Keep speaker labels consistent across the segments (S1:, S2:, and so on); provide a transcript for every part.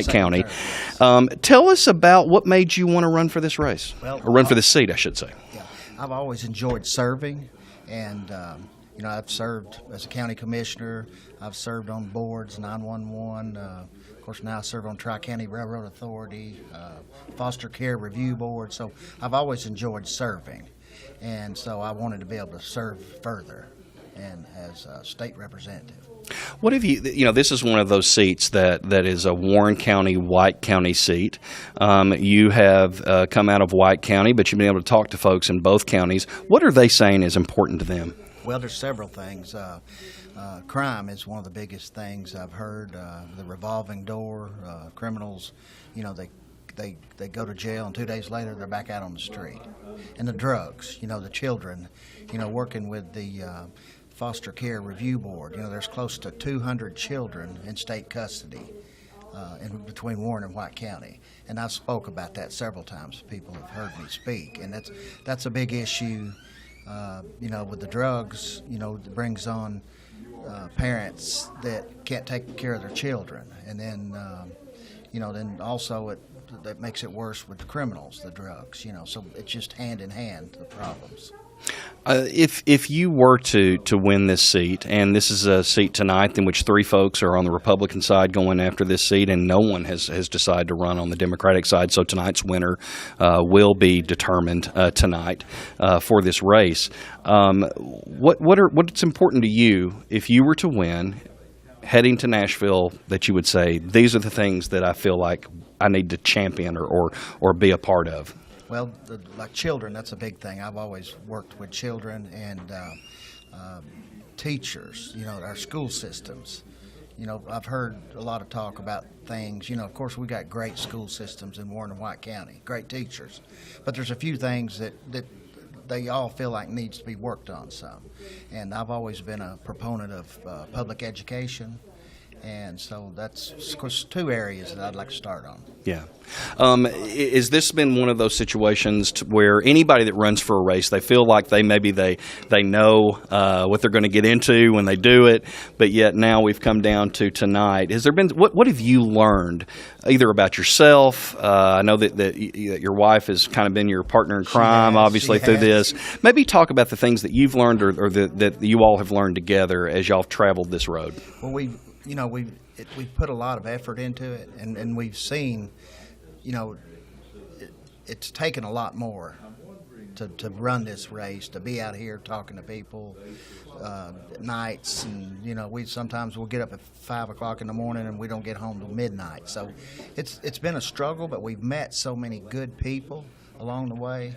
S1: County.
S2: Term, yes.
S1: Tell us about what made you want to run for this race,
S2: Well,
S1: or run for this seat, I should say.
S2: Yeah, I've always enjoyed serving, and I've served as a county commissioner. I've served on boards, 911. Of course, now I serve on Tri-County Railroad Authority, Foster Care Review Board. So I've always enjoyed serving, and so I wanted to be able to serve further, and as a state representative.
S1: What have this is one of those seats that is a Warren County, White County seat. You have come out of White County, but you've been able to talk to folks in both counties. What are they saying is important to them?
S2: Well, there's several things. Crime is one of the biggest things I've heard. The revolving door, criminals, they go to jail, and 2 days later they're back out on the street. And the drugs, the children, working with the Foster Care Review Board. There's close to 200 children in state custody in between Warren and White County, and I've spoke about that several times. People have heard me speak, and that's a big issue. With the drugs, it brings on parents that can't take care of their children, and then then also that makes it worse with the criminals, the drugs. So it's just hand in hand, the problems.
S1: If you were to win this seat, and this is a seat tonight in which three folks are on the Republican side going after this seat, and no one has decided to run on the Democratic side, so tonight's winner will be determined tonight for this race. What's important to you if you were to win, heading to Nashville, that you would say, these are the things that I feel like I need to champion or be a part of?
S2: Well, like children, that's a big thing. I've always worked with children and teachers, our school systems. I've heard a lot of talk about things. Of course, we got great school systems in Warren and White County, great teachers. But there's a few things that they all feel like needs to be worked on some. And I've always been a proponent of public education. And so that's, of course, two areas that I'd like to start on.
S1: Yeah. Has this been one of those situations where anybody that runs for a race, they feel like they know what they're going to get into when they do it, but yet now we've come down to tonight. Has there been what have you learned either about yourself? I know that your wife has kind of been your partner in crime, obviously, through this. Maybe talk about the things that you've learned or that you all have learned together as y'all have traveled this road.
S2: Well, we've put a lot of effort into it, and we've seen, it's taken a lot more to run this race, to be out here talking to people at nights, and we sometimes we'll get up at 5 o'clock in the morning and we don't get home till midnight. So it's been a struggle, but we've met so many good people along the way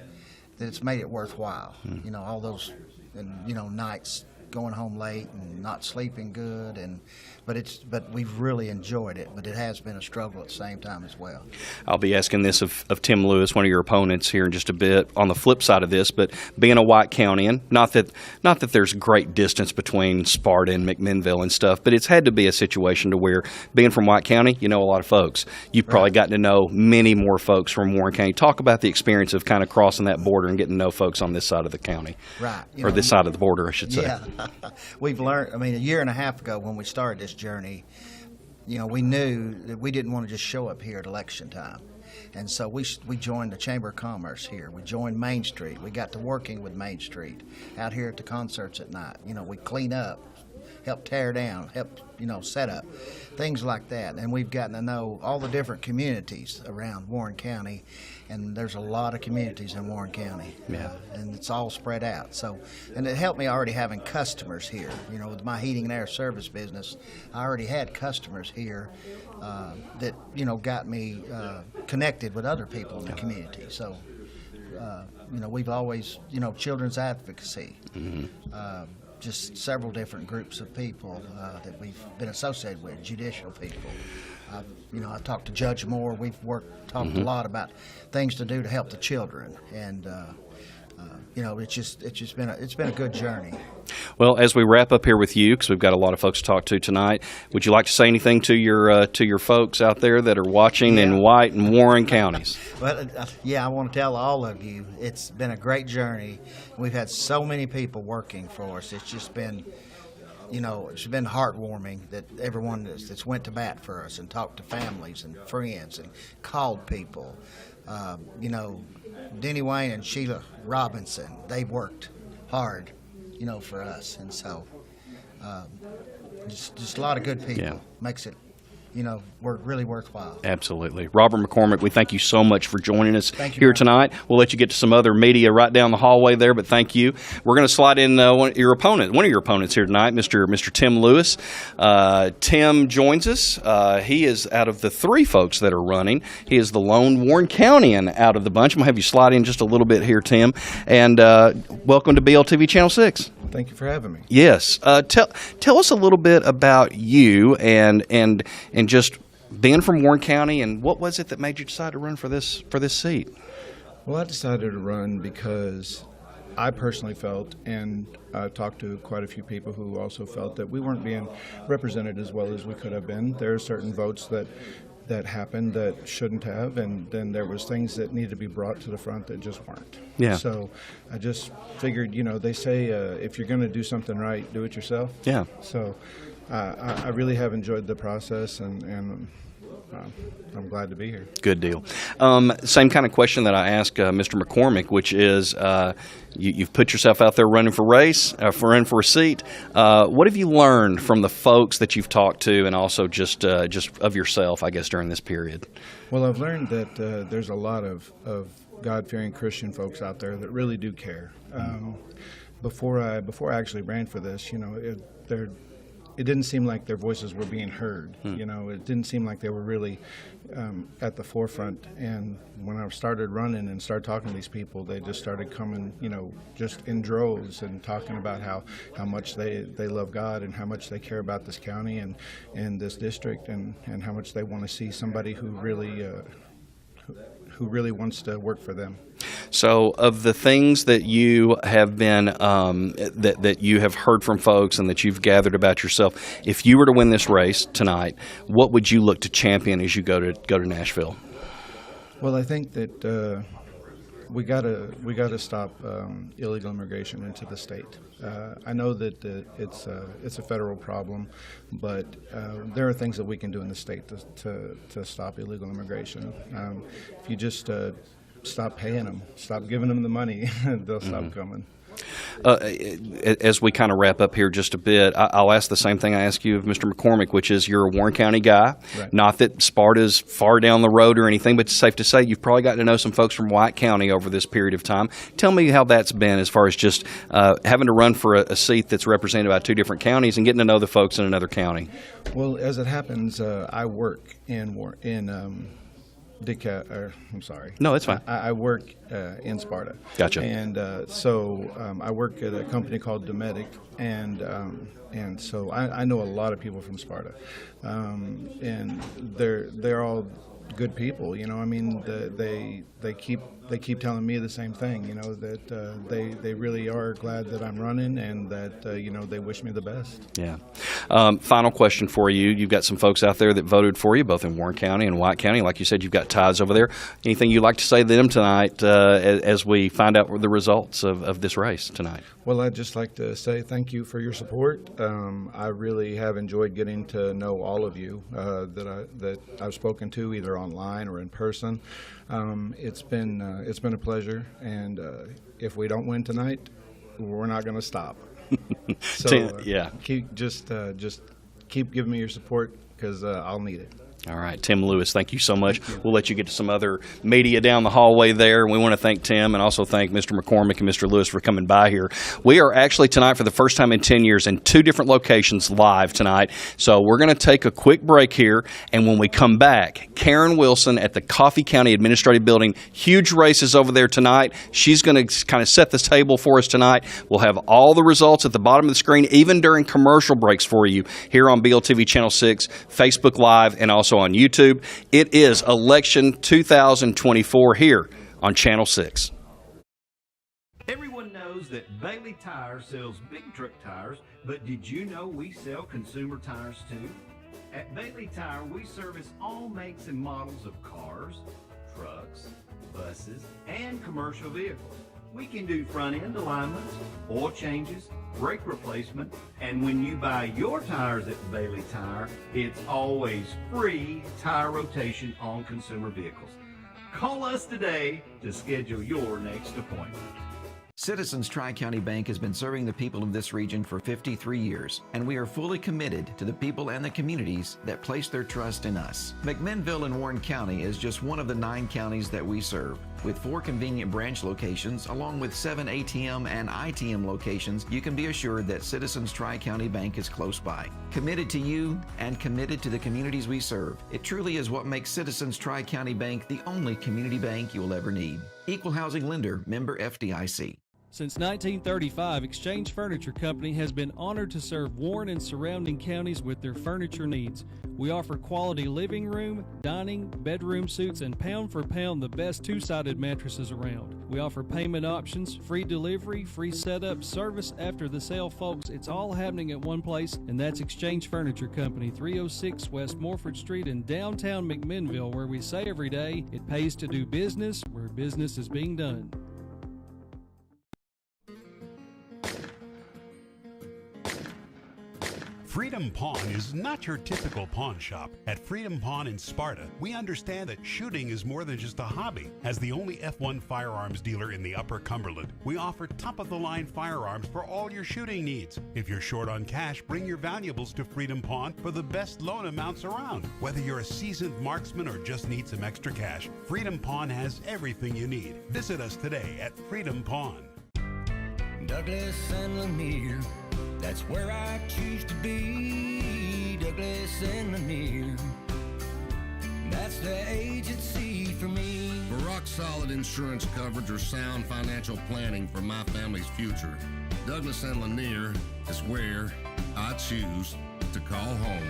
S2: that it's made it worthwhile. All those nights going home late and not sleeping good, but we've really enjoyed it, but it has been a struggle at the same time as well.
S1: I'll be asking this of Tim Lewis, one of your opponents, here in just a bit on the flip side of this, but being a White Countyan, not that there's great distance between Sparta and McMinnville and stuff, but it's had to be a situation to where, being from White County, you know a lot of folks. You've probably gotten to know many more folks from Warren County. Talk about the experience of kind of crossing that border and getting to know folks on this side of the county.
S2: Right.
S1: Or this side of the border, I should say.
S2: Yeah. We've learned, a year and a half ago when we started this journey, we knew that we didn't want to just show up here at election time. And so we joined the Chamber of Commerce here. We joined Main Street. We got to working with Main Street out here at the concerts at night. We clean up, help tear down, help, set up, things like that. And we've gotten to know all the different communities around Warren County. And there's a lot of communities in Warren County, and it's all spread out. So, and it helped me already having customers here. With my heating and air service business, I already had customers here that got me connected with other people in the community. So, we've always children's advocacy. Just several different groups of people that we've been associated with, judicial people. I've talked to Judge Moore. We've talked a lot about things to do to help the children, and it's been a good journey.
S1: Well, as we wrap up here with you, because we've got a lot of folks to talk to tonight, would you like to say anything to your folks out there that are watching in White and Warren counties?
S2: Well, I want to tell all of you, it's been a great journey. We've had so many people working for us. It's just been it's been heartwarming that everyone that's went to bat for us and talked to families and friends and called people. Denny Wayne and Sheila Robinson, they've worked hard, for us. And so just a lot of good people.
S1: Yeah.
S2: Makes it, really worthwhile.
S1: Absolutely. Robert McCormick, we thank you so much for joining us
S2: Thank you,
S1: here
S2: Brian.
S1: tonight. We'll let you get to some other media right down the hallway there, but thank you. We're going to slide in one of your opponents here tonight, Mr. Tim Lewis. Tim joins us. He is out of the three folks that are running. He is the lone Warren Countyan out of the bunch. I'm going to have you slide in just a little bit here, Tim. And welcome to BLTV Channel 6.
S3: Thank you for having me.
S1: Yes. Tell us a little bit about you and just being from Warren County, and what was it that made you decide to run for this seat?
S3: Well, I decided to run because I personally felt, and I talked to quite a few people who also felt, that we weren't being represented as well as we could have been. There are certain votes that happened that shouldn't have, and then there was things that needed to be brought to the front that just weren't.
S1: Yeah.
S3: So I just figured, they say if you're going to do something right, do it yourself.
S1: Yeah.
S3: So I really have enjoyed the process, and I'm glad to be here.
S1: Good deal. Same kind of question that I asked Mr. McCormick, which is you've put yourself out there running for a seat. What have you learned from the folks that you've talked to, and also just of yourself, I guess, during this period?
S3: Well, I've learned that there's a lot of God-fearing Christian folks out there that really do care. Before I actually ran for this, it didn't seem like their voices were being heard. It didn't seem like they were really at the forefront. And when I started running and started talking to these people, they just started coming, just in droves, and talking about how much they love God, and how much they care about this county and this district, and how much they want to see somebody who really wants to work for them.
S1: So, of the things that you have been that you have heard from folks and that you've gathered about yourself, if you were to win this race tonight, what would you look to champion as you go to Nashville?
S3: Well, I think that we gotta stop illegal immigration into the state. I know that it's a federal problem, but there are things that we can do in the state to stop illegal immigration. If you just stop paying them, stop giving them the money, they'll stop coming.
S1: As we kind of wrap up here just a bit, I'll ask the same thing I asked you of Mr. McCormick, which is you're a Warren County guy.
S3: Right.
S1: Not that Sparta's far down the road or anything, but it's safe to say you've probably gotten to know some folks from White County over this period of time. Tell me how that's been as far as just having to run for a seat that's represented by two different counties and getting to know the folks in another county.
S3: Well, as it happens, I work in I'm sorry.
S1: No, it's fine.
S3: I work in Sparta.
S1: Gotcha.
S3: And so I work at a company called Dometic, and so I know a lot of people from Sparta, and they're all good people. I mean, they keep telling me the same thing. That they really are glad that I'm running, and that they wish me the best.
S1: Yeah. Final question for you. You've got some folks out there that voted for you, both in Warren County and White County. Like you said, you've got ties over there. Anything you'd like to say to them tonight as we find out the results of this race tonight?
S3: Well, I'd just like to say thank you for your support. I really have enjoyed getting to know all of you that I've spoken to, either online or in person. It's been a pleasure, and if we don't win tonight, we're not going to stop. So
S1: yeah.
S3: keep giving me your support, because I'll need it.
S1: All right, Tim Lewis, thank you so much. We'll let you get to some other media down the hallway there. We want to thank Tim and also thank Mr. McCormick and Mr. Lewis for coming by here. We are actually tonight, for the first time in 10 years, in two different locations live tonight. So we're going to take a quick break here, and when we come back, Karen Wilson at the Coffee County Administrative Building. Huge races over there tonight. She's going to kind of set the table for us tonight. We'll have all the results at the bottom of the screen, even during commercial breaks for you here on BLTV Channel 6, Facebook Live, and also on YouTube. It is Election 2024 here on Channel 6.
S4: Everyone knows that Bailey Tire sells big truck tires, but did you know we sell consumer tires too? At Bailey Tire, we service all makes and models of cars, trucks, buses, and commercial vehicles. We can do front end alignments, oil changes, brake replacement, and when you buy your tires at Bailey Tire, it's always free tire rotation on consumer vehicles. Call us today to schedule your next appointment.
S5: Citizens Tri-County Bank has been serving the people of this region for 53 years, and we are fully committed to the people and the communities that place their trust in us. McMinnville in Warren County is just one of the 9 counties that we serve. With 4 convenient branch locations, along with 7 ATM and ITM locations, you can be assured that Citizens Tri-County Bank is close by. Committed to you and committed to the communities we serve. It truly is what makes Citizens Tri-County Bank the only community bank you will ever need. Equal housing lender, member FDIC.
S6: Since 1935, Exchange Furniture Company has been honored to serve Warren and surrounding counties with their furniture needs. We offer quality living room, dining, bedroom suites, and pound for pound the best 2-sided mattresses around. We offer payment options, free delivery, free setup, service after the sale, folks. It's all happening at one place, and that's Exchange Furniture Company, 306 West Morford Street in downtown McMinnville, where we say every day, it pays to do business where business is being done.
S7: Freedom Pawn is not your typical pawn shop. At Freedom Pawn in Sparta, we understand that shooting is more than just a hobby. As the only F1 firearms dealer in the Upper Cumberland, we offer top-of-the-line firearms for all your shooting needs. If you're short on cash, bring your valuables to Freedom Pawn for the best loan amounts around. Whether you're a seasoned marksman or just need some extra cash, Freedom Pawn has everything you need. Visit us today at Freedom Pawn.
S8: Douglas and Lanier, that's where I choose to be. Douglas and Lanier, that's the agency for me.
S9: For rock-solid insurance coverage or sound financial planning for my family's future, Douglas and Lanier is where I choose to call home.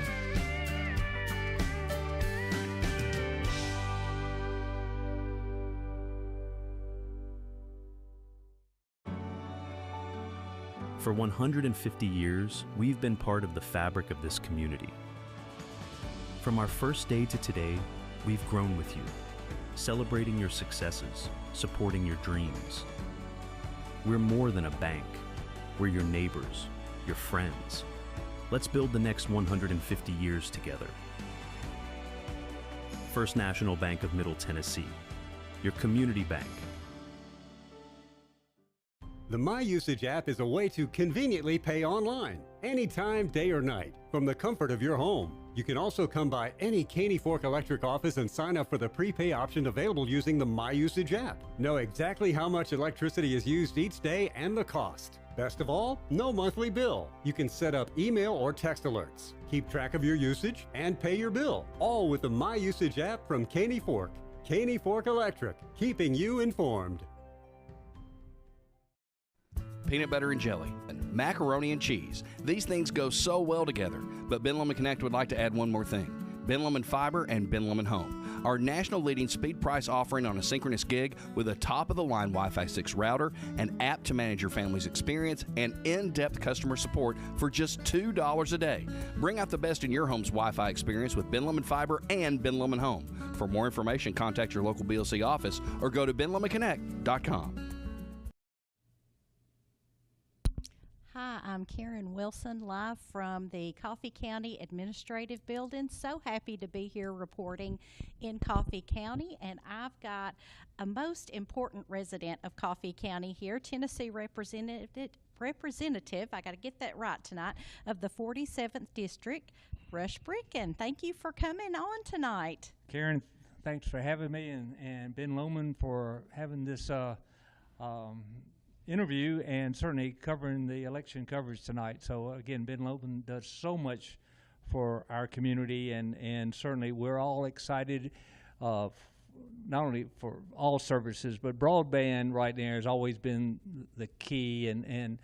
S10: For 150 years, we've been part of the fabric of this community. From our first day to today, we've grown with you, celebrating your successes, supporting your dreams. We're more than a bank. We're your neighbors, your friends. Let's build the next 150 years together. First National Bank of Middle Tennessee, your community bank.
S11: The My Usage app is a way to conveniently pay online, anytime, day or night, from the comfort of your home. You can also come by any Caney Fork Electric office and sign up for the prepay option available using the My Usage app. Know exactly how much electricity is used each day and the cost. Best of all, no monthly bill. You can set up email or text alerts, keep track of your usage, and pay your bill, all with the My Usage app from Caney Fork. Caney Fork Electric, keeping you informed.
S1: Peanut butter and jelly, and macaroni and cheese. These things go so well together, but Ben Lomand Connect would like to add one more thing. Ben Lomand Fiber and Ben Lomand Home. Our national leading speed price offering on a synchronous gig with a top-of-the-line Wi-Fi 6 router, an app to manage your family's experience, and in-depth customer support for just $2 a day. Bring out the best in your home's Wi-Fi experience with Ben Lomand Fiber and Ben Lomand Home. For more information, contact your local BLC office or go to benlomandconnect.com.
S12: Hi, I'm Karen Wilson, live from the Coffee County Administrative Building. So happy to be here reporting in Coffee County, and I've got a most important resident of Coffee County here, Tennessee representative, I got to get that right tonight, of the 47th District, Rush Bricken. Thank you for coming on tonight.
S13: Karen, thanks for having me, and Ben Lomand for having this interview and certainly covering the election coverage tonight. So again, Ben Lomand does so much for our community, and certainly we're all excited not only for all services, but broadband right there has always been the key, and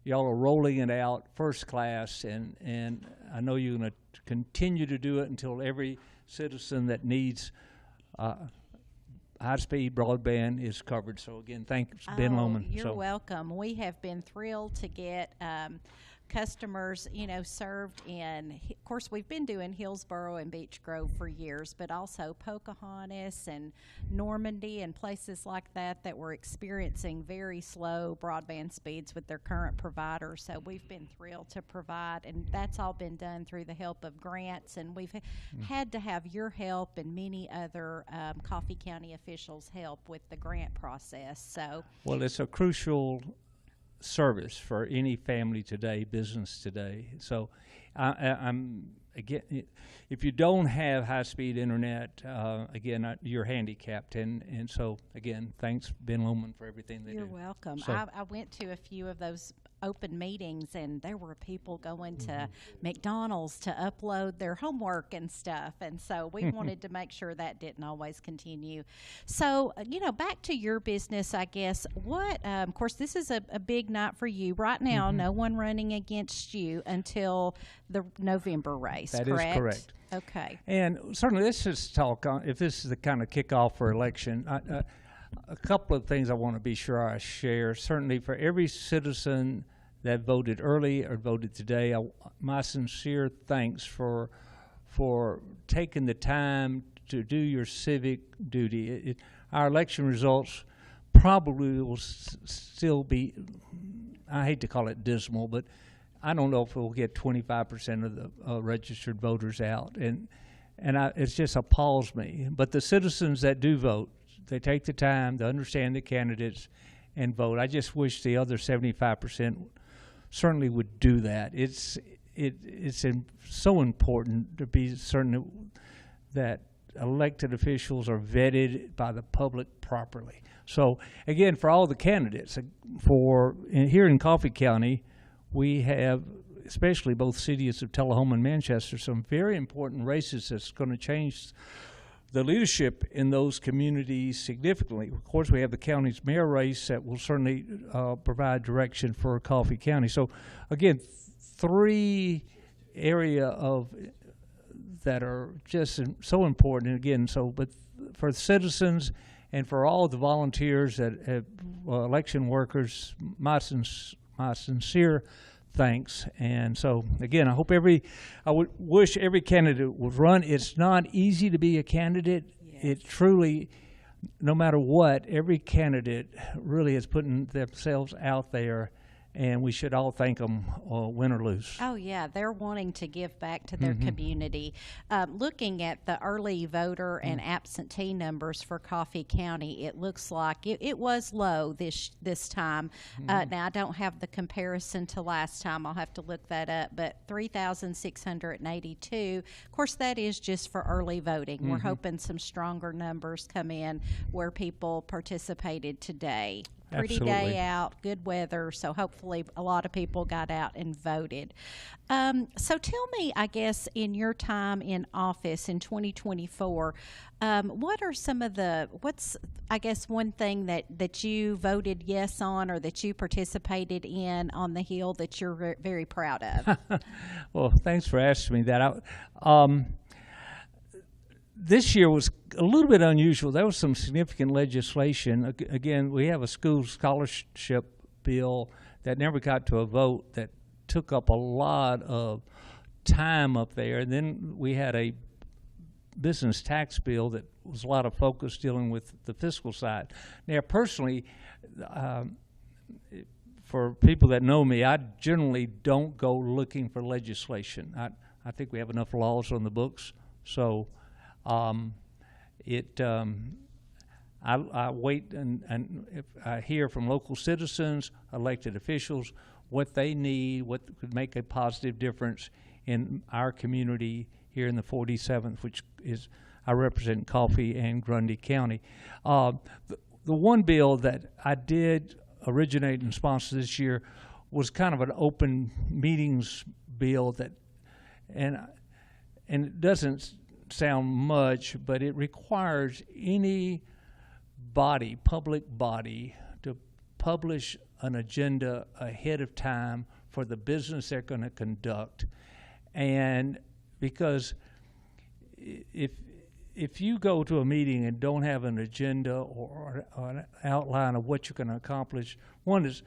S13: y'all are rolling it out first class, and I know you're going to continue to do it until every citizen that needs high-speed broadband is covered. So again, thanks, Ben Lomand.
S12: You're welcome. We have been thrilled to get customers, served in, of course, we've been doing Hillsborough and Beech Grove for years, but also Pocahontas and Normandy and places like that were experiencing very slow broadband speeds with their current provider. So we've been thrilled to provide, and that's all been done through the help of grants, and we've had to have your help and many other Coffee County officials' help with the grant process. So,
S13: well, it's a crucial service for any family today, business today. So I'm again, if you don't have high-speed internet, again, you're handicapped. And so, again, thanks, Ben Lomand, for everything they do.
S12: You're welcome.
S13: So,
S12: I went to a few of those open meetings, and there were people going to McDonald's to upload their homework and stuff. And so we wanted to make sure that didn't always continue. So, back to your business, I guess. What, of course, this is a big night for you. Right now, no one running against you until the November race,
S13: that
S12: correct?
S13: is correct.
S12: Okay.
S13: And certainly, let's just talk on, if this is the kind of kickoff for election, a couple of things I want to be sure I share. Certainly, for every citizen that voted early or voted today, my sincere thanks for taking the time to do your civic duty. Our election results probably will still be, I hate to call it dismal, but I don't know if we'll get 25% of the registered voters out, and it just appalls me. But the citizens that do vote, they take the time to understand the candidates and vote. I just wish the other 75% certainly would do that. It's so important to be certain that elected officials are vetted by the public properly. So again, for all the candidates, here in Coffee County, we have, especially both cities of Tullahoma and Manchester, some very important races that's going to change the leadership in those communities significantly. Of course, we have the county's mayor race that will certainly provide direction for Coffee County. So, again, three area that are just so important. And again, but for citizens and for all the volunteers that have election workers, my sincere thanks. And so, again, I would wish every candidate would run. It's not easy to be a candidate. Yes. It truly, no matter what, every candidate really is putting themselves out there, and we should all thank them, win or lose.
S12: Oh, yeah. They're wanting to give back to their community. Looking at the early voter and absentee numbers for Coffee County, it looks like it was low this time. Now, I don't have the comparison to last time. I'll have to look that up. But 3,682. Of course, that is just for early voting. We're hoping some stronger numbers come in where people participated today. Pretty
S13: Absolutely.
S12: Day out, good weather, so hopefully a lot of people got out and voted. So tell me, I guess, in your time in office in 2024, what are some of what's, I guess, one thing that you voted yes on or that you participated in on the Hill that you're very proud of?
S13: Well, thanks for asking me that. This year was a little bit unusual. There was some significant legislation. Again, we have a school scholarship bill that never got to a vote that took up a lot of time up there. And then we had a business tax bill that was a lot of focus dealing with the fiscal side. Now, personally, for people that know me, I generally don't go looking for legislation. I think we have enough laws on the books. So I wait and if I hear from local citizens, elected officials, what they need, what could make a positive difference in our community here in the 47th, which is, I represent Coffee and Grundy County. The one bill that I did originate and sponsor this year was kind of an open meetings bill and it doesn't sound much, but it requires any public body, to publish an agenda ahead of time for the business they're going to conduct. And because if you go to a meeting and don't have an agenda or an outline of what you're going to accomplish, one is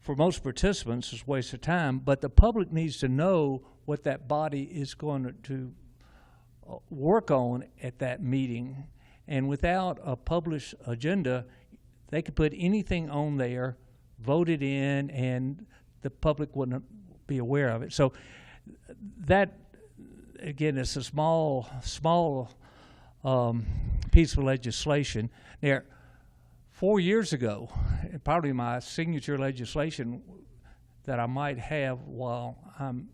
S13: for most participants, it's a waste of time, but the public needs to know what that body is going to work on at that meeting. And without a published agenda, they could put anything on there, vote it in, and the public wouldn't be aware of it. So that, again, is a small piece of legislation. Now, 4 years ago, probably my signature legislation that I might have while I'm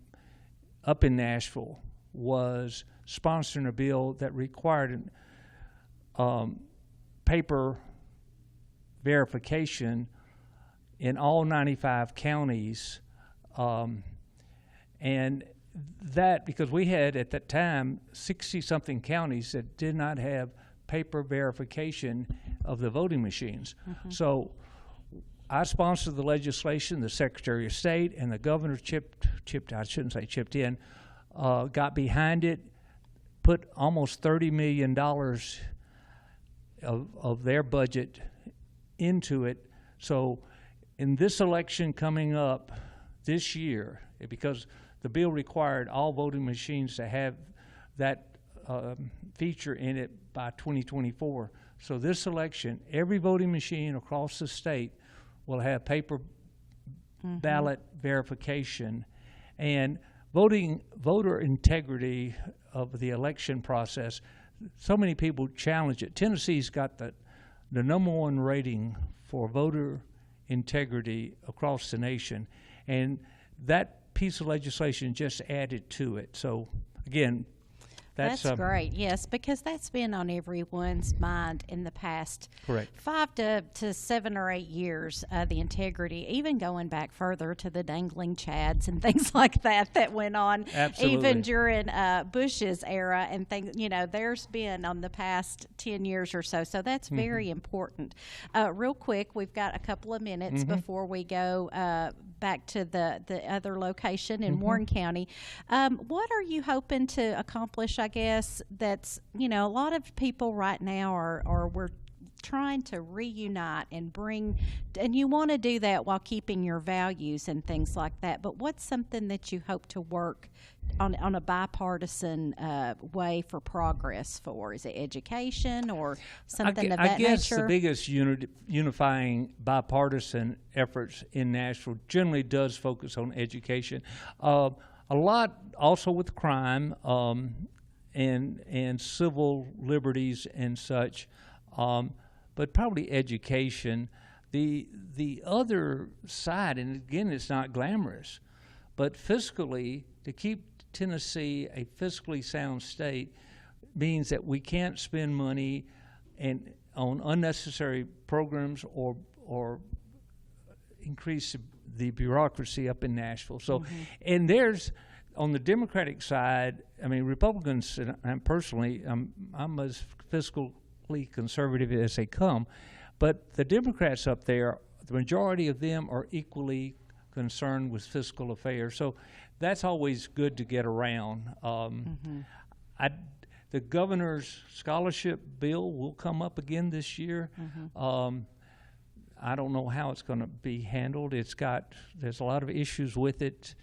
S13: up in Nashville was sponsoring a bill that required paper verification in all 95 counties, and that because we had at that time 60-something counties that did not have paper verification of the voting machines. So I sponsored the legislation, the Secretary of State and the governor chipped in, got behind it, put almost $30 million of their budget into it. So in this election coming up this year, because the bill required all voting machines to have that feature in it by 2024. So this election, every voting machine across the state will have paper ballot verification, and voter integrity of the election process. So many people challenge it. Tennessee's got the #1 rating for voter integrity across the nation, and that piece of legislation just added to it. So again, that's
S12: great, yes, because that's been on everyone's mind in the past
S13: correct
S12: 5 to 7 or 8 years, the integrity, even going back further to the dangling chads and things like that went on.
S13: Absolutely.
S12: Even during Bush's era and things, there's been on the past 10 years or so. So that's very important. Real quick, we've got a couple of minutes before we go back to the other location in Warren County. What are you hoping to accomplish? I guess that's, a lot of people right now we're trying to reunite and bring, and you want to do that while keeping your values and things like that. But what's something that you hope to work on a bipartisan way for progress for? Is it education or something of that nature?
S13: I guess the biggest unifying bipartisan efforts in Nashville generally does focus on education. A lot also with crime and civil liberties and such, but probably education. The other side, and again, it's not glamorous, but fiscally, to keep Tennessee a fiscally sound state means that we can't spend money on unnecessary programs or increase the bureaucracy up in Nashville. So, and there's, on the Democratic side, I mean, Republicans, and personally, I'm as fiscally conservative as they come, but the Democrats up there, the majority of them are equally concerned with fiscal affairs. So that's always good to get around. The governor's scholarship bill will come up again this year. I don't know how it's going to be handled. There's a lot of issues with it.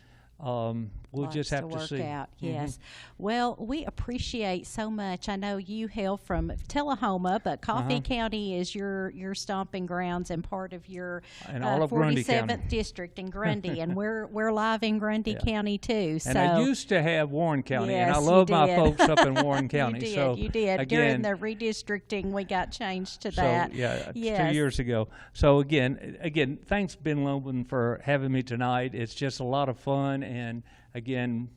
S13: We'll just have to see.
S12: Out. Yes. Well, we appreciate so much. I know you hail from Tullahoma, but Coffee County is your stomping grounds and part of your 47th district in Grundy, and we're live in Grundy County too. So.
S13: And I used to have Warren County,
S12: yes,
S13: and I love my folks up in Warren County.
S12: You did.
S13: Again,
S12: during the redistricting, we got changed to
S13: so,
S12: that.
S13: Yeah,
S12: yes.
S13: 2 years ago. So again, thanks Ben Lomand for having me tonight. It's just a lot of fun. And again,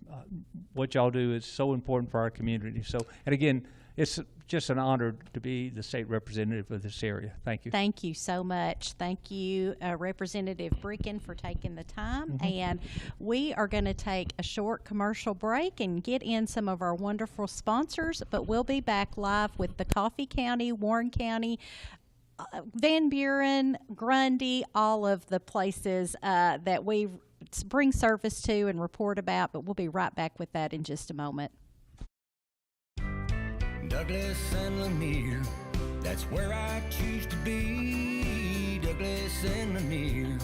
S13: what y'all do is so important for our community. So, and again, it's just an honor to be the state representative of this area. Thank you.
S12: Thank you so much. Thank you, Representative Bricken, for taking the time. And we are going to take a short commercial break and get in some of our wonderful sponsors, but we'll be back live with the Coffee County, Warren County, Van Buren, Grundy, all of the places that we bring service to and report about, but we'll be right back with that in just a moment.
S8: Douglas and Lanier, that's where I choose to be. Douglas and Lanier,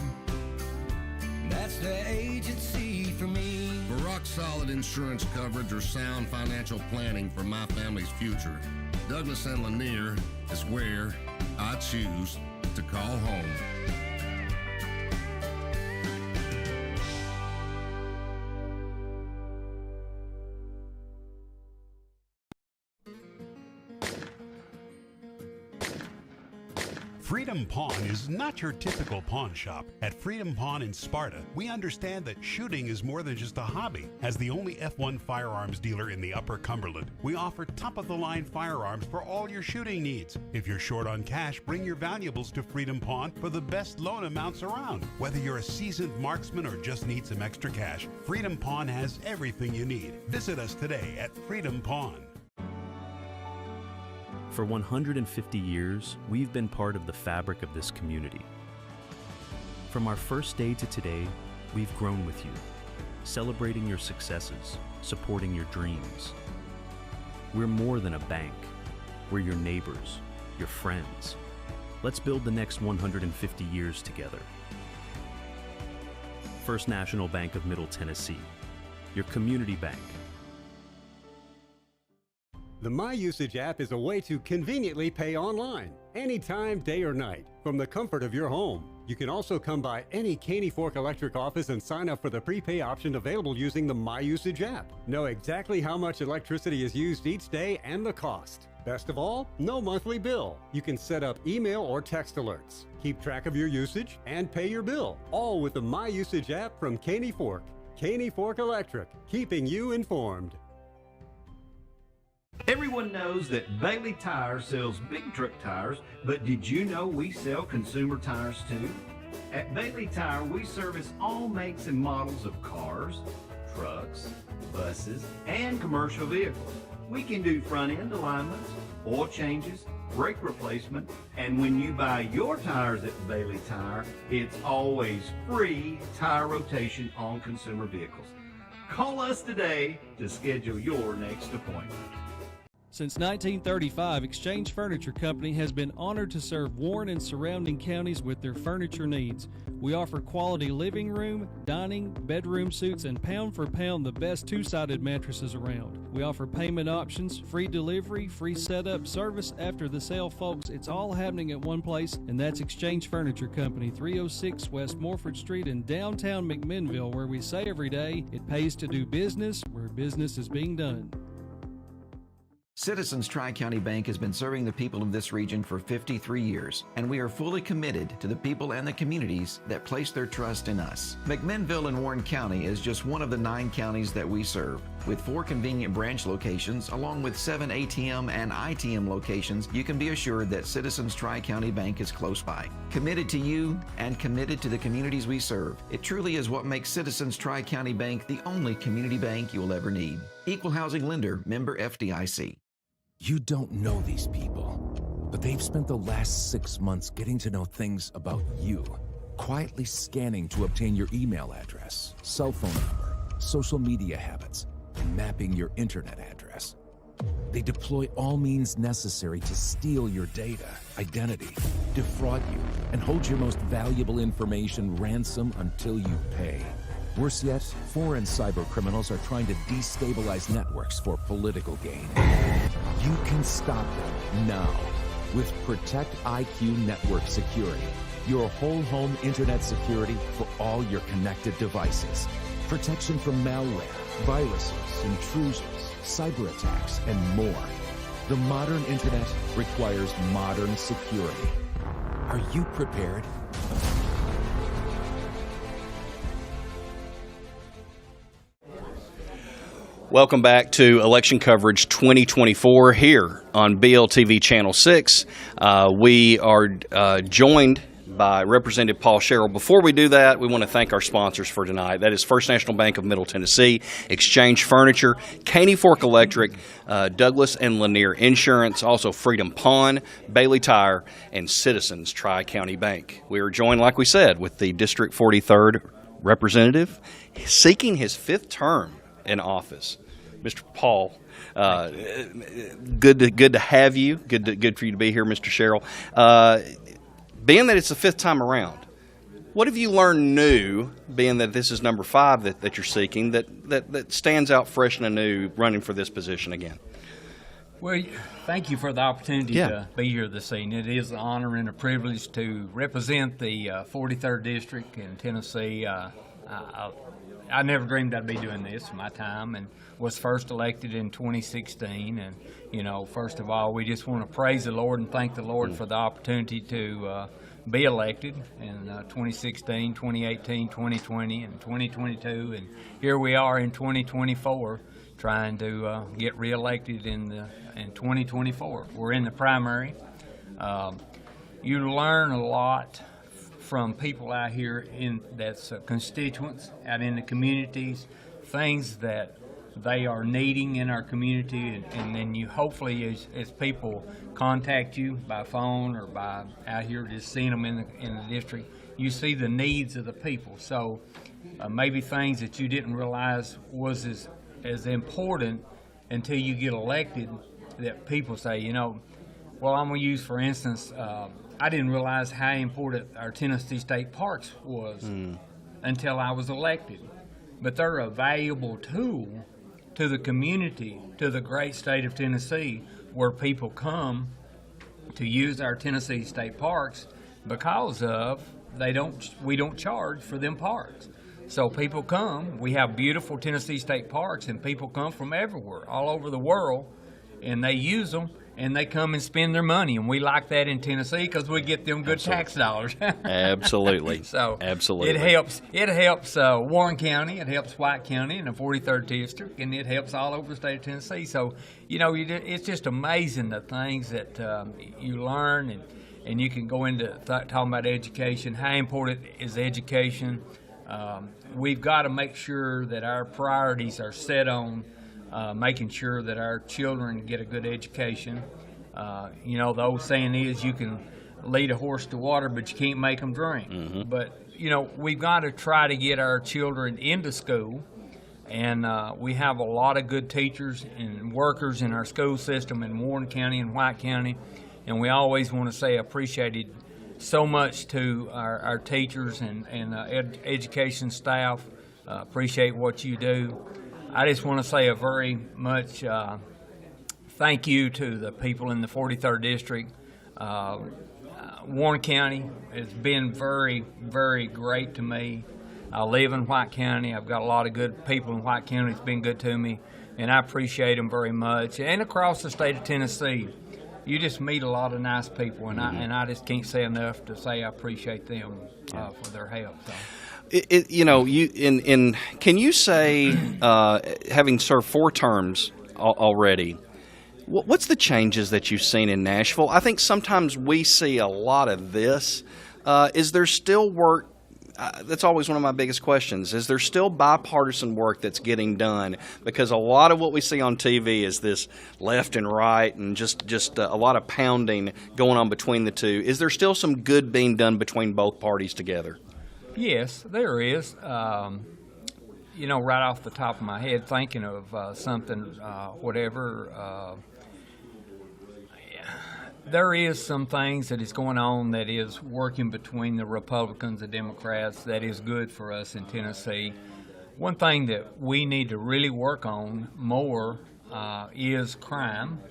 S8: That's the agency for me.
S9: For rock-solid insurance coverage or sound financial planning for my family's future, Douglas and Lanier is where I choose to call home.
S7: Freedom Pawn is not your typical pawn shop. At Freedom Pawn in Sparta, we understand that shooting is more than just a hobby. As the only F1 firearms dealer in the Upper Cumberland, we offer top-of-the-line firearms for all your shooting needs. If you're short on cash, bring your valuables to Freedom Pawn for the best loan amounts around. Whether you're a seasoned marksman or just need some extra cash, Freedom Pawn has everything you need. Visit us today at Freedom Pawn.
S10: For 150 years, we've been part of the fabric of this community. From our first day to today, we've grown with you, celebrating your successes, supporting your dreams. We're more than a bank. We're your neighbors, your friends. Let's build the next 150 years together. First National Bank of Middle Tennessee, your community bank.
S11: The My Usage app is a way to conveniently pay online, anytime, day or night, from the comfort of your home. You can also come by any Caney Fork Electric office and sign up for the prepay option available using the My Usage app. Know exactly how much electricity is used each day and the cost. Best of all, no monthly bill. You can set up email or text alerts, keep track of your usage, and pay your bill, all with the My Usage app from Caney Fork. Caney Fork Electric, keeping you informed.
S4: Everyone knows that Bailey Tire sells big truck tires, but did you know we sell consumer tires too? At Bailey Tire, we service all makes and models of cars, trucks, buses, and commercial vehicles. We can do front-end alignments, oil changes, brake replacement, and when you buy your tires at Bailey Tire, it's always free tire rotation on consumer vehicles. Call us today to schedule your next appointment.
S6: Since 1935, Exchange Furniture Company has been honored to serve Warren and surrounding counties with their furniture needs. We offer quality living room, dining, bedroom suites, and pound for pound the best two-sided mattresses around. We offer payment options, free delivery, free setup, service after the sale, folks. It's all happening at one place, and that's Exchange Furniture Company, 306 West Morford Street in downtown McMinnville, where we say every day, it pays to do business where business is being done.
S5: Citizens Tri-County Bank has been serving the people of this region for 53 years, and we are fully committed to the people and the communities that place their trust in us. McMinnville and Warren County is just one of the 9 counties that we serve. With 4 convenient branch locations, along with 7 ATM and ITM locations, you can be assured that Citizens Tri-County Bank is close by. Committed to you and committed to the communities we serve. It truly is what makes Citizens Tri-County Bank the only community bank you'll ever need. Equal housing lender, member FDIC.
S14: You don't know these people, but they've spent the last 6 months getting to know things about you, quietly scanning to obtain your email address, cell phone number, social media habits, and mapping your internet address. They deploy all means necessary to steal your data, identity, defraud you, and hold your most valuable information ransom until you pay. Worse yet, foreign cyber criminals are trying to destabilize networks for political gain. You can stop them now with Protect IQ Network Security, your whole home internet security for all your connected devices. Protection from malware, viruses, intrusions, cyber attacks, and more. The modern internet requires modern security. Are you prepared?
S1: Welcome back to Election Coverage 2024 here on BLTV Channel 6. We are joined by Representative Paul Sherrill. Before we do that, we want to thank our sponsors for tonight. That is First National Bank of Middle Tennessee, Exchange Furniture, Caney Fork Electric, Douglas and Lanier Insurance, also Freedom Pawn, Bailey Tire, and Citizens Tri-County Bank. We are joined, like we said, with the District 43rd Representative seeking his 5th term in office, Mr. Paul. Good to have you. Good for you to be here, Mr. Sherrill. Being that it's the 5th time around, What have you learned new, being that this is number 5 that you're seeking, that stands out fresh and anew running for this position again?
S15: Well, thank you for the opportunity to be here this evening. It is an honor and a privilege to represent the 43rd District in Tennessee. I never dreamed I'd be doing this in my time, and was first elected in 2016. And, you know, first of all, we just want to praise the Lord and thank the Lord for the opportunity to be elected in 2016, 2018, 2020, and 2022. And here we are in 2024 trying to get reelected in 2024. We're in the primary. You learn a lot from people out here that's constituents out in the communities, things that they are needing in our community, and then you hopefully as people contact you by phone or by out here just seeing them in the district, you see the needs of the people. So maybe things that you didn't realize was as important until you get elected, that people say, you know, well, I'm going to use, for instance, I didn't realize how important our Tennessee State Parks was until I was elected. But they're a valuable tool to the community, to the great state of Tennessee, where people come to use our Tennessee State Parks because of we don't charge for them parks. So people come, we have beautiful Tennessee State Parks, and people come from everywhere, all over the world, and they use them, and they come and spend their money, and we like that in Tennessee because we get them good tax dollars.
S1: Absolutely.
S15: So
S1: absolutely,
S15: it helps Warren County, it helps White County in the 43rd District, and it helps all over the state of Tennessee. So, you know, it's just amazing the things that you learn, and you can go into talking about education. How important is education? We've got to make sure that our priorities are set on making sure that our children get a good education. You know, the old saying is you can lead a horse to water, but you can't make them drink. Mm-hmm. But, you know, we've got to try to get our children into school, and we have a lot of good teachers and workers in our school system in Warren County and White County, and we always want to say appreciated so much to our teachers and education staff. Appreciate what you do. I just want to say a very much thank you to the people in the 43rd District. Warren County has been very, very great to me. I live in White County. I've got a lot of good people in White County that's been good to me, and I appreciate them very much. And across the state of Tennessee, you just meet a lot of nice people, and I just can't say enough to say I appreciate them for their help. So.
S1: You know, can you say, having served 4 terms already, what's the changes that you've seen in Nashville? I think sometimes we see a lot of this. Is there still work? That's always one of my biggest questions. Is there still bipartisan work that's getting done? Because a lot of what we see on TV is this left and right, and just a lot of pounding going on between the two. Is there still some good being done between both parties together?
S15: Yes, there is. You know, right off the top of my head, thinking of something, there is some things that is going on that is working between the Republicans and Democrats that is good for us in Tennessee. One thing that we need to really work on more is crime.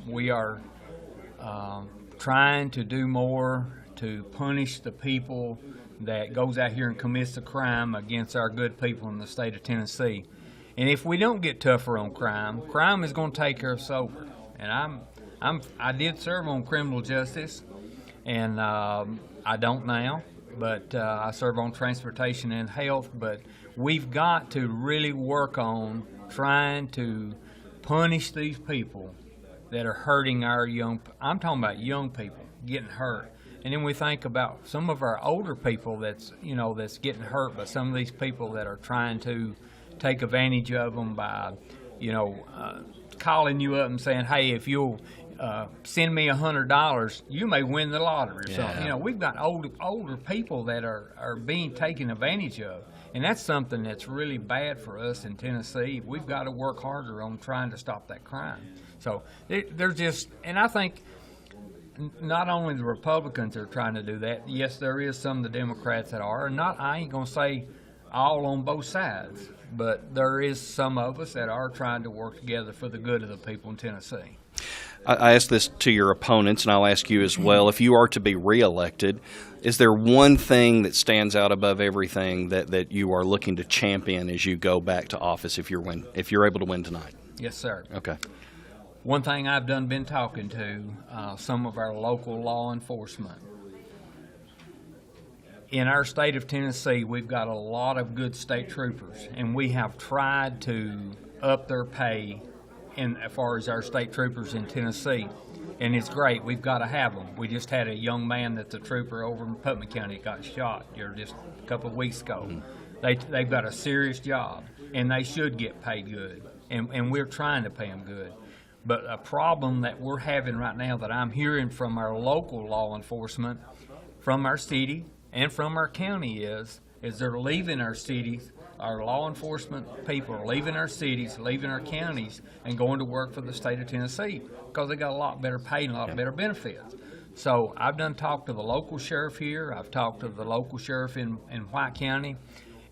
S15: We are trying to do more to punish the people that goes out here and commits a crime against our good people in the state of Tennessee. And if we don't get tougher on crime is going to take us over. And I did serve on criminal justice, and I don't now, but I serve on transportation and health. But we've got to really work on trying to punish these people that are hurting our I'm talking about young people getting hurt. And then we think about some of our older people that's getting hurt by some of these people that are trying to take advantage of them by, calling you up and saying, hey, if you'll send me $100, you may win the lottery or something. We've got older people that are being taken advantage of. And that's something that's really bad for us in Tennessee. We've got to work harder on trying to stop that crime. So there's just, and I think not only the Republicans are trying to do that. Yes, there is some of the Democrats that are, and I ain't gonna say all on both sides, but there is some of us that are trying to work together for the good of the people in Tennessee.
S1: I ask this to your opponents, and I'll ask you as well. If you are to be reelected, is there one thing that stands out above everything that you are looking to champion as you go back to office if you're able to win tonight?
S15: Yes, sir.
S1: Okay.
S15: One thing I've been talking to some of our local law enforcement. In our state of Tennessee, we've got a lot of good state troopers, and we have tried to up their pay as far as our state troopers in Tennessee. And it's great. We've got to have them. We just had a young man that's a trooper over in Putnam County that got shot here just a couple of weeks ago. They've got a serious job, and they should get paid good, and we're trying to pay them good. But a problem that we're having right now that I'm hearing from our local law enforcement, from our city, and from our county is they're leaving our cities. Our law enforcement people are leaving our cities, leaving our counties, and going to work for the state of Tennessee because they got a lot better pay and a lot better benefits. So I've talked to the local sheriff here. I've talked to the local sheriff in White County,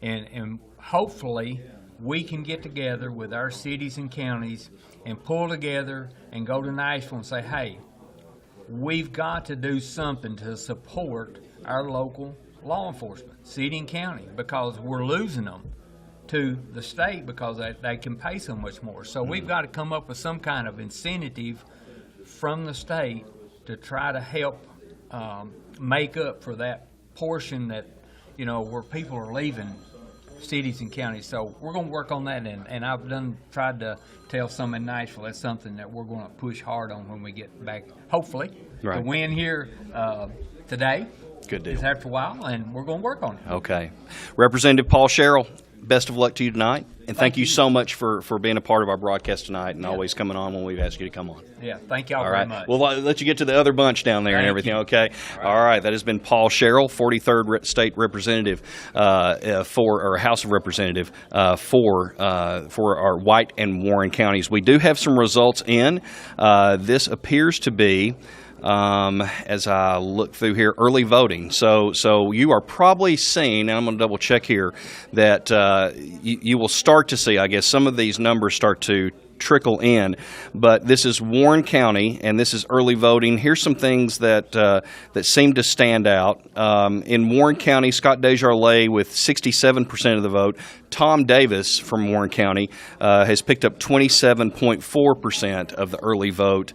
S15: and hopefully we can get together with our cities and counties and pull together and go to Nashville and say, hey, we've got to do something to support our local law enforcement, city and county, because we're losing them to the state because they can pay so much more. So we've got to come up with some kind of incentive from the state to try to help make up for that portion that, where people are leaving cities and counties. So we're going to work on that, and I've tried to tell some in Nashville that's something that we're going to push hard on when we get back, hopefully, to win here today.
S1: Good deal.
S15: It's after a while, and we're going to work on it.
S1: Okay. Representative Paul Sherrill, best of luck to you tonight. And thank you so much for being a part of our broadcast tonight and always coming on when we've asked you to come on.
S15: Yeah, thank y'all very much.
S1: We'll let you get to the other bunch down there and everything, okay? All right, that has been Paul Sherrill, 43rd State Representative or House of Representative for our White and Warren counties. We do have some results in. This appears to be, as I look through here, early voting. So you are probably seeing, and I'm going to double check here, that you will start to see, I guess, some of these numbers start to trickle in, but this is Warren County, and this is early voting. Here's some things that seem to stand out. In Warren County, Scott Desjardins with 67% of the vote. Tom Davis from Warren County has picked up 27.4% of the early vote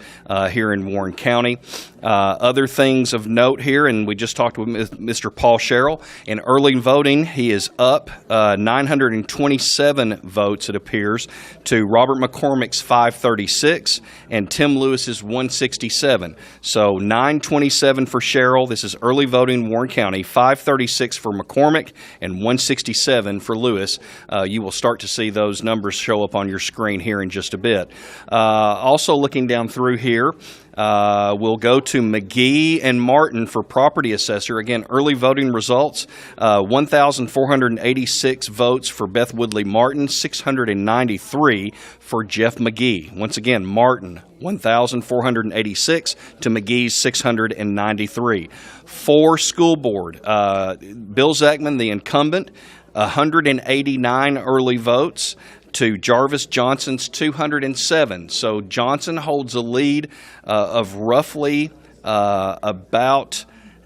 S1: here in Warren County. Other things of note here, and we just talked with Mr. Paul Sherrill. In early voting, he is up 927 votes, it appears, to Robert McCormick's 536 and Tim Lewis's 167. So 927 for Sherrill. This is early voting, Warren County. 536 for McCormick and 167 for Lewis. You will start to see those numbers show up on your screen here in just a bit. Also looking down through here, we'll go to McGee and Martin for property assessor. Again, early voting results, 1,486 votes for Beth Woodley Martin, 693 for Jeff McGee. Once again, Martin, 1,486 to McGee's 693. For school board, Bill Zechman, the incumbent, 189 early votes to Jarvis Johnson's 207. So Johnson holds a lead of roughly about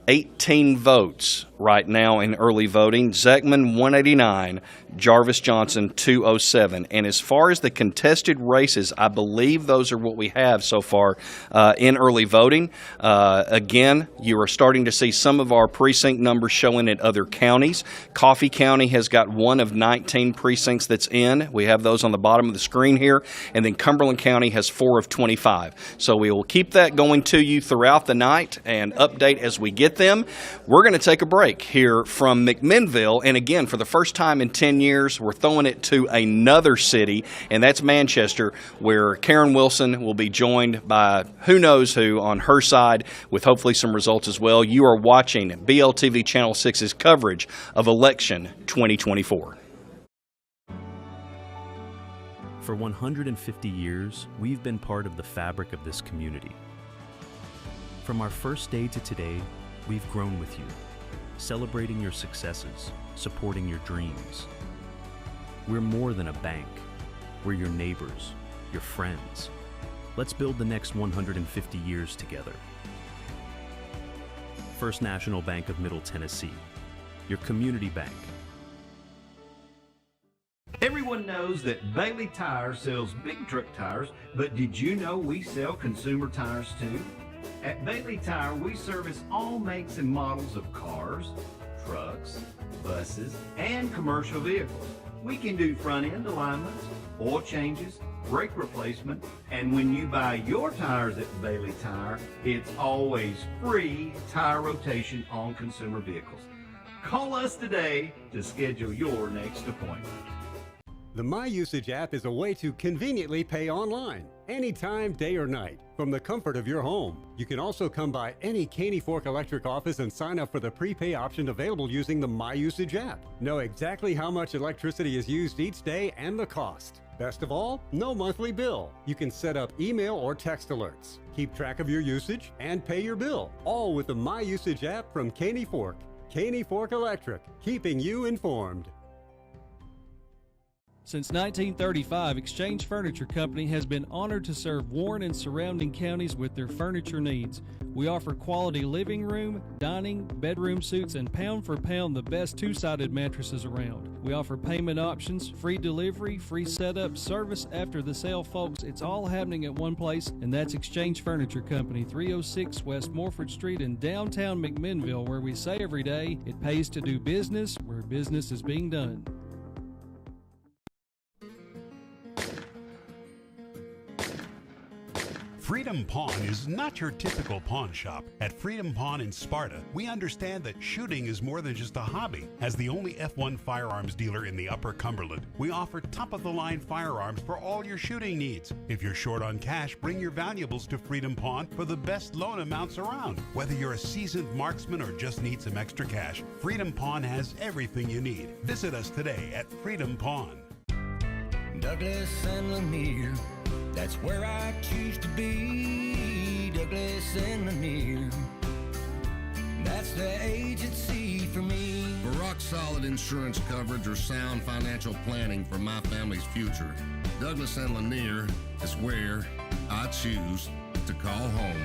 S1: 18 votes right now in early voting. Zechman 189, Jarvis Johnson 207. And as far as the contested races, I believe those are what we have so far in early voting. Again, you are starting to see some of our precinct numbers showing at other counties. Coffee County has got one of 19 precincts that's in. We have those on the bottom of the screen here. And then Cumberland County has 4 of 25. So we will keep that going to you throughout the night and update as we get them. We're going to take a break here from McMinnville, and again, for the first time in 10 years, we're throwing it to another city, and that's Manchester, where Karen Wilson will be joined by who knows who on her side with hopefully some results as well. You are watching BLTV Channel 6's coverage of Election 2024.
S10: For 150 years, we've been part of the fabric of this community. From our first day to today, we've grown with you, celebrating your successes, supporting your dreams. We're more than a bank. We're your neighbors, your friends. Let's build the next 150 years together. First National Bank of Middle Tennessee, your community bank.
S4: Everyone knows that Bailey Tire sells big truck tires, but did you know we sell consumer tires too? At Bailey Tire, we service all makes and models of cars, trucks, buses, and commercial vehicles. We can do front-end alignments, oil changes, brake replacement, and when you buy your tires at Bailey Tire, it's always free tire rotation on consumer vehicles. Call us today to schedule your next appointment.
S11: The My Usage app is a way to conveniently pay online, anytime, day or night, from the comfort of your home. You can also come by any Caney Fork Electric office and sign up for the prepay option available using the My Usage app. Know exactly how much electricity is used each day and the cost. Best of all, no monthly bill. You can set up email or text alerts, keep track of your usage, and pay your bill, all with the My Usage app from Caney Fork. Caney Fork Electric, keeping you informed.
S6: Since 1935, Exchange Furniture Company has been honored to serve Warren and surrounding counties with their furniture needs. We offer quality living room, dining, bedroom suites, and pound for pound the best two-sided mattresses around. We offer payment options, free delivery, free setup, service after the sale, folks. It's all happening at one place, and that's Exchange Furniture Company, 306 West Morford Street in downtown McMinnville, where we say every day, it pays to do business where business is being done.
S7: Freedom Pawn is not your typical pawn shop. At Freedom Pawn in Sparta, we understand that shooting is more than just a hobby. As the only F1 firearms dealer in the Upper Cumberland, we offer top-of-the-line firearms for all your shooting needs. If you're short on cash, bring your valuables to Freedom Pawn for the best loan amounts around. Whether you're a seasoned marksman or just need some extra cash, Freedom Pawn has everything you need. Visit us today at Freedom Pawn.
S8: Douglas and Lanier, that's where I choose to be. Douglas and Lanier, that's the agency for me.
S9: For rock-solid insurance coverage or sound financial planning for my family's future, Douglas and Lanier is where I choose to call home.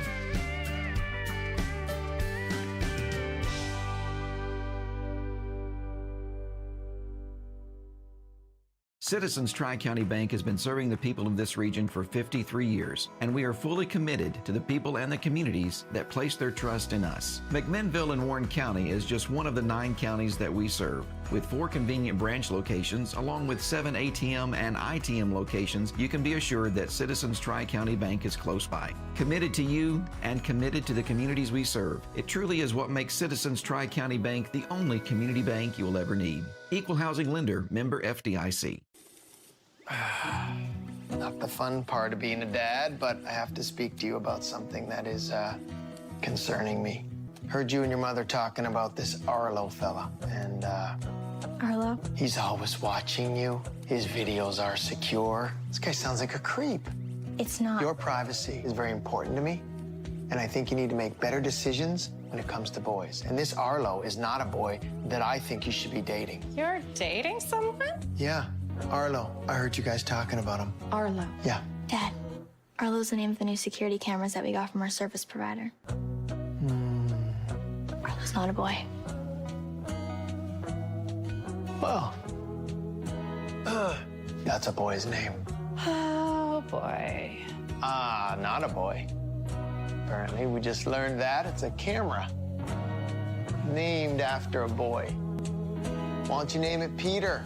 S5: Citizens Tri-County Bank has been serving the people of this region for 53 years, and we are fully committed to the people and the communities that place their trust in us. McMinnville in Warren County is just one of the 9 counties that we serve. With 4 convenient branch locations, along with 7 ATM and ITM locations, you can be assured that Citizens Tri-County Bank is close by. Committed to you and committed to the communities we serve. It truly is what makes Citizens Tri-County Bank the only community bank you'll ever need. Equal housing lender, member FDIC.
S16: Not the fun part of being a dad, but I have to speak to you about something that is concerning me. Heard you and your mother talking about this Arlo fella, and
S17: Arlo?
S16: He's always watching you. His videos are secure. This guy sounds like a creep.
S17: It's not.
S16: Your privacy is very important to me, and I think you need to make better decisions when it comes to boys. And this Arlo is not a boy that I think you should be dating.
S17: You're dating someone?
S16: Yeah. Arlo, I heard you guys talking about him.
S17: Arlo.
S16: Yeah.
S17: Dad, Arlo's the name of the new security cameras that we got from our service provider. Arlo's not a boy.
S16: Well, that's a boy's name.
S17: Oh, boy.
S16: Ah, not a boy. Apparently, we just learned that it's a camera named after a boy. Why don't you name it Peter?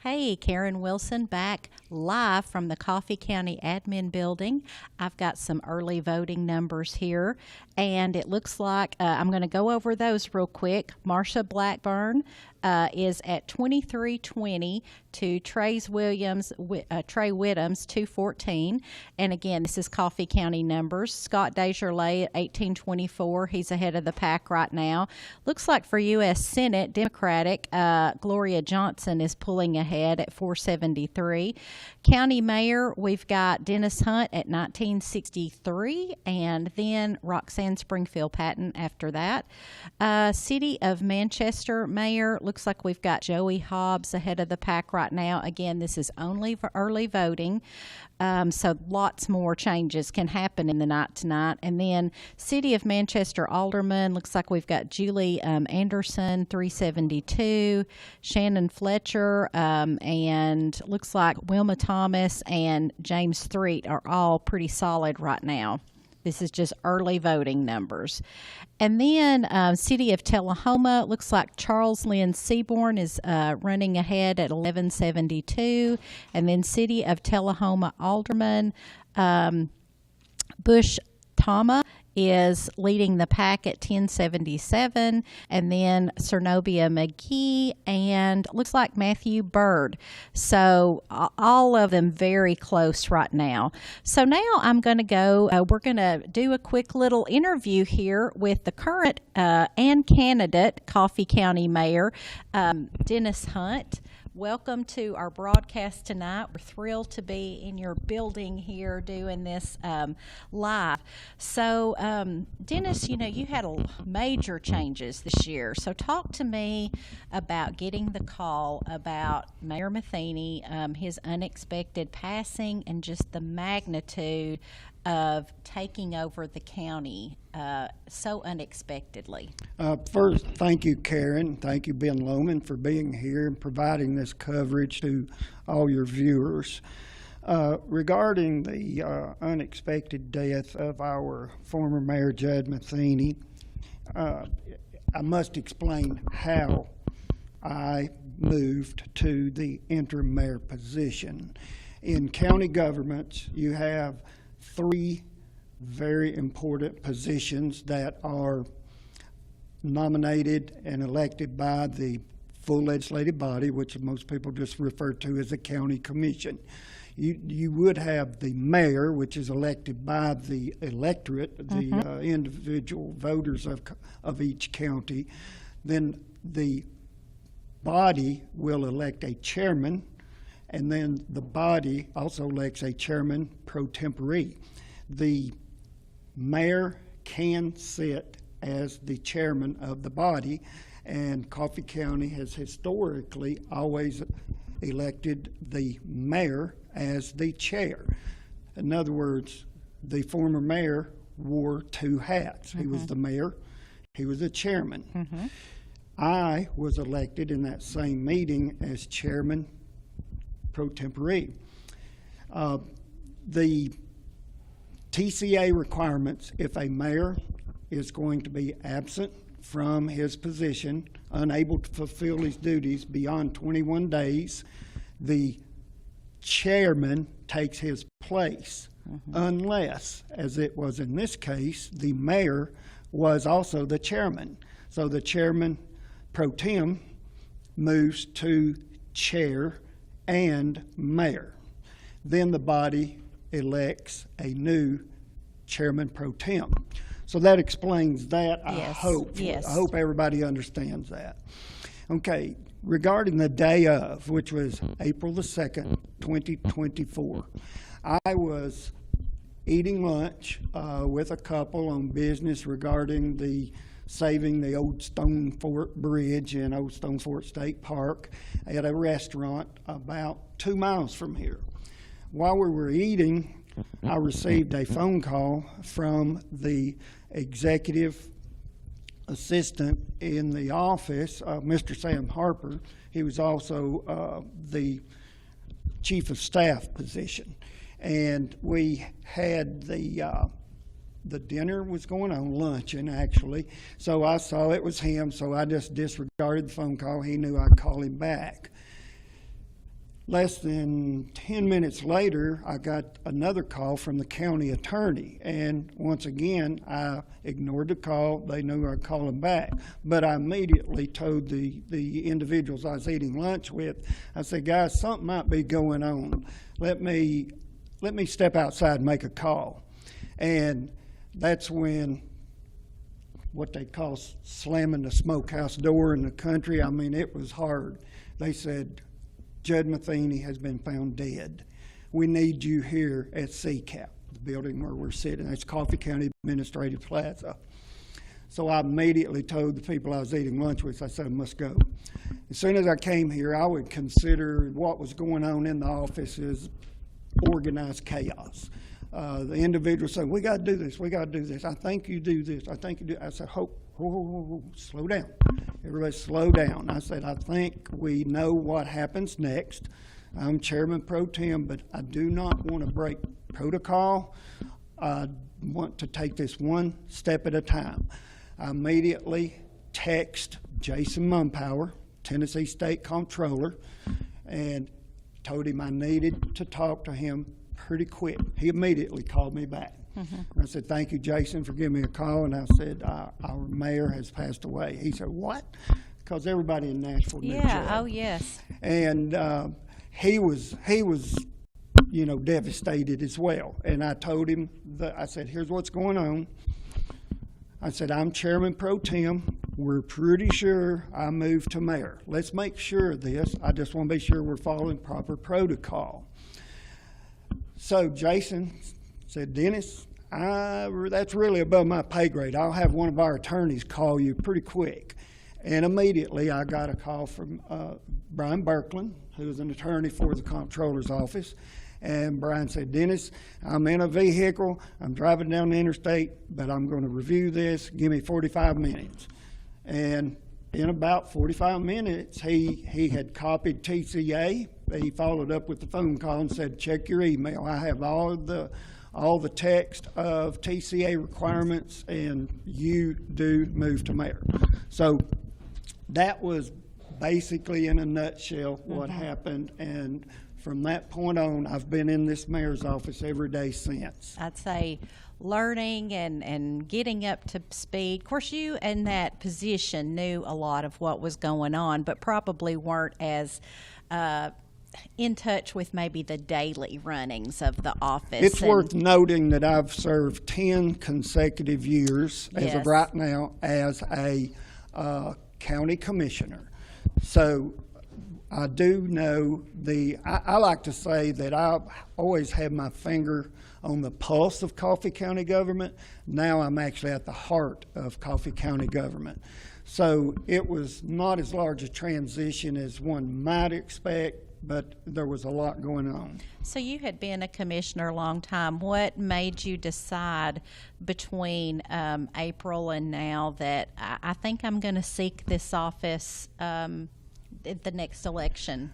S12: Hey, Karen Wilson back live from the Coffee County Admin Building. I've got some early voting numbers here, and it looks like I'm going to go over those real quick. Marsha Blackburn, is at 2320 to Trey Whittam's 214. And again, this is Coffee County numbers. Scott Desjardins at 1824. He's ahead of the pack right now. Looks like for U.S. Senate, Democratic, Gloria Johnson is pulling ahead at 473. County Mayor, we've got Dennis Hunt at 1963, and then Roxanne Springfield Patton after that. City of Manchester Mayor, looks like we've got Joey Hobbs ahead of the pack right now. Again, this is only for early voting, so lots more changes can happen in the night tonight. And then City of Manchester Alderman, looks like we've got Julie Anderson, 372, Shannon Fletcher, and looks like Wilma Thomas and James Threet are all pretty solid right now. This is just early voting numbers. And then City of Tullahoma, looks like Charles Lynn Seaborn is running ahead at 1172. And then City of Tullahoma Alderman, Bush Tama is leading the pack at 1077, and then Cernovia McGee, and looks like Matthew Bird. So all of them very close right now. So now I'm going to go, we're going to do a quick little interview here with the current and candidate Coffee County Mayor, Dennis Hunt. Welcome to our broadcast tonight. We're thrilled to be in your building here doing this live. So, Dennis, you know, you had major changes this year. So talk to me about getting the call about Mayor Matheny, his unexpected passing, and just the magnitude of taking over the county so unexpectedly.
S18: First, thank you, Karen. Thank you, Ben Lomand, for being here and providing this coverage to all your viewers. Regarding the unexpected death of our former Mayor Judd Matheny, I must explain how I moved to the interim mayor position. In county governments, you have three very important positions that are nominated and elected by the full legislative body, which most people just refer to as a county commission. You would have the mayor, which is elected by the electorate, the individual voters of each county. Then the body will elect a chairman, and then the body also elects a chairman pro tempore. The mayor can sit as the chairman of the body, and Coffee County has historically always elected the mayor as the chair. In other words, the former mayor wore two hats. He was the mayor, he was the chairman. I was elected in that same meeting as chairman pro tempore. The TCA requirements, if a mayor is going to be absent from his position, unable to fulfill his duties beyond 21 days, the chairman takes his place, unless, as it was in this case, the mayor was also the chairman. So the chairman pro tem moves to chair and mayor. Then the body elects a new chairman pro tem. So that explains that,
S12: Yes.
S18: I hope everybody understands that. Okay, regarding the day of, which was April the 2nd, 2024, I was eating lunch with a couple on business regarding the saving the Old Stone Fort Bridge in Old Stone Fort State Park at a restaurant about 2 miles from here. While we were eating, I received a phone call from the executive assistant in the office, Mr. Sam Harper. He was also the chief of staff position. And we had the dinner was going on, luncheon actually. So I saw it was him, so I just disregarded the phone call. He knew I'd call him back. Less than 10 minutes later, I got another call from the county attorney. And once again, I ignored the call. They knew I'd call them back. But I immediately told the individuals I was eating lunch with, I said, guys, something might be going on. Let me step outside and make a call. And that's when what they call slamming the smokehouse door in the country, I mean, it was hard. They said, Judd Matheny has been found dead. We need you here at CCAP, the building where we're sitting. That's Coffee County Administrative Plaza. So I immediately told the people I was eating lunch with, I said, I must go. As soon as I came here, I would consider what was going on in the office as organized chaos. The individual said, we got to do this, we got to do this. I think you do this, I think you do. I said, whoa, slow down. Everybody slow down. I said, I think we know what happens next. I'm Chairman Pro Tem, but I do not want to break protocol. I want to take this one step at a time. I immediately text Jason Mumpower, Tennessee State Comptroller, and told him I needed to talk to him pretty quick. He immediately called me back. I said, thank you, Jason, for giving me a call. And I said, our mayor has passed away. He said, what? Because everybody in Nashville knew Judd.
S12: Oh, yes.
S18: And he was, devastated as well. And I told him, I said, here's what's going on. I said, I'm Chairman Pro Tem. We're pretty sure I moved to mayor. Let's make sure of this. I just want to be sure we're following proper protocol. So Jason said, Dennis, that's really above my pay grade. I'll have one of our attorneys call you pretty quick. And immediately I got a call from Brian Birkeland, who is an attorney for the comptroller's office. And Brian said, Dennis, I'm in a vehicle. I'm driving down the interstate, but I'm going to review this. Give me 45 minutes. And in about 45 minutes, he had copied TCA. He followed up with the phone call and said, check your email. I have all the text of TCA requirements, and you do move to mayor. So that was basically in a nutshell what happened. And from that point on, I've been in this mayor's office every day since.
S12: I'd say learning and getting up to speed. Of course, you in that position knew a lot of what was going on, but probably weren't as in touch with maybe the daily runnings of the office.
S18: It's worth noting that I've served 10 consecutive years as of right now as a county commissioner. So I do know I like to say that I've always had my finger on the pulse of Coffee County government. Now I'm actually at the heart of Coffee County government. So it was not as large a transition as one might expect, but there was a lot going on.
S12: So you had been a commissioner a long time. What made you decide between April and now that I think I'm going to seek this office at the next election?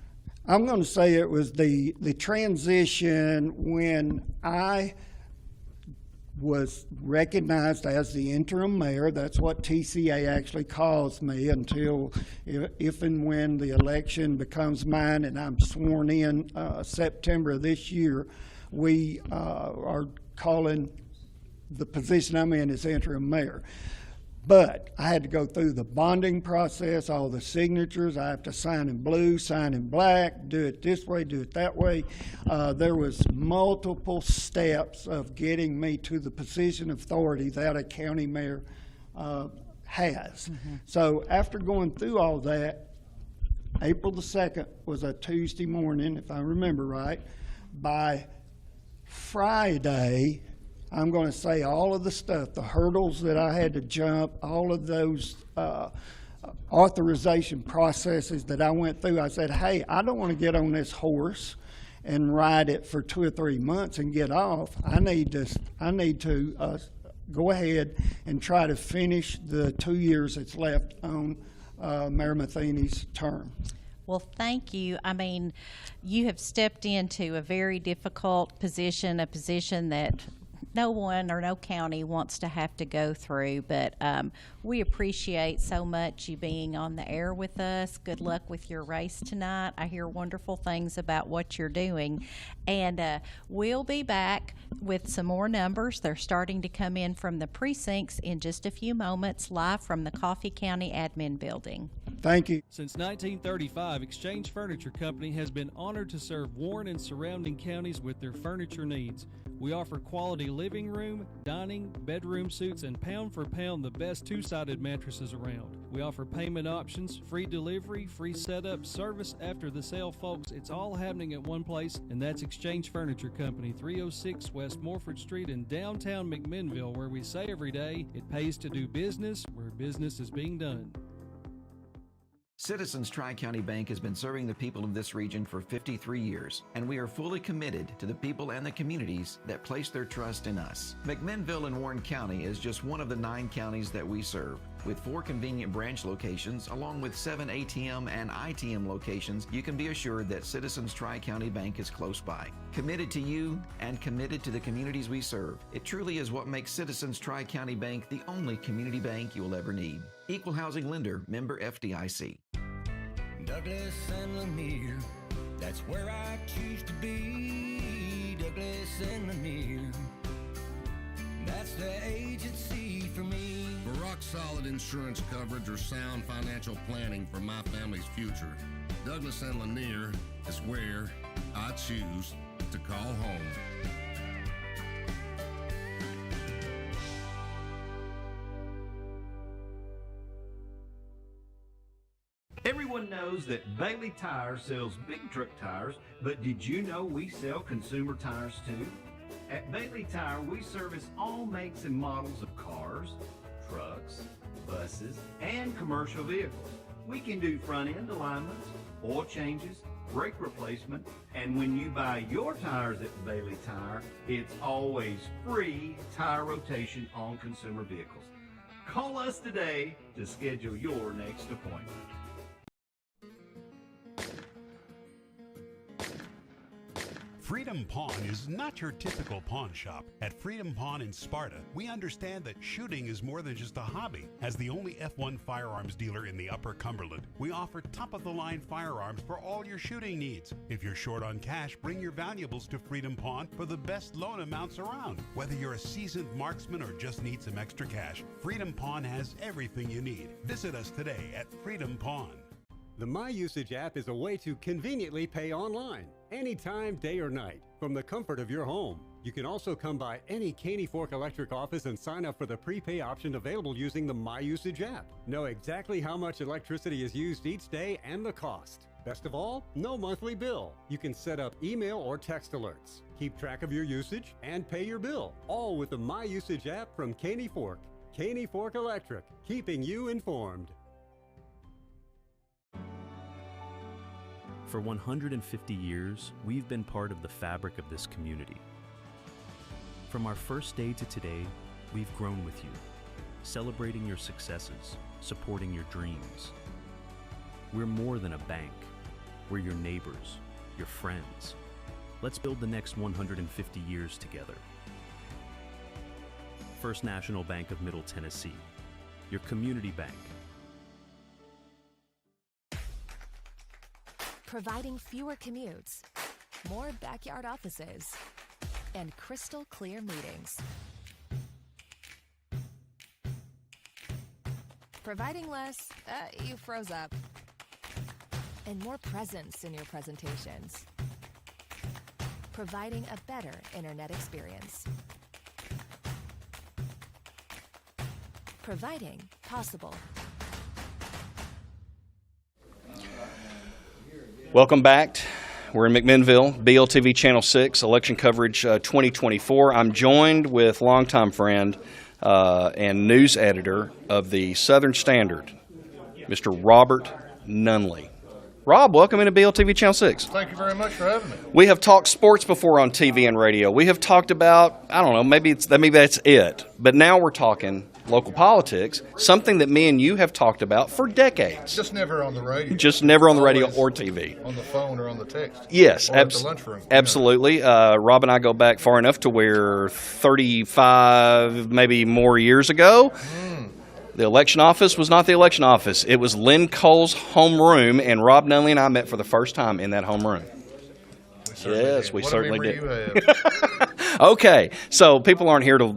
S18: I'm going to say it was the transition when I was recognized as the interim mayor. That's what TCA actually calls me until if and when the election becomes mine and I'm sworn in September of this year. We are calling the position I'm in as interim mayor. But I had to go through the bonding process, all the signatures. I have to sign in blue, sign in black, do it this way, do it that way. There was multiple steps of getting me to the position of authority that a county mayor has. So after going through all that, April the 2nd was a Tuesday morning, if I remember right. By Friday, I'm going to say all of the stuff, the hurdles that I had to jump, all of those authorization processes that I went through. I said, hey, I don't want to get on this horse and ride it for 2 or 3 months and get off. I need to go ahead and try to finish the 2 years that's left on Mayor Matheny's term.
S12: Well, thank you. I mean, you have stepped into a very difficult position, a position that no one or no county wants to have to go through. But we appreciate so much you being on the air with us. Good luck with your race tonight. I hear wonderful things about what you're doing. And we'll be back with some more numbers. They're starting to come in from the precincts in just a few moments, live from the Coffee County Admin Building.
S18: Thank you.
S6: Since 1935, Exchange Furniture Company has been honored to serve Warren and surrounding counties with their furniture needs. We offer quality living room, dining, bedroom suites, and pound for pound the best two-sided mattresses around. We offer payment options, free delivery, free setup, service after the sale, folks. It's all happening at one place, and that's Exchange Furniture Company, 306 West Morford Street in downtown McMinnville, where we say every day, it pays to do business where business is being done.
S5: Citizens Tri-County Bank has been serving the people of this region for 53 years, and we are fully committed to the people and the communities that place their trust in us. McMinnville in Warren County is just one of the 9 counties that we serve. With 4 convenient branch locations, along with 7 ATM and ITM locations, you can be assured that Citizens Tri-County Bank is close by. Committed to you and committed to the communities we serve. It truly is what makes Citizens Tri-County Bank the only community bank you will ever need. Equal housing lender, member FDIC.
S8: Douglas and Lanier, that's where I choose to be. Douglas and Lanier, that's the agency for me.
S9: For rock-solid insurance coverage or sound financial planning for my family's future, Douglas and Lanier is where I choose to call home.
S4: Everyone knows that Bailey Tire sells big truck tires, but did you know we sell consumer tires too? At Bailey Tire, we service all makes and models of cars, trucks, buses, and commercial vehicles. We can do front-end alignments, oil changes, brake replacement, and when you buy your tires at Bailey Tire, it's always free tire rotation on consumer vehicles. Call us today to schedule your next appointment.
S7: Freedom Pawn is not your typical pawn shop. At Freedom Pawn in Sparta, we understand that shooting is more than just a hobby. As the only F1 firearms dealer in the Upper Cumberland, we offer top-of-the-line firearms for all your shooting needs. If you're short on cash, bring your valuables to Freedom Pawn for the best loan amounts around. Whether you're a seasoned marksman or just need some extra cash, Freedom Pawn has everything you need. Visit us today at Freedom Pawn.
S11: The My Usage app is a way to conveniently pay online, anytime, day or night, from the comfort of your home. You can also come by any Caney Fork Electric office and sign up for the prepay option available using the My Usage app. Know exactly how much electricity is used each day and the cost. Best of all, no monthly bill. You can set up email or text alerts, keep track of your usage, and pay your bill, all with the My Usage app from Caney Fork. Caney Fork Electric, keeping you informed.
S10: For 150 years, we've been part of the fabric of this community. From our first day to today, we've grown with you, celebrating your successes, supporting your dreams. We're more than a bank. We're your neighbors, your friends. Let's build the next 150 years together. First National Bank of Middle Tennessee, your community bank.
S19: Providing fewer commutes, more backyard offices, and crystal clear meetings. Providing less, you froze up, and more presence in your presentations. Providing a better internet experience. Providing possible.
S1: Welcome back. We're in McMinnville, BLTV Channel 6, election coverage 2024. I'm joined with longtime friend and news editor of the Southern Standard, Mr. Robert Nunley. Rob, welcome into BLTV Channel 6.
S20: Thank you very much for having me.
S1: We have talked sports before on TV and radio. We have talked about, I don't know, maybe that's it. But now we're talking local politics, something that me and you have talked about for decades.
S20: Just never on the radio.
S1: Just never on the radio or TV.
S20: On the phone or on the text.
S1: Yes,
S20: or at the lunchroom.
S1: Absolutely. Rob and I go back far enough to where 35, maybe more years ago, the election office was not the election office. It was Lynn Cole's homeroom, and Rob Nunley and I met for the first time in that homeroom. Yes, we certainly did. Okay, so people aren't here to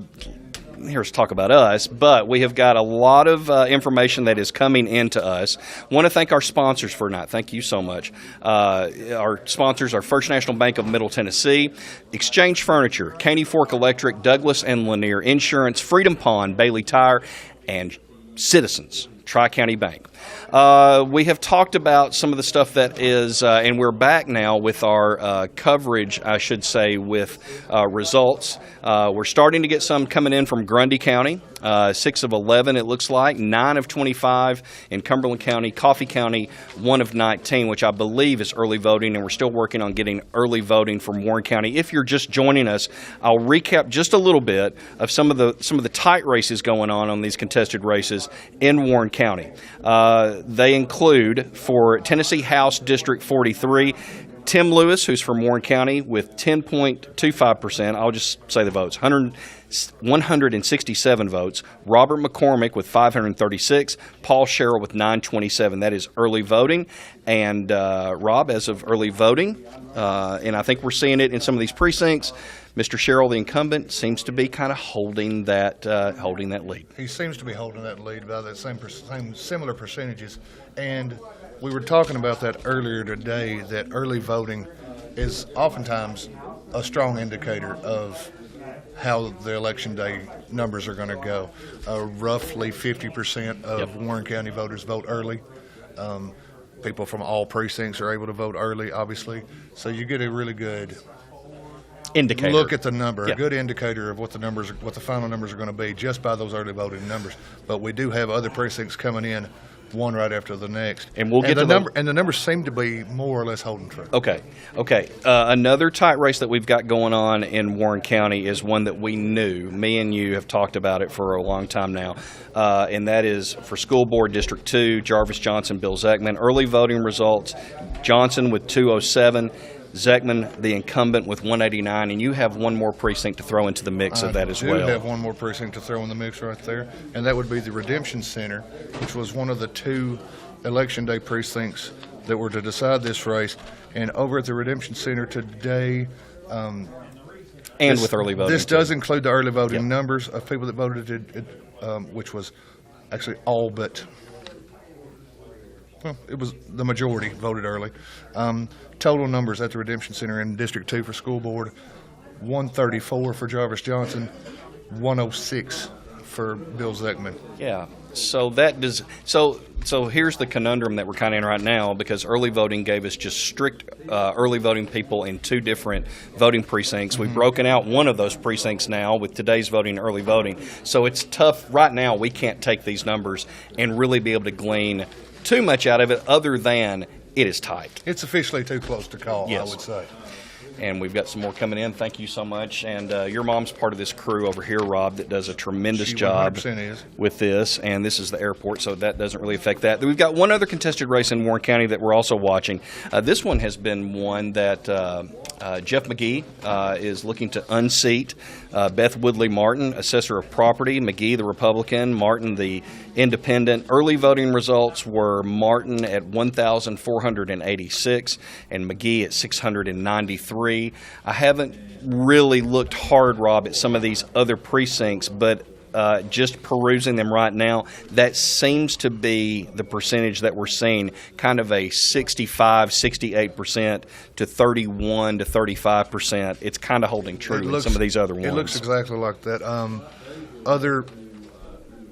S1: talk about us, but we have got a lot of information that is coming into us. Want to thank our sponsors for tonight. Thank you so much. Our sponsors are First National Bank of Middle Tennessee, Exchange Furniture, Caney Fork Electric, Douglas and Lanier Insurance, Freedom Pond, Bailey Tire, and Citizens, Tri-County Bank. We have talked about some of the stuff that is, and we're back now with our coverage, I should say, with results. We're starting to get some coming in from Grundy County, 6 of 11 it looks like, 9 of 25 in Cumberland County, Coffee County, 1 of 19, which I believe is early voting, and we're still working on getting early voting from Warren County. If you're just joining us, I'll recap just a little bit of some of the tight races going on these contested races in Warren County. They include, for Tennessee House District 43, Tim Lewis, who's from Warren County, with 10.25%. I'll just say the votes. 167 votes. Robert McCormick with 536. Paul Sherrill with 927. That is early voting. And Rob, as of early voting, and I think we're seeing it in some of these precincts, Mr. Sherrill, the incumbent, seems to be kind of holding that lead.
S20: He seems to be holding that lead by that same similar percentages. And we were talking about that earlier today, that early voting is oftentimes a strong indicator of how the election day numbers are going to go. Roughly 50% of Warren County voters vote early. People from all precincts are able to vote early, obviously. So you get a really good
S1: indicator.
S20: Look at the number, a good indicator of what the final numbers are going to be just by those early voting numbers. But we do have other precincts coming in, one right after the next,
S1: and we'll get
S20: the
S1: to
S20: number. And the numbers seem to be more or less holding true.
S1: Okay. Another tight race that we've got going on in Warren County is one that we knew. Me and you have talked about it for a long time now, and that is for School Board District 2, Jarvis Johnson, Bill Zeckman. Early voting results: Johnson with 207. Zeckman, the incumbent, with 189, and you have one more precinct to throw into the mix of that as well.
S20: I do have one more precinct to throw in the mix right there, and that would be the Redemption Center, which was one of the 2 Election Day precincts that were to decide this race. And over at the Redemption Center today,
S1: with early voting,
S20: this does include the early voting numbers of people that voted, which was actually all but. Well, it was the majority voted early. Total numbers at the Redemption Center in District 2 for School Board: 134 for Jarvis Johnson, 106 for Bill Zeckman.
S1: Yeah. So here's the conundrum that we're kind of in right now, because early voting gave us just strict early voting people in 2 different voting precincts. We've broken out one of those precincts now with today's voting and early voting. So it's tough right now. We can't take these numbers and really be able to glean too much out of it, other than it is tight.
S20: It's officially too close to call,
S1: yes.
S20: I would say.
S1: And we've got some more coming in. Thank you so much. And your mom's part of this crew over here, Rob, that does a tremendous job with this. And this is the airport, so that doesn't really affect that. We've got one other contested race in Warren County that we're also watching. This one has been one that Jeff McGee is looking to unseat Beth Woodley Martin, assessor of property. McGee, the Republican, Martin, the independent. Early voting results were Martin at 1,486 and McGee at 693. I haven't really looked hard, Rob, at some of these other precincts, but just perusing them right now, that seems to be the percentage that we're seeing, kind of a 65, 68% to 31 to 35%. It's kind of holding true in some of these other ones.
S20: It looks exactly like that.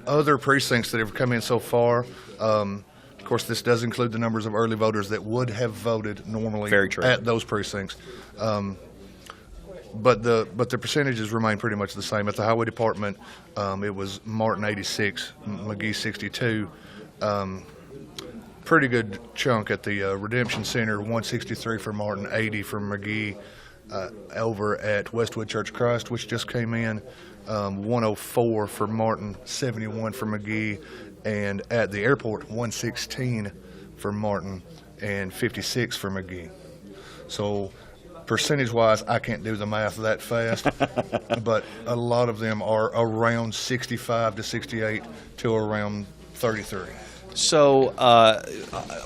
S20: Other precincts that have come in so far, of course, this does include the numbers of early voters that would have voted normally at those precincts. But the percentages remain pretty much the same. At the Highway Department, it was Martin 86, McGee 62. Pretty good chunk at the Redemption Center, 163 for Martin, 80 for McGee. over at Westwood Church of Christ, which just came in, 104 for Martin, 71 for McGee, and at the airport, 116 for Martin and 56 for McGee. So percentage-wise, I can't do the math that fast, but a lot of them are around 65 to 68 to around 33.
S1: So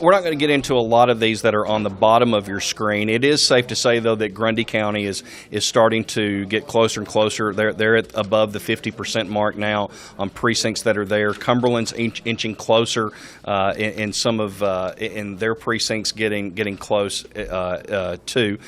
S1: we're not going to get into a lot of these that are on the bottom of your screen. It is safe to say, though, that Grundy County is starting to get closer and closer. They're at above the 50% mark now on precincts that are there. Cumberland's inching closer in some of in their precincts, getting close too.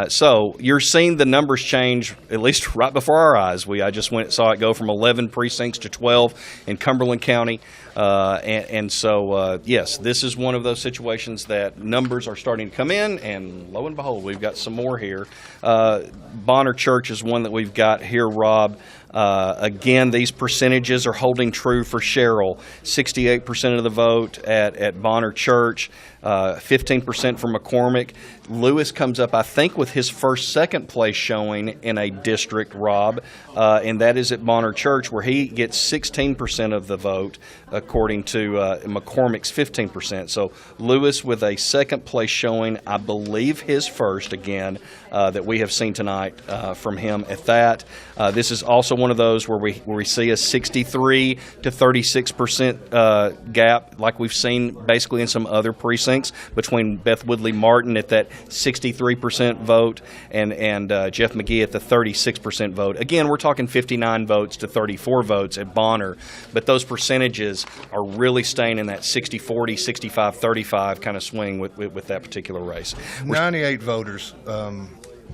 S1: So you're seeing the numbers change, at least right before our eyes. I just saw it go from 11 precincts to 12 in Cumberland County. And so, yes, this is one of those situations that numbers are starting to come in, and lo and behold, we've got some more here. Bonner Church is one that we've got here, Rob. Again, these percentages are holding true for Sherrill. 68% of the vote at Bonner Church, 15% for McCormick. Lewis comes up, I think, with his second place showing in a district, Rob, and that is at Bonner Church, where he gets 16% of the vote, according to McCormick's 15%. So Lewis with a second place showing, I believe his first, again, that we have seen tonight from him at that. This is also one of those where we see a 63 to 36% gap, like we've seen basically in some other precincts, between Beth Woodley Martin at that 63% vote and Jeff McGee at the 36% vote. Again, we're talking 59 votes to 34 votes at Bonner, but those percentages are really staying in that 60-40, 65-35 kind of swing with that particular race.
S20: 98 voters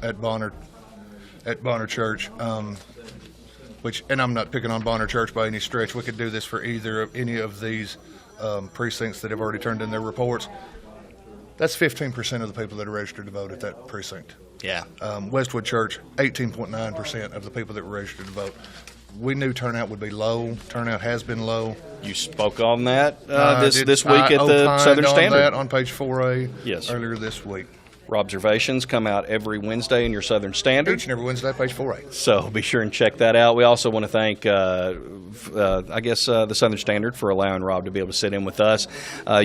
S20: at Bonner Church, which, and I'm not picking on Bonner Church by any stretch. We could do this for any of these precincts that have already turned in their reports. That's 15% of the people that are registered to vote at that precinct.
S1: Yeah.
S20: Westwood Church, 18.9% of the people that were registered to vote. We knew turnout would be low. Turnout has been low.
S1: You spoke on that this week at the Southern Standard.
S20: That on page 4A
S1: yes.
S20: earlier this week.
S1: Observations come out every Wednesday in your Southern Standard.
S20: Each and every Wednesday, page 4A.
S1: So be sure and check that out. We also want to thank, the Southern Standard for allowing Rob to be able to sit in with us.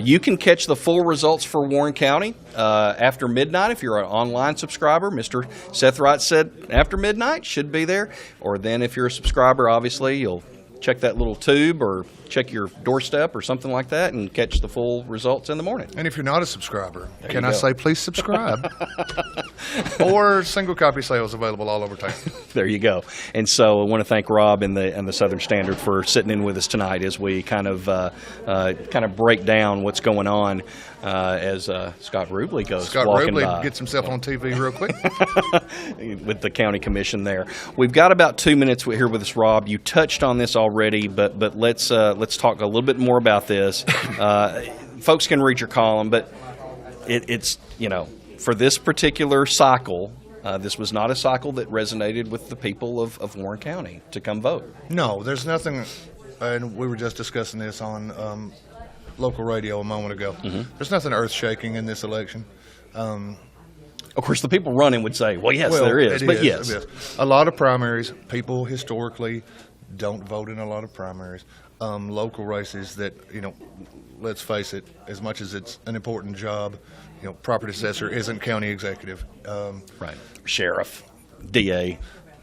S1: You can catch the full results for Warren County after midnight if you're an online subscriber. Mr. Seth Wright said after midnight should be there. Or then if you're a subscriber, obviously, you'll check that little tube or check your doorstep or something like that and catch the full results in the morning.
S20: And if you're not a subscriber, can I say please subscribe? Or single copy sales available all over town.
S1: There you go. And so I want to thank Rob and the Southern Standard for sitting in with us tonight as we kind of break down what's going on as Scott Rubley goes walking by.
S20: Scott Rubley gets himself on TV real quick.
S1: With the county commission there. We've got about 2 minutes here with us, Rob. You touched on this already, but let's talk a little bit more about this. Folks can read your column, but it's for this particular cycle, this was not a cycle that resonated with the people of Warren County to come vote.
S20: No, there's nothing, and we were just discussing this on local radio a moment ago. Mm-hmm. There's nothing earth-shaking in this election.
S1: Of course, the people running would say, well, yes, there is. But yes.
S20: A lot of primaries, people historically don't vote in a lot of primaries. Local races that, let's face it, as much as it's an important job, property assessor isn't county executive.
S1: Right. Sheriff, DA.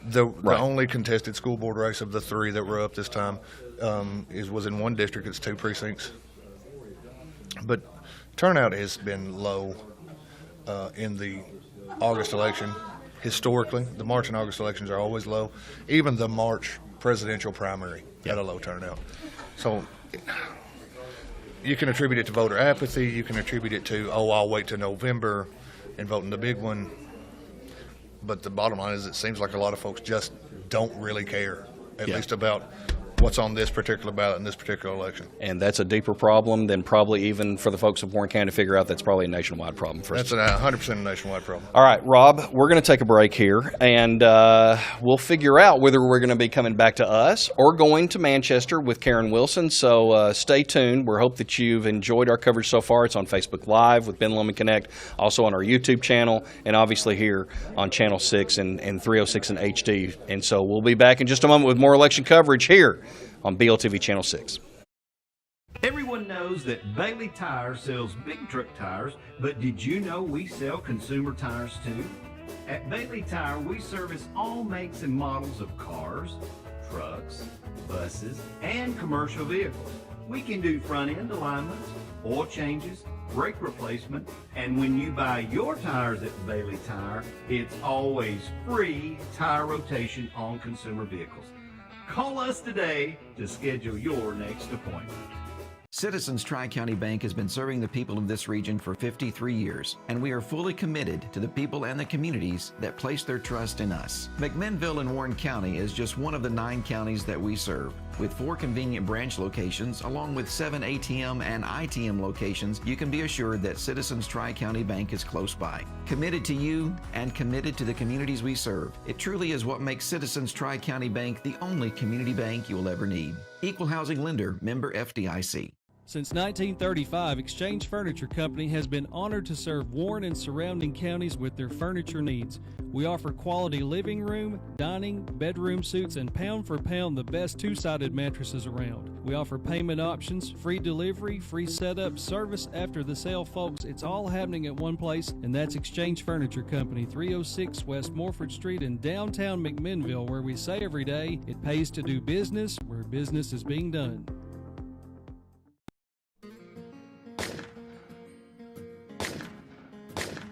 S20: The only contested school board race of the three that were up this time was in one district. It's 2 precincts. But turnout has been low in the August election. Historically, the March and August elections are always low. Even the March presidential primary had a low turnout. So you can attribute it to voter apathy. You can attribute it to, I'll wait till November and vote in the big one. But the bottom line is it seems like a lot of folks just don't really care, at least about what's on this particular ballot in this particular election.
S1: And that's a deeper problem than probably even for the folks of Warren County to figure out. That's probably a nationwide problem for us.
S20: That's 100% a nationwide problem.
S1: All right, Rob, we're going to take a break here, and we'll figure out whether we're going to be coming back to us or going to Manchester with Karen Wilson. So stay tuned. We hope that you've enjoyed our coverage so far. It's on Facebook Live with Ben Lomand Connect, also on our YouTube channel, and obviously here on Channel 6 and 306 in HD. And so we'll be back in just a moment with more election coverage here on BLTV Channel 6.
S4: Everyone knows that Bailey Tire sells big truck tires, but did you know we sell consumer tires too? At Bailey Tire, we service all makes and models of cars, trucks, buses, and commercial vehicles. We can do front-end alignments, oil changes, brake replacement, and when you buy your tires at Bailey Tire, it's always free tire rotation on consumer vehicles. Call us today to schedule your next appointment.
S5: Citizens Tri-County Bank has been serving the people of this region for 53 years, and we are fully committed to the people and the communities that place their trust in us. McMinnville in Warren County is just one of the 9 counties that we serve. With 4 convenient branch locations, along with 7 ATM and ITM locations, you can be assured that Citizens Tri-County Bank is close by. Committed to you and committed to the communities we serve. It truly is what makes Citizens Tri-County Bank the only community bank you will ever need. Equal housing lender, member FDIC.
S6: Since 1935, Exchange Furniture Company has been honored to serve Warren and surrounding counties with their furniture needs. We offer quality living room, dining, bedroom suites, and pound for pound the best 2-sided mattresses around. We offer payment options, free delivery, free setup, service after the sale, folks. It's all happening at one place, and that's Exchange Furniture Company, 306 West Morford Street in downtown McMinnville, where we say every day, it pays to do business where business is being done.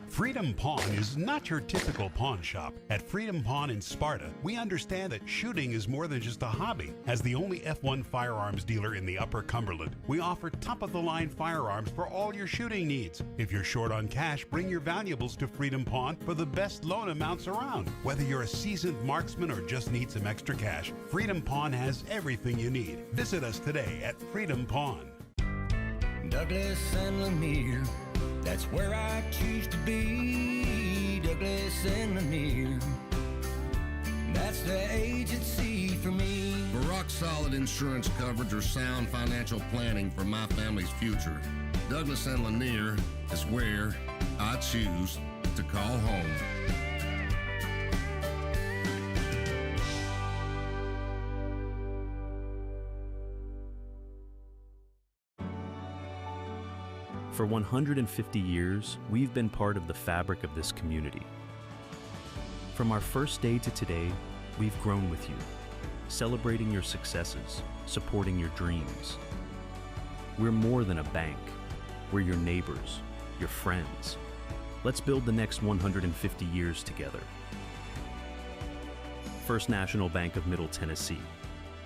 S7: Freedom Pawn is not your typical pawn shop. At Freedom Pawn in Sparta, we understand that shooting is more than just a hobby. As the only F1 firearms dealer in the Upper Cumberland, we offer top-of-the-line firearms for all your shooting needs. If you're short on cash, bring your valuables to Freedom Pawn for the best loan amounts around. Whether you're a seasoned marksman or just need some extra cash, Freedom Pawn has everything you need. Visit us today at Freedom Pawn.
S8: Douglas and Lanier, that's where I choose to be. Douglas and Lanier, that's the agency for me.
S9: For rock-solid insurance coverage or sound financial planning for my family's future, Douglas and Lanier is where I choose to call home.
S10: For 150 years, we've been part of the fabric of this community. From our first day to today, we've grown with you, celebrating your successes, supporting your dreams. We're more than a bank. We're your neighbors, your friends. Let's build the next 150 years together. First National Bank of Middle Tennessee,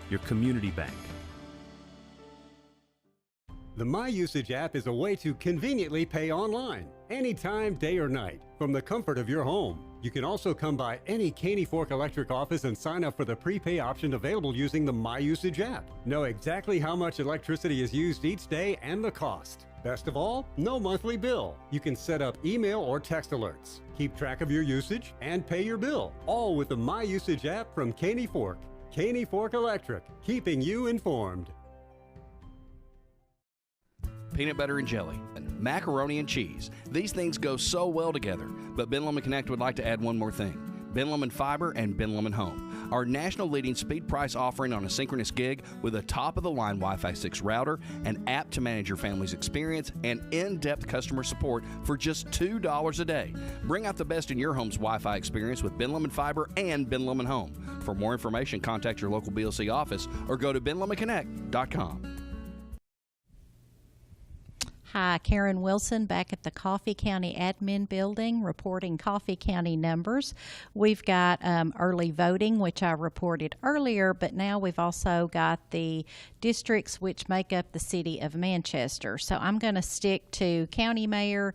S10: your community bank.
S11: The My Usage app is a way to conveniently pay online, anytime, day or night, from the comfort of your home. You can also come by any Caney Fork Electric office and sign up for the prepay option available using the My Usage app. Know exactly how much electricity is used each day and the cost. Best of all, no monthly bill. You can set up email or text alerts, keep track of your usage, and pay your bill, all with the My Usage app from Caney Fork. Caney Fork Electric, keeping you informed.
S1: Peanut butter and jelly, and macaroni and cheese. These things go so well together, but Ben Lomand Connect would like to add one more thing. Ben Lomand Fiber and Ben Lomand Home. Our national leading speed price offering on a synchronous gig with a top-of-the-line Wi-Fi 6 router, an app to manage your family's experience, and in-depth customer support for just $2 a day. Bring out the best in your home's Wi-Fi experience with Ben Lomand Fiber and Ben Lomand Home. For more information, contact your local BLC office or go to benlomandconnect.com.
S12: Hi, Karen Wilson back at the Coffee County Admin Building reporting Coffee County numbers. We've got early voting, which I reported earlier, but now we've also got the districts which make up the city of Manchester. So I'm going to stick to county mayor,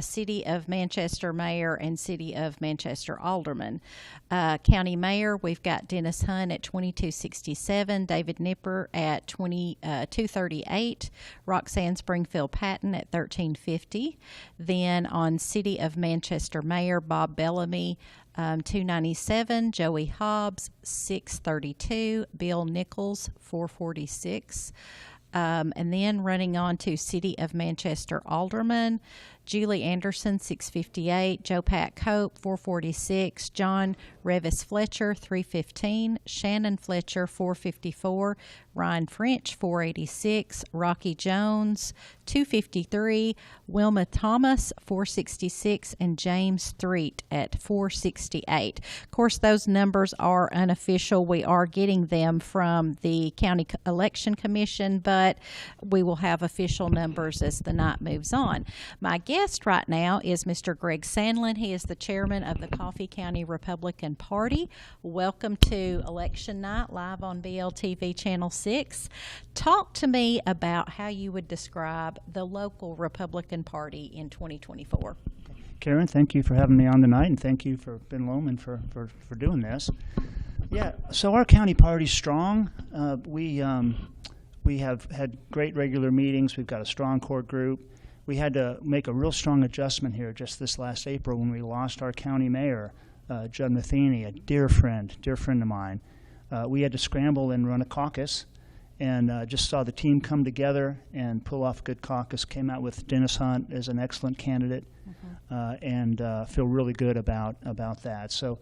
S12: city of Manchester mayor, and city of Manchester alderman. County mayor, we've got Dennis Hunt at 2267, David Nipper at 238, Roxanne Springfield Patton at 1350. Then on city of Manchester mayor, Bob Bellamy, 297, Joey Hobbs 632, Bill Nichols 446. And then running on to City of Manchester Alderman, Julie Anderson 658, Joe Pat Cope 446, John Revis Fletcher 315, Shannon Fletcher 454, Ryan French 486, Rocky Jones 253, Wilma Thomas 466, and James Threet at 468. Of course, those numbers are unofficial. We are getting them from the County Election Commission, but we will have official numbers as the night moves on. My guest right now is Mr. Greg Sandlin. He is the chairman of the Coffee County Republican Party. Welcome to Election Night live on BLTV Channel 6. Talk to me about how you would describe the local Republican Party in 2024.
S21: Karen, thank you for having me on tonight, and thank you for Ben Lomand for doing this. Yeah, so our county party's strong. We have had great regular meetings. We've got a strong core group. We had to make a real strong adjustment here just this last April when we lost our county mayor, Judd Matheny, a dear friend of mine. We had to scramble and run a caucus, and just saw the team come together and pull off a good caucus. Came out with Dennis Hunt as an excellent candidate, and feel really good about that. So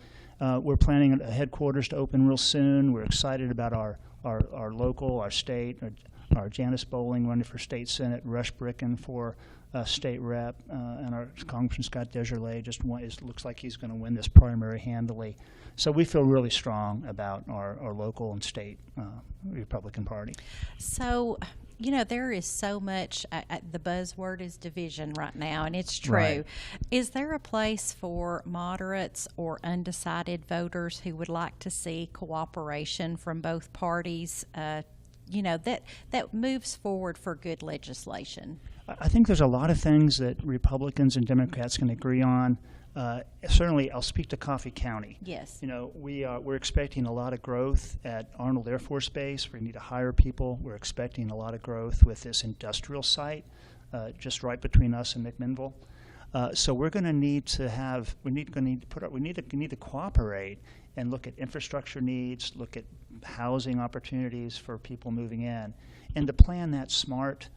S21: we're planning a headquarters to open real soon. We're excited about our local, our state, our Janice Bowling running for state senate, Rush Bricken for state rep, and our Congressman Scott Desjardins looks like he's going to win this primary handily. So we feel really strong about our local and state Republican Party.
S12: So, you know, there is so much, the buzzword is division right now, and it's true.
S21: Right.
S12: Is there a place for moderates or undecided voters who would like to see cooperation from both parties, you know, that moves forward for good legislation?
S21: I think there's a lot of things that Republicans and Democrats can agree on. Certainly, I'll speak to Coffee County.
S12: Yes.
S21: You know, we're expecting a lot of growth at Arnold Air Force Base. We need to hire people. We're expecting a lot of growth with this industrial site just right between us and McMinnville. So we're going to need to cooperate and look at infrastructure needs, look at housing opportunities for people moving in, and to plan that smart.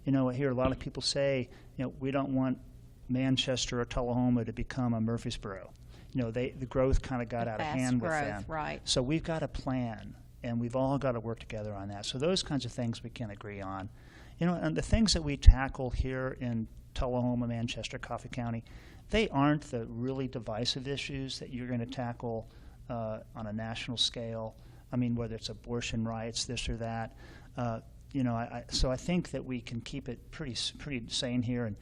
S21: You know, I hear a lot of people say, you know, we don't want Manchester or Tullahoma to become a Murfreesboro. You know, the growth kind of got out of hand with them.
S12: Right.
S21: So we've got a plan, and we've all got to work together on that. So those kinds of things we can agree on. You know, and the things that we tackle here in Tullahoma, Manchester, Coffee County, they aren't the really divisive issues that you're going to tackle on a national scale. I mean, whether it's abortion rights, this or that. You know, so I think that we can keep it pretty sane here.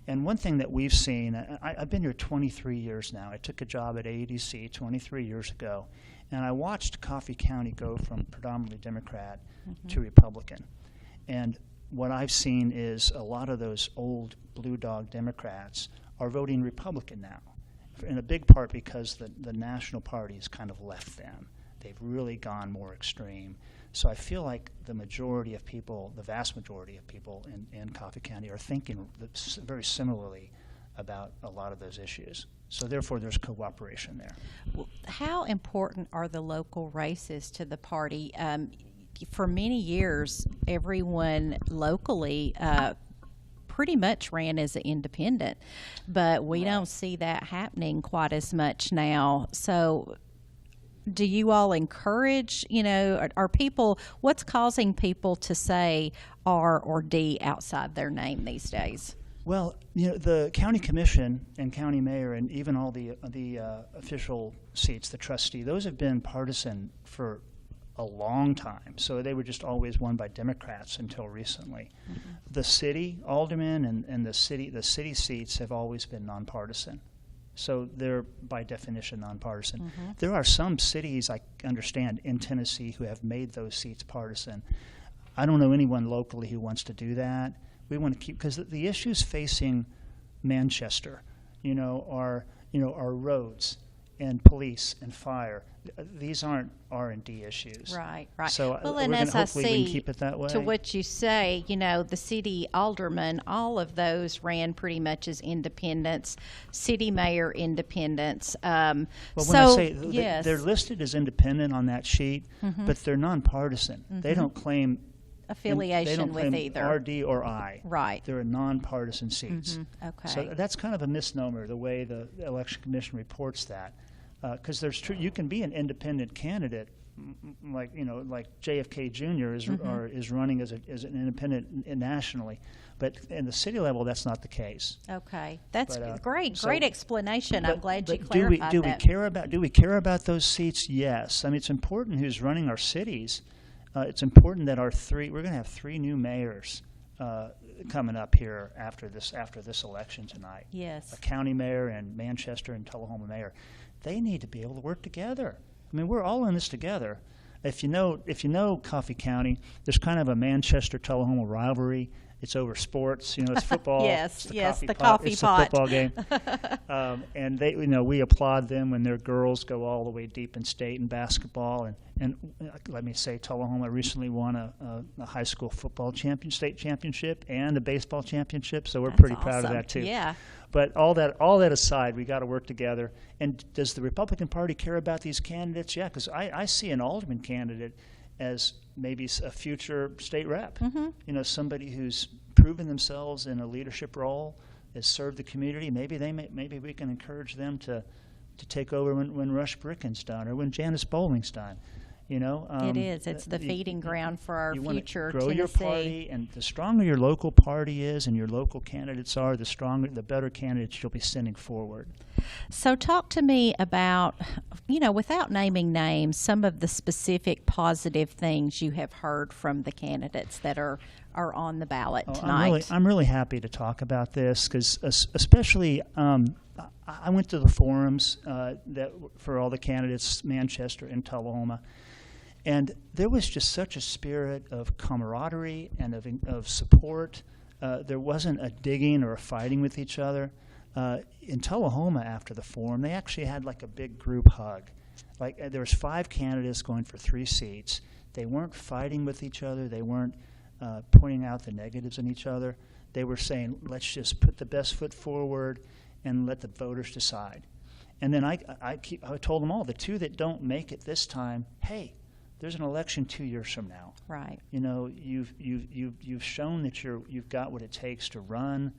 S21: And one thing that we've seen, I've been here 23 years now. I took a job at AEDC 23 years ago, and I watched Coffee County go from predominantly Democrat to Republican. And what I've seen is a lot of those old blue dog Democrats are voting Republican now, in a big part because the national party has kind of left them. They've really gone more extreme. So I feel like the majority of people, the vast majority of people in Coffee County are thinking very similarly about a lot of those issues. So therefore, there's cooperation there.
S12: How important are the local races to the party? For many years, everyone locally pretty much ran as an independent, but we don't see that happening quite as much now. So do you all encourage, you know, are people, what's causing people to say R or D outside their name these days?
S21: Well, you know, the county commission and county mayor and even all the official seats, the trustee, those have been partisan for a long time. So they were just always won by Democrats until recently. The city aldermen and the city seats have always been nonpartisan. So they're by definition nonpartisan. There are some cities, I understand, in Tennessee who have made those seats partisan. I don't know anyone locally who wants to do that. We want to keep, because the issues facing Manchester, are roads and police and fire. These aren't R&D issues.
S12: Right.
S21: So
S12: well,
S21: we're
S12: and
S21: gonna,
S12: as I
S21: hopefully we
S12: see,
S21: can keep it that way.
S12: to what you say, the city alderman, all of those ran pretty much as independents, city mayor independents.
S21: Well, when
S12: so,
S21: I say
S12: yes.
S21: they're listed as independent on that sheet, but they're nonpartisan. They don't claim
S12: affiliation
S21: they don't
S12: with
S21: claim
S12: either.
S21: RD or I.
S12: Right.
S21: They're nonpartisan seats.
S12: Okay.
S21: So that's kind of a misnomer, the way the Election Commission reports that. Because you can be an independent candidate, like JFK Jr. is running as an independent nationally, but in the city level that's not the case.
S12: Okay, that's
S21: But,
S12: great
S21: so-
S12: explanation. I'm glad you
S21: but
S12: clarified
S21: do
S12: that.
S21: Do we care about those seats? Yes. I mean, it's important who's running our cities. It's important that we're going to have 3 new mayors coming up here after this election tonight.
S12: Yes.
S21: A county mayor and Manchester and Tullahoma mayor. They need to be able to work together. I mean, we're all in this together. If you know Coffee County, there's kind of a Manchester-Tullahoma rivalry. It's over sports, it's football.
S12: Yes,
S21: it's
S12: the coffee
S21: it's
S12: pot.
S21: a football game. And they, we applaud them when their girls go all the way deep in state in basketball. And let me say, Tullahoma recently won a high school football state championship and a baseball championship. So we're
S12: That's
S21: pretty proud of
S12: awesome.
S21: that too.
S12: Yeah.
S21: But all that aside, we got to work together. And does the Republican Party care about these candidates? Yeah, because I see an alderman candidate as maybe a future state rep. Somebody who's proven themselves in a leadership role, has served the community. Maybe we can encourage them to take over when Rush Bricken's done or when Janice Bowling's done.
S12: It is. It's the feeding ground for our
S21: you want
S12: future
S21: to grow
S12: Tennessee.
S21: your party, and the stronger your local party is and your local candidates are, the better candidates you'll be sending forward.
S12: So talk to me about, without naming names, some of the specific positive things you have heard from the candidates that are on the ballot tonight.
S21: I'm really happy to talk about this because especially I went to the forums for all the candidates, Manchester and Tullahoma, and there was just such a spirit of camaraderie and of support. There wasn't a digging or a fighting with each other. In Tullahoma, after the forum, they actually had like a big group hug. Like there was 5 candidates going for 3 seats. They weren't fighting with each other. They weren't pointing out the negatives in each other. They were saying, let's just put the best foot forward and let the voters decide. And then I told them all, the 2 that don't make it this time, hey, there's an election 2 years from now.
S12: Right.
S21: You've shown that you've got what it takes to run.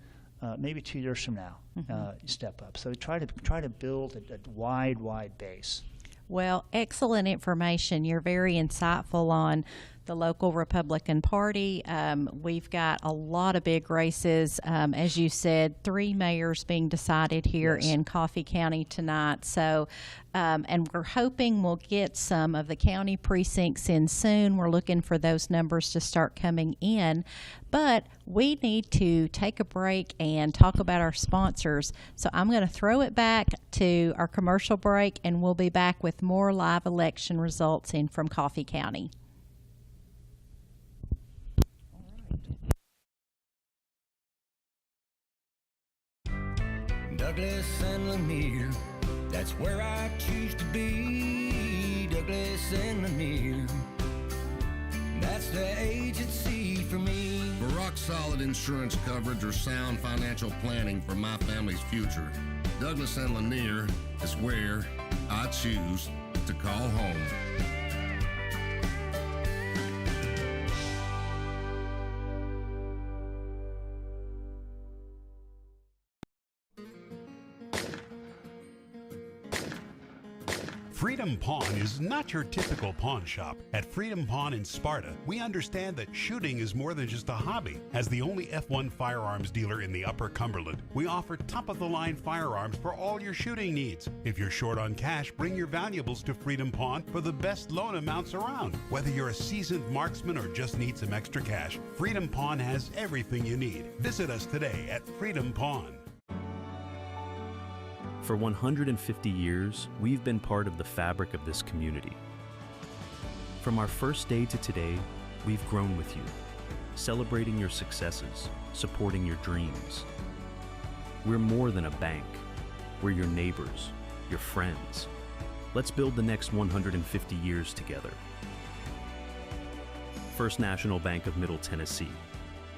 S21: Maybe 2 years from now, you step up. So try to build a wide base.
S12: Well, excellent information. You're very insightful on the local Republican Party. We've got a lot of big races. As you said, 3 mayors being decided here in Coffee County tonight. So, and we're hoping we'll get some of the county precincts in soon. We're looking for those numbers to start coming in. But we need to take a break and talk about our sponsors. So I'm going to throw it back to our commercial break, and we'll be back with more live election results in from Coffee County.
S8: Douglas and Lanier, that's where I choose to be. Douglas and Lanier, that's the agency for me.
S9: For rock-solid insurance coverage or sound financial planning for my family's future, Douglas and Lanier is where I choose to call home.
S7: Freedom Pawn is not your typical pawn shop. At Freedom Pawn in Sparta, we understand that shooting is more than just a hobby. As the only F1 firearms dealer in the Upper Cumberland, we offer top-of-the-line firearms for all your shooting needs. If you're short on cash, bring your valuables to Freedom Pawn for the best loan amounts around. Whether you're a seasoned marksman or just need some extra cash, Freedom Pawn has everything you need. Visit us today at Freedom Pawn.
S10: For 150 years, we've been part of the fabric of this community. From our first day to today, we've grown with you, celebrating your successes, supporting your dreams. We're more than a bank. We're your neighbors, your friends. Let's build the next 150 years together. First National Bank of Middle Tennessee,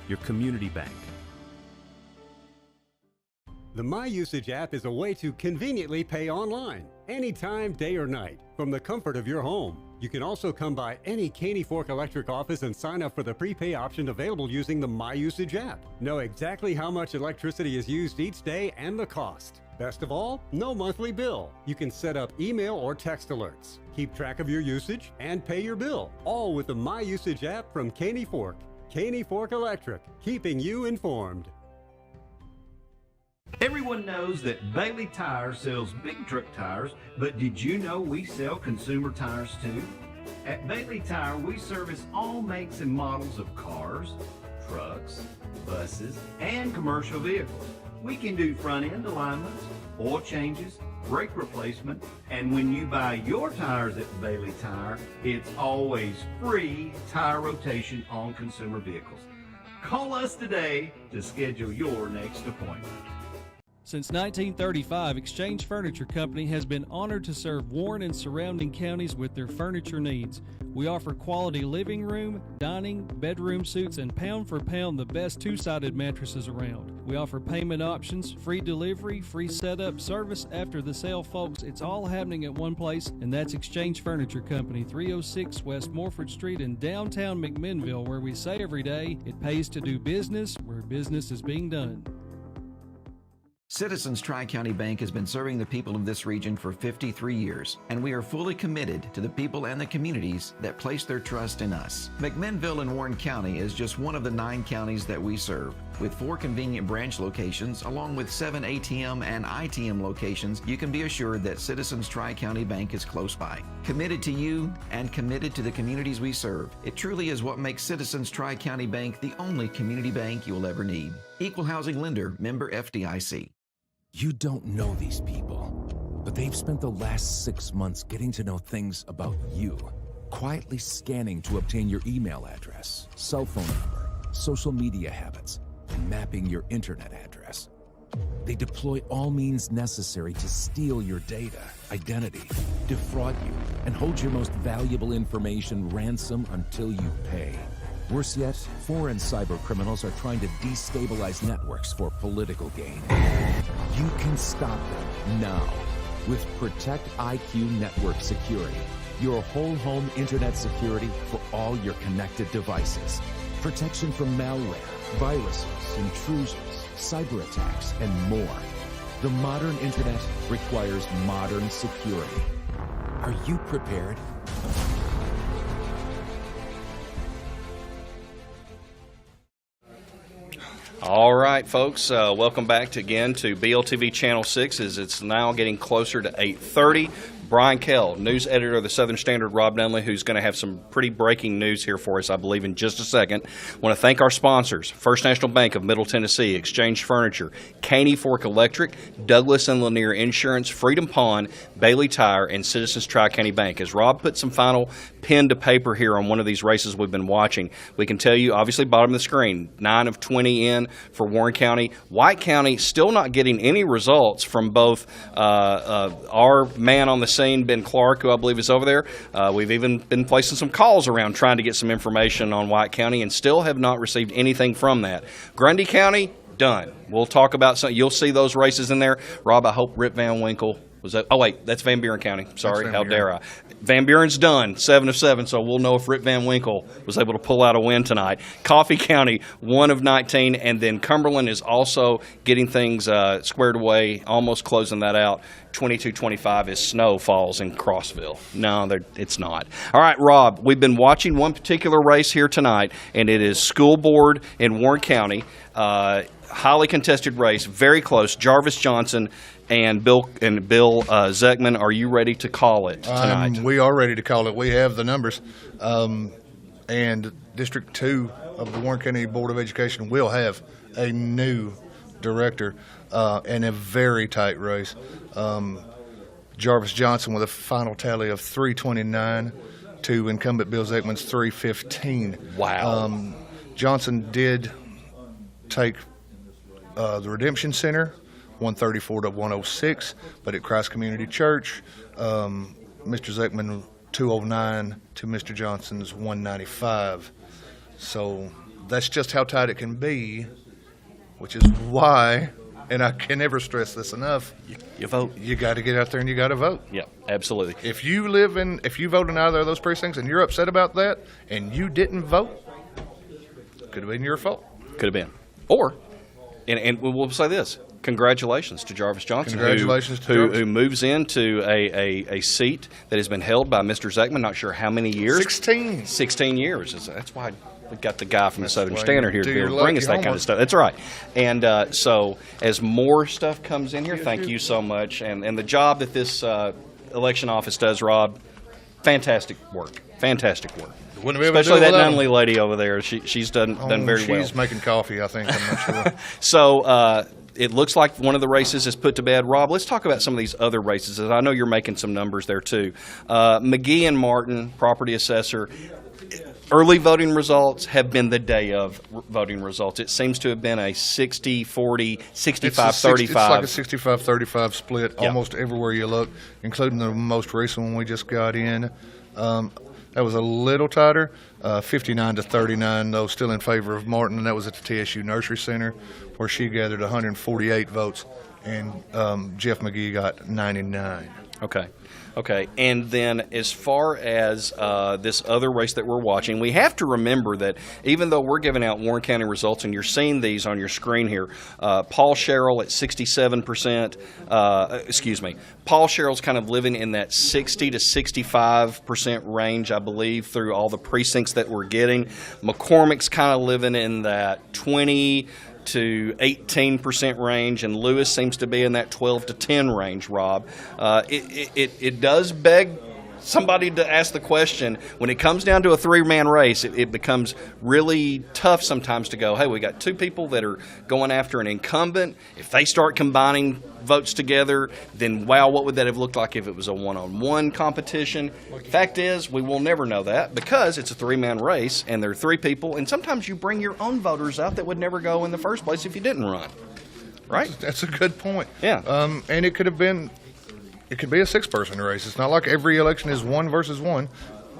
S10: your community bank.
S11: The My Usage app is a way to conveniently pay online, anytime, day or night, from the comfort of your home. You can also come by any Caney Fork Electric office and sign up for the prepay option available using the My Usage app. Know exactly how much electricity is used each day and the cost. Best of all, no monthly bill. You can set up email or text alerts, keep track of your usage, and pay your bill, all with the My Usage app from Caney Fork. Caney Fork Electric, keeping you informed.
S4: Everyone knows that Bailey Tire sells big truck tires, but did you know we sell consumer tires too? At Bailey Tire, we service all makes and models of cars, trucks, buses, and commercial vehicles. We can do front-end alignments, oil changes, brake replacement, and when you buy your tires at Bailey Tire, it's always free tire rotation on consumer vehicles. Call us today to schedule your next appointment.
S6: Since 1935, Exchange Furniture Company has been honored to serve Warren and surrounding counties with their furniture needs. We offer quality living room, dining, bedroom suites, and pound for pound the best two-sided mattresses around. We offer payment options, free delivery, free setup, service after the sale, folks. It's all happening at one place, and that's Exchange Furniture Company, 306 West Morford Street in downtown McMinnville, where we say every day, it pays to do business where business is being done.
S5: Citizens Tri-County Bank has been serving the people of this region for 53 years, and we are fully committed to the people and the communities that place their trust in us. McMinnville and Warren County is just one of the 9 counties that we serve. With 4 convenient branch locations, along with 7 ATM and ITM locations, you can be assured that Citizens Tri-County Bank is close by. Committed to you and committed to the communities we serve. It truly is what makes Citizens Tri-County Bank the only community bank you will ever need. Equal housing lender, member FDIC.
S14: You don't know these people, but they've spent the last 6 months getting to know things about you, quietly scanning to obtain your email address, cell phone number, social media habits, and mapping your internet address. They deploy all means necessary to steal your data, identity, defraud you, and hold your most valuable information ransom until you pay. Worse yet, foreign cyber criminals are trying to destabilize networks for political gain. You can stop them now with Protect IQ Network Security, your whole home internet security for all your connected devices. Protection from malware, viruses, intrusions, cyber attacks, and more. The modern internet requires modern security. Are you prepared?
S1: All right, folks, welcome back again to BLTV Channel 6 as it's now getting closer to 8:30. Brian Kell, news editor of the Southern Standard, Rob Nunley, who's going to have some pretty breaking news here for us, I believe, in just a second. I want to thank our sponsors, First National Bank of Middle Tennessee, Exchange Furniture, Caney Fork Electric, Douglas and Lanier Insurance, Freedom Pawn, Bailey Tire, and Citizens Tri-County Bank. As Rob put some final pen to paper here on one of these races we've been watching, we can tell you, obviously, bottom of the screen, 9 of 20 in for Warren County. White County still not getting any results from both our man on the scene, Ben Clark, who I believe is over there. We've even been placing some calls around trying to get some information on White County and still have not received anything from that. Grundy County, done. We'll talk about some. You'll see those races in there. Rob, I hope Rip Van Winkle Was that? Oh wait, that's Van Buren County. Sorry,
S20: Van
S1: how
S20: Buren.
S1: dare I? Van Buren's done 7 of 7, so we'll know if Rip Van Winkle was able to pull out a win tonight. Coffee County 1 of 19, and then Cumberland is also getting things squared away, almost closing that out. 22-25 as snow falls in Crossville. No, it's not. All right, Rob, we've been watching one particular race here tonight, and it is school board in Warren County. Highly contested race, very close. Jarvis Johnson and Bill Zeckman, are you ready to call it tonight?
S20: We are ready to call it. We have the numbers. And District 2 of the Warren County Board of Education will have a new director in a very tight race. Jarvis Johnson with a final tally of 329 to incumbent Bill Zeckman's 315.
S1: Wow.
S20: Johnson did take the Redemption Center, 134 to 106, but at Christ Community Church, Mr. Zeckman 209 to Mr. Johnson's 195. So that's just how tight it can be, which is why, and I can never stress this enough,
S1: you vote.
S20: You got to get out there and you got to vote.
S1: Yeah, absolutely.
S20: If you vote in either of those precincts and you're upset about that and you didn't vote, could have been your fault.
S1: Could have been. Or, and we'll say this, congratulations to Jarvis Johnson.
S20: Congratulations to Jarvis.
S1: Who moves into a seat that has been held by Mr. Zeckman, not sure how many years.
S20: 16.
S1: 16 years. That's why we got the guy from the Southern
S20: why
S1: Standard
S20: you
S1: here to
S20: do
S1: be able
S20: your
S1: to bring us
S20: lucky
S1: that kind of
S20: homework.
S1: stuff. That's right. And so as more stuff comes in here, thank you so much. And the job that this election office does, Rob, fantastic work. Fantastic work.
S20: Wouldn't be able to
S1: Especially
S20: do it
S1: that
S20: without
S1: Nunley
S20: him.
S1: lady over there. She's done very well.
S20: She's making coffee, I think. I'm not sure.
S1: So it looks like one of the races is put to bed. Rob, let's talk about some of these other races. I know you're making some numbers there, too. McGee and Martin, property assessor. Early voting results have been the day of voting results. It seems to have been a 60-40, 65-35.
S20: It's like a 65-35 split
S1: Yeah.
S20: almost everywhere you look, including the most recent one we just got in. That was a little tighter, 59-39, though, still in favor of Martin, and that was at the TSU Nursery Center, where she gathered 148 votes, and Jeff McGee got 99.
S1: Okay, and then as far as this other race that we're watching, we have to remember that even though we're giving out Warren County results, and you're seeing these on your screen here, Paul Sherrill at 67%, Paul Sherrill's kind of living in that 60 to 65% range, I believe, through all the precincts that we're getting. McCormick's kind of living in that 20 to 18% range, and Lewis seems to be in that 12 to 10 range, Rob. It does beg somebody to ask the question, when it comes down to a three-man race, it becomes really tough sometimes to go, hey, we got two people that are going after an incumbent. If they start combining votes together, then wow, what would that have looked like if it was a one-on-one competition? Fact is, we will never know that because it's a three-man race and there are three people, and sometimes you bring your own voters out that would never go in the first place if you didn't run. Right?
S20: That's a good point.
S1: Yeah.
S20: And it could be a six-person race. It's not like every election is one versus one.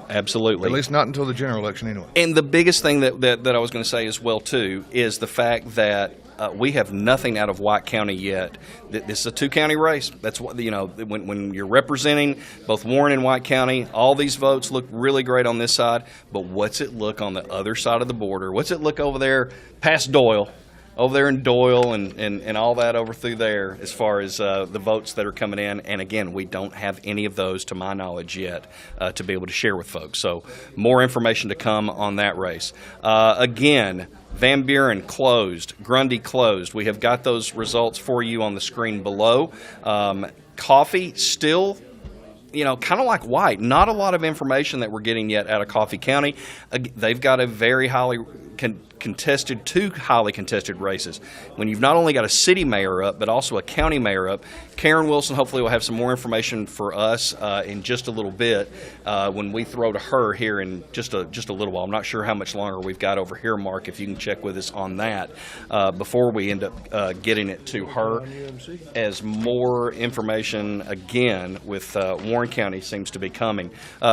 S1: Absolutely.
S20: At least not until the general election anyway.
S1: And the biggest thing that I was going to say as well, too, is the fact that we have nothing out of White County yet. This is a two-county race. That's what, when you're representing both Warren and White County, all these votes look really great on this side, but what's it look on the other side of the border? What's it look over there past Doyle? Over there in Doyle and all that over through there as far as the votes that are coming in. And, again, we don't have any of those, to my knowledge, yet to be able to share with folks. So more information to come on that race. Again, Van Buren closed. Grundy closed. We have got those results for you on the screen below. Coffee still, kind of like White. Not a lot of information that we're getting yet out of Coffee County. They've got a very two highly contested races. When you've not only got a city mayor up, but also a county mayor up, Karen Wilson hopefully will have some more information for us in just a little bit when we throw to her here in just a little while. I'm not sure how much longer we've got over here, Mark, if you can check with us on that before we end up getting it to her, as more information, again, with Warren County seems to be coming.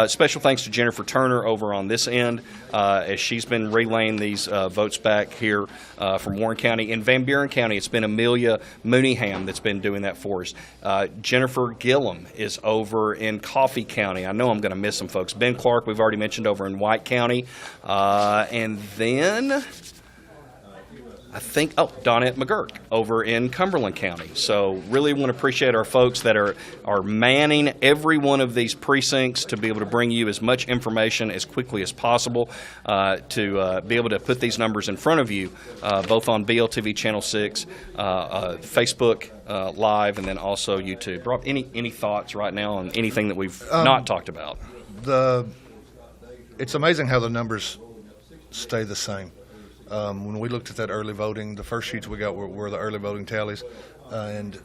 S1: Special thanks to Jennifer Turner over on this end as she's been relaying these votes back here from Warren County. In Van Buren County, it's been Amelia Mooneyham that's been doing that for us. Jennifer Gillum is over in Coffee County. I know I'm going to miss some folks. Ben Clark, we've already mentioned, over in White County. And then I think, Donette McGurk over in Cumberland County. So really want to appreciate our folks that are manning every one of these precincts to be able to bring you as much information as quickly as possible, to be able to put these numbers in front of you, both on BLTV Channel 6, Facebook Live, and then also YouTube. Rob, any thoughts right now on anything that we've not talked about?
S20: It's amazing how the numbers stay the same. When we looked at that early voting, the first sheets we got were the early voting tallies, and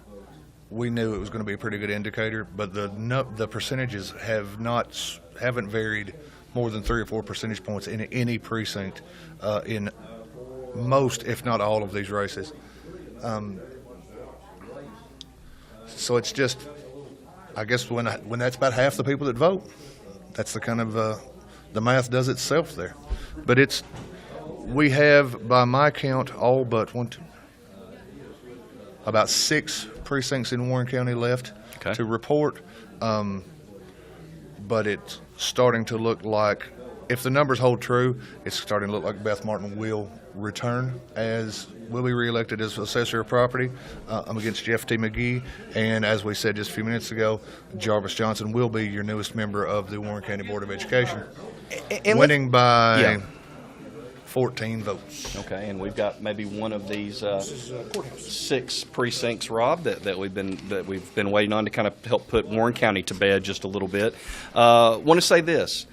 S20: we knew it was going to be a pretty good indicator. But the percentages haven't varied more than 3 or 4 percentage points in any precinct in most, if not all, of these races. So it's just, I guess when that's about half the people that vote, that's the kind of the math does itself there. But we have, by my count, all but about 6 precincts in Warren County left to report. But it's starting to look like, if the numbers hold true, it's starting to look like Beth Martin will be reelected as assessor of property. I'm against Jeff T. McGee, and as we said just a few minutes ago, Jarvis Johnson will be your newest member of the Warren County Board of Education, winning by 14 votes.
S1: Okay, and we've got maybe one of these 6 precincts, Rob, that we've been waiting on to kind of help put Warren County to bed just a little bit. Want to say this.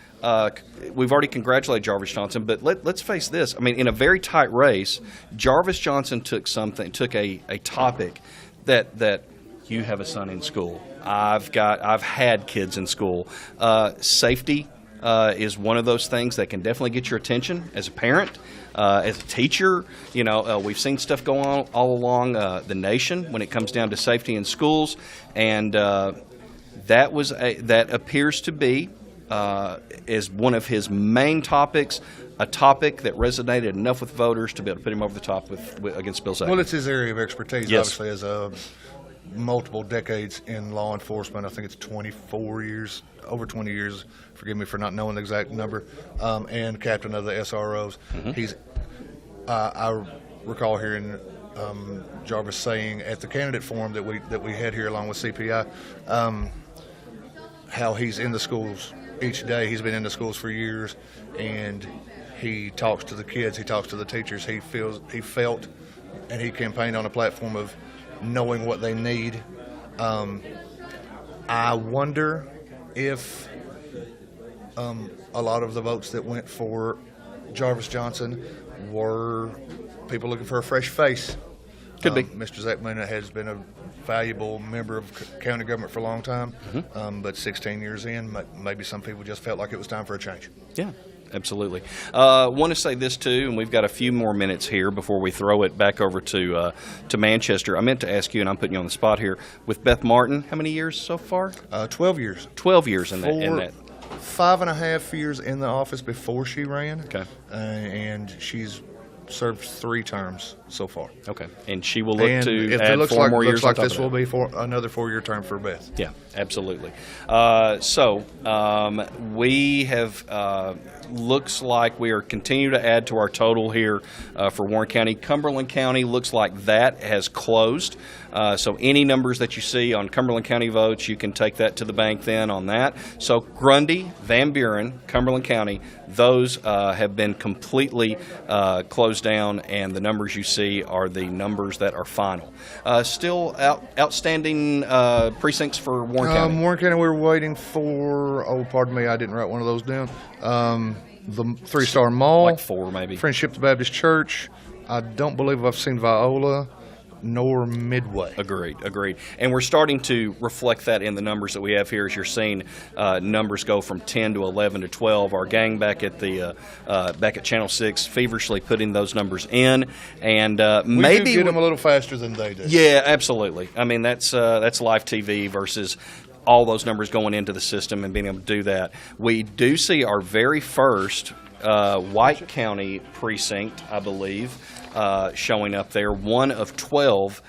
S1: We've already congratulated Jarvis Johnson, but let's face this. I mean, in a very tight race, Jarvis Johnson took a topic that you have a son in school. I've had kids in school. Safety is one of those things that can definitely get your attention as a parent, as a teacher. We've seen stuff go on all along the nation when it comes down to safety in schools, and that appears to be, as one of his main topics, a topic that resonated enough with voters to be able to put him over the top against Bill Sackman.
S20: Well, it's his area of expertise, obviously, as multiple decades in law enforcement. I think it's 24 years, over 20 years, forgive me for not knowing the exact number, and captain of the SROs. Mm-hmm. I recall hearing Jarvis saying at the candidate forum that we had here along with CPI, how he's in the schools each day. He's been in the schools for years, and he talks to the kids, he talks to the teachers. He felt, and he campaigned on a platform of knowing what they need. I wonder if a lot of the votes that went for Jarvis Johnson were people looking for a fresh face.
S1: Could be.
S20: Mr. Zachman has been a valuable member of county government for a long time, but 16 years in, maybe some people just felt like it was time for a change.
S1: Yeah. Absolutely. Want to say this too, and we've got a few more minutes here before we throw it back over to Manchester. I meant to ask you, and I'm putting you on the spot here, with Beth Martin, how many years so far?
S20: 12 years.
S1: 12 years in that.
S20: 5.5 years in the office before she ran.
S1: Okay.
S20: And she's served 3 terms so far.
S1: Okay. And she will look to
S20: if
S1: add
S20: it looks
S1: 4 more years.
S20: Looks like this will be for another 4-year term for Beth.
S1: Yeah, absolutely. We have looks like we are continuing to add to our total here for Warren County. Cumberland County looks like that has closed. So any numbers that you see on Cumberland County votes, you can take that to the bank then on that. So Grundy, Van Buren, Cumberland County, those have been completely closed down, and the numbers you see are the numbers that are final. Still outstanding precincts for Warren County.
S20: Warren County, we're waiting for, pardon me, I didn't write one of those down. The 3-Star Mall.
S1: Like 4 maybe.
S20: Friendship Baptist Church. I don't believe I've seen Viola nor Midway.
S1: Agreed. And we're starting to reflect that in the numbers that we have here, as you're seeing numbers go from 10 to 11 to 12. Our gang back at Channel 6 feverishly putting those numbers in, and maybe
S20: do get them a little faster than they do.
S1: Yeah, absolutely. I mean, that's live TV versus all those numbers going into the system and being able to do that. We do see our very first White County precinct, I believe, showing up there, 1 of 12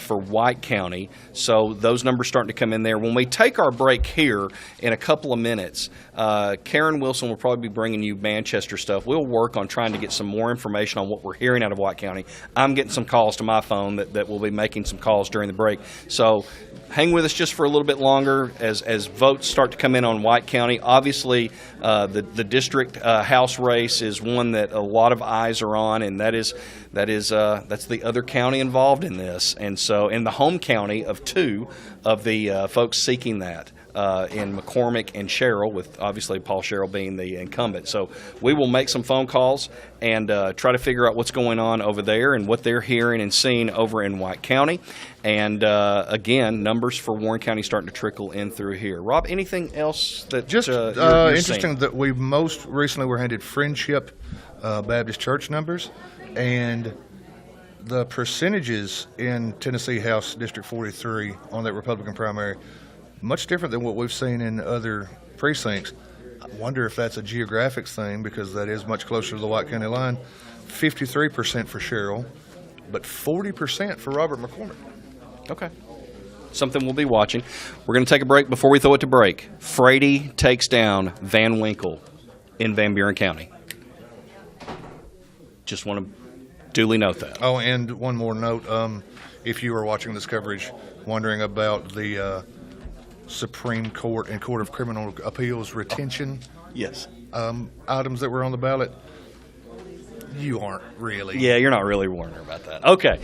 S1: for White County. So those numbers starting to come in there. When we take our break here in a couple of minutes, Karen Wilson will probably be bringing you Manchester stuff. We'll work on trying to get some more information on what we're hearing out of White County. I'm getting some calls to my phone that we'll be making some calls during the break. So hang with us just for a little bit longer as votes start to come in on White County. Obviously, the district House race is one that a lot of eyes are on, and that's the other county involved in this. And so in the home county of 2 of the folks seeking that, in McCormick and Sherrill, with obviously Paul Sherrill being the incumbent. So we will make some phone calls and try to figure out what's going on over there and what they're hearing and seeing over in White County. And again, numbers for Warren County starting to trickle in through here. Rob, anything else that
S20: Just
S1: you're
S20: interesting
S1: seeing?
S20: that we most recently were handed Friendship Baptist Church numbers, and the percentages in Tennessee House District 43 on that Republican primary, much different than what we've seen in other precincts. I wonder if that's a geographics thing, because that is much closer to the White County line. 53% for Sherrill, but 40% for Robert McCormick.
S1: Okay. Something we'll be watching. We're going to take a break. Before we throw it to break, Frady takes down Van Winkle in Van Buren County. Just want to duly note that.
S20: Oh, and one more note. If you are watching this coverage wondering about the Supreme Court and Court of Criminal Appeals retention items that were on the ballot, you aren't really.
S1: Yeah, you're not really wondering about that. Okay.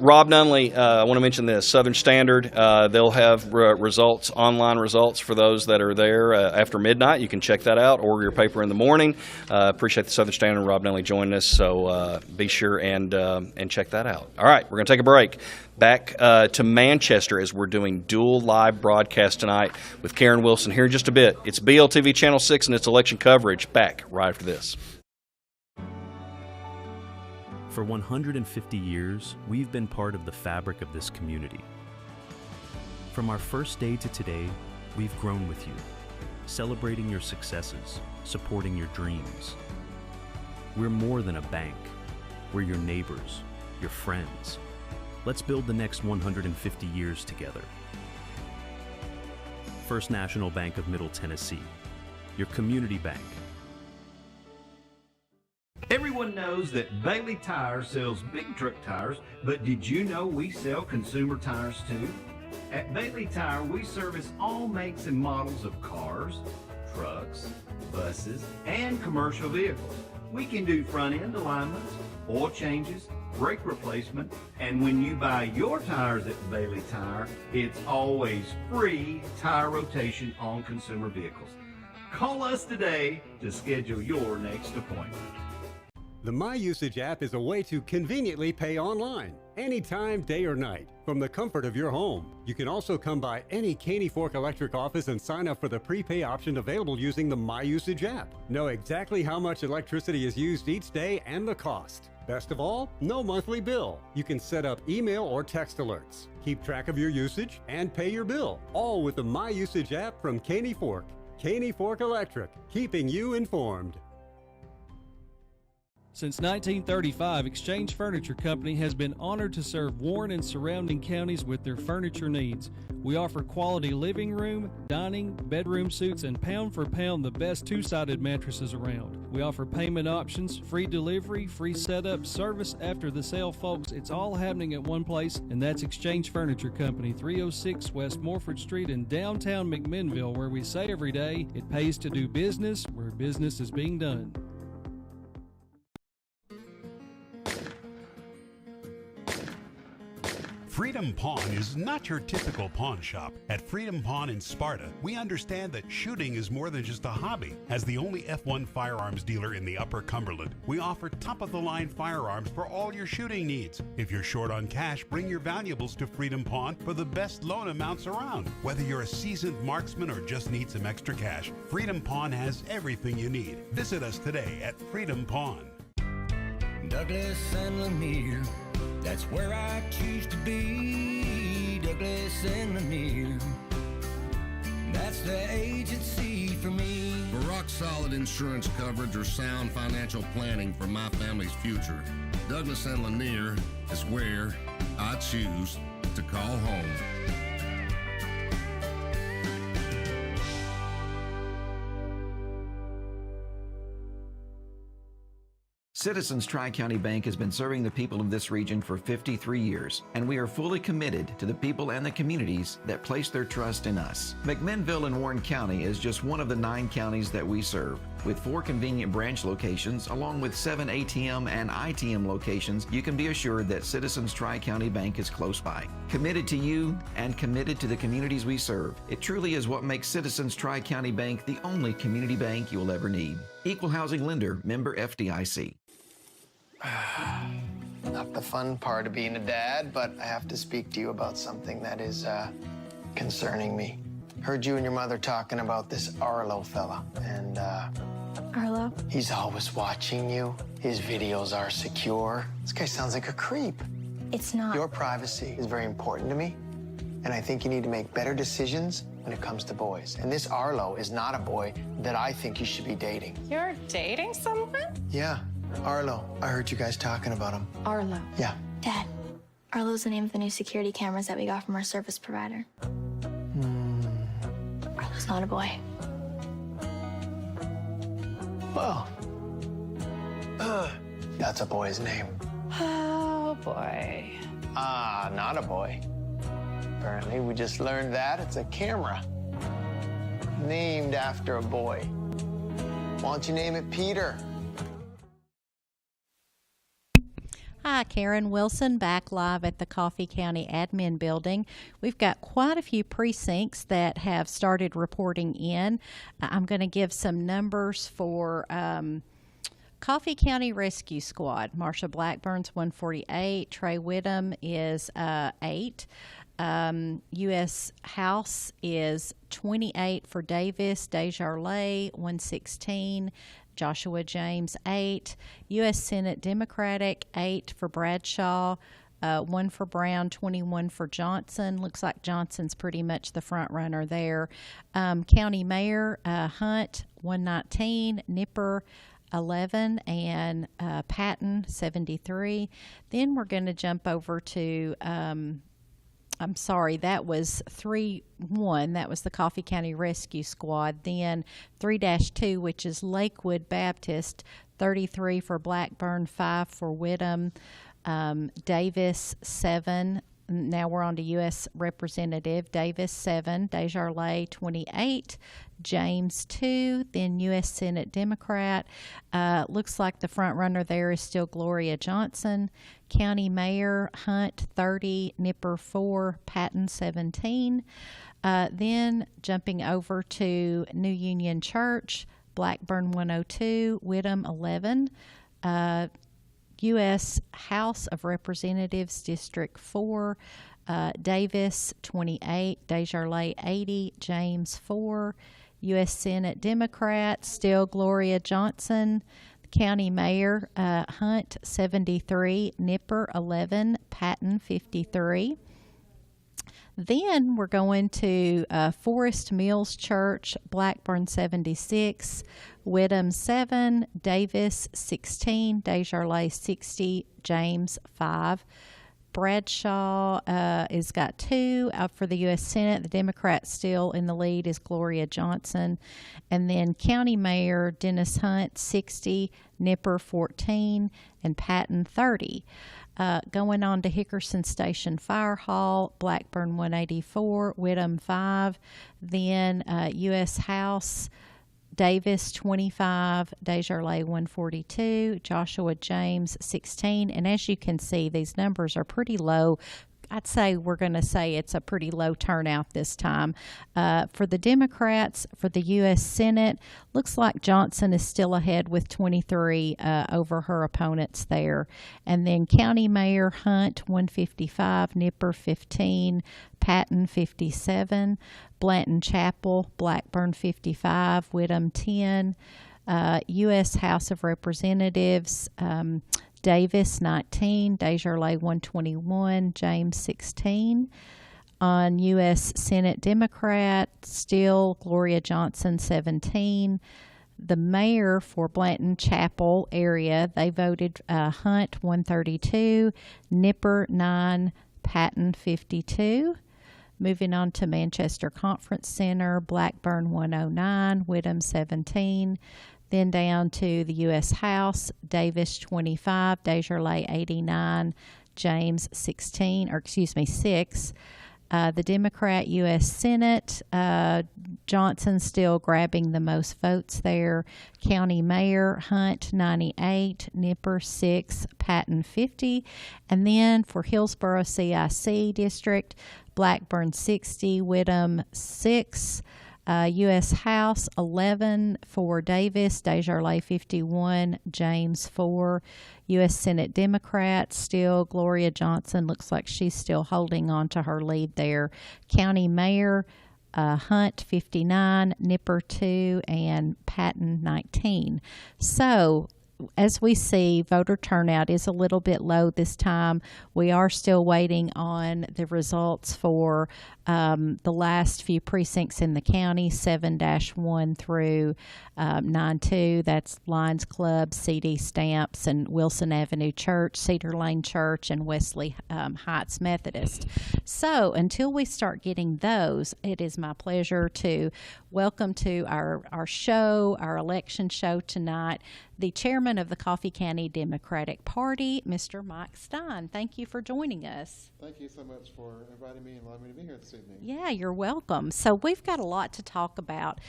S1: Rob Nunley, I want to mention this. Southern Standard, they'll have results, online results for those that are there after midnight. You can check that out, order your paper in the morning. Appreciate the Southern Standard and Rob Nunley joining us, so be sure and check that out. All right, we're going to take a break. Back to Manchester as we're doing dual live broadcast tonight with Karen Wilson here in just a bit. It's BLTV Channel 6 and its election coverage. Back right after this.
S10: For 150 years, we've been part of the fabric of this community. From our first day to today, we've grown with you, celebrating your successes, supporting your dreams. We're more than a bank. We're your neighbors, your friends. Let's build the next 150 years together. First National Bank of Middle Tennessee, your community bank.
S4: Everyone knows that Bailey Tire sells big truck tires, but did you know we sell consumer tires too? At Bailey Tire, we service all makes and models of cars, trucks, buses, and commercial vehicles. We can do front-end alignments, oil changes, brake replacement, and when you buy your tires at Bailey Tire, it's always free tire rotation on consumer vehicles. Call us today to schedule your next appointment.
S11: The My Usage app is a way to conveniently pay online, anytime, day or night, from the comfort of your home. You can also come by any Caney Fork Electric office and sign up for the prepay option available using the My Usage app. Know exactly how much electricity is used each day and the cost. Best of all, no monthly bill. You can set up email or text alerts, keep track of your usage, and pay your bill, all with the My Usage app from Caney Fork. Caney Fork Electric, keeping you informed.
S6: Since 1935, Exchange Furniture Company has been honored to serve Warren and surrounding counties with their furniture needs. We offer quality living room, dining, bedroom suites, and pound for pound the best two-sided mattresses around. We offer payment options, free delivery, free setup, service after the sale, folks. It's all happening at one place, and that's Exchange Furniture Company, 306 West Morford Street in downtown McMinnville, where we say every day, it pays to do business where business is being done.
S7: Freedom Pawn is not your typical pawn shop. At Freedom Pawn in Sparta, we understand that shooting is more than just a hobby. As the only F1 firearms dealer in the Upper Cumberland, we offer top-of-the-line firearms for all your shooting needs. If you're short on cash, bring your valuables to Freedom Pawn for the best loan amounts around. Whether you're a seasoned marksman or just need some extra cash, Freedom Pawn has everything you need. Visit us today at Freedom Pawn.
S8: Douglas and Lanier, that's where I choose to be. Douglas and Lanier, that's the agency for me.
S9: rock-solid insurance coverage, or sound financial planning for my family's future, Douglas and Lanier is where I choose to call home.
S5: Citizens Tri-County Bank has been serving the people of this region for 53 years, and we are fully committed to the people and the communities that place their trust in us. McMinnville in Warren County is just one of the 9 counties that we serve. With 4 convenient branch locations, along with 7 ATM and ITM locations, you can be assured that Citizens Tri-County Bank is close by. Committed to you and committed to the communities we serve. It truly is what makes Citizens Tri-County Bank the only community bank you will ever need. Equal housing lender, member FDIC.
S16: Not the fun part of being a dad, but I have to speak to you about something that is concerning me. Heard you and your mother talking about this Arlo fella, and
S17: Arlo?
S16: he's always watching you. His videos are secure. This guy sounds like a creep.
S17: It's not.
S16: Your privacy is very important to me, and I think you need to make better decisions when it comes to boys. And this Arlo is not a boy that I think you should be dating.
S2: You're dating someone?
S16: Yeah, Arlo. I heard you guys talking about him.
S17: Arlo.
S16: Yeah.
S17: Dad, Arlo's the name of the new security cameras that we got from our service provider. Arlo's not a boy.
S16: Well, that's a boy's name.
S2: Oh, boy.
S16: Ah, not a boy. Apparently, we just learned that it's a camera named after a boy. Why don't you name it Peter?
S12: Hi, Karen Wilson, back live at the Coffee County Admin Building. We've got quite a few precincts that have started reporting in. I'm going to give some numbers for Coffee County Rescue Squad. Marsha Blackburn's 148. Trey Whittam is 8. U.S. House is 28 for Davis. Desjardins 116. Joshua James 8. U.S. Senate Democratic 8 for Bradshaw. 1 for Brown, 21 for Johnson. Looks like Johnson's pretty much the front runner there. County Mayor Hunt 119. Nipper 11, and Patton 73. Then we're going to jump over to I'm sorry, that was 3-1. That was the Coffee County Rescue Squad. Then 3-2, which is Lakewood Baptist, 33 for Blackburn, 5 for Whittam. Davis 7. Now we're on to U.S. Representative. Davis 7, Desjardins 28, James 2, then U.S. Senate Democrat. Looks like the front runner there is still Gloria Johnson. County Mayor Hunt 30, Nipper 4, Patton 17. Then jumping over to New Union Church, Blackburn 102, Whittam 11. U.S. House of Representatives, District 4, Davis 28, Desjardins 80, James 4, U.S. Senate Democrat, still Gloria Johnson, County Mayor Hunt 73, Nipper 11, Patton 53. Then we're going to Forest Mills Church, Blackburn 76, Whittam 7, Davis 16, Desjardins 60, James 5. Bradshaw has got 2 for the U.S. Senate. The Democrat still in the lead is Gloria Johnson. And then County Mayor Dennis Hunt 60, Nipper 14, and Patton 30. Going on to Hickerson Station Fire Hall, Blackburn 184, Whittam 5. Then U.S. House, Davis 25, Desjardins 142, Joshua James 16. And as you can see, these numbers are pretty low. I'd say we're going to say it's a pretty low turnout this time. For the Democrats, for the U.S. Senate, looks like Johnson is still ahead with 23 over her opponents there. And then County Mayor Hunt, 155, Nipper 15, Patton 57, Blanton Chapel, Blackburn 55, Whittam 10, U.S. House of Representatives, Davis 19, Desjardins 121, James 16. On U.S. Senate Democrat, still Gloria Johnson 17, The mayor for Blanton Chapel area, they voted Hunt 132, Nipper 9, Patton 52. Moving on to Manchester Conference Center, Blackburn 109, Whittam 17. Then down to the U.S. House, Davis 25, Desjardins 89, James 6. The Democrat U.S. Senate, Johnson still grabbing the most votes there. County Mayor, Hunt 98, Nipper 6, Patton 50. And then for Hillsborough CIC District, Blackburn 60, Whittam 6. U.S. House 11 for Davis, Desjardins 51, James 4. U.S. Senate Democrats still Gloria Johnson looks like she's still holding on to her lead there. County Mayor Hunt 59, Nipper 2, and Patton 19. So as we see, voter turnout is a little bit low this time. We are still waiting on the results for the last few precincts in the county, 7-1 through 9-2. That's Lions Club, CD Stamps, and Wilson Avenue Church, Cedar Lane Church, and Wesley Heights Methodist. So until we start getting those, it is my pleasure to welcome to our show, our election show tonight, the chairman of the Coffee County Democratic Party, Mr. Mike Stein. Thank you for joining us.
S3: Thank you so much for inviting me and allowing me to be here this evening.
S12: Yeah, you're welcome. So we've got a lot to talk about.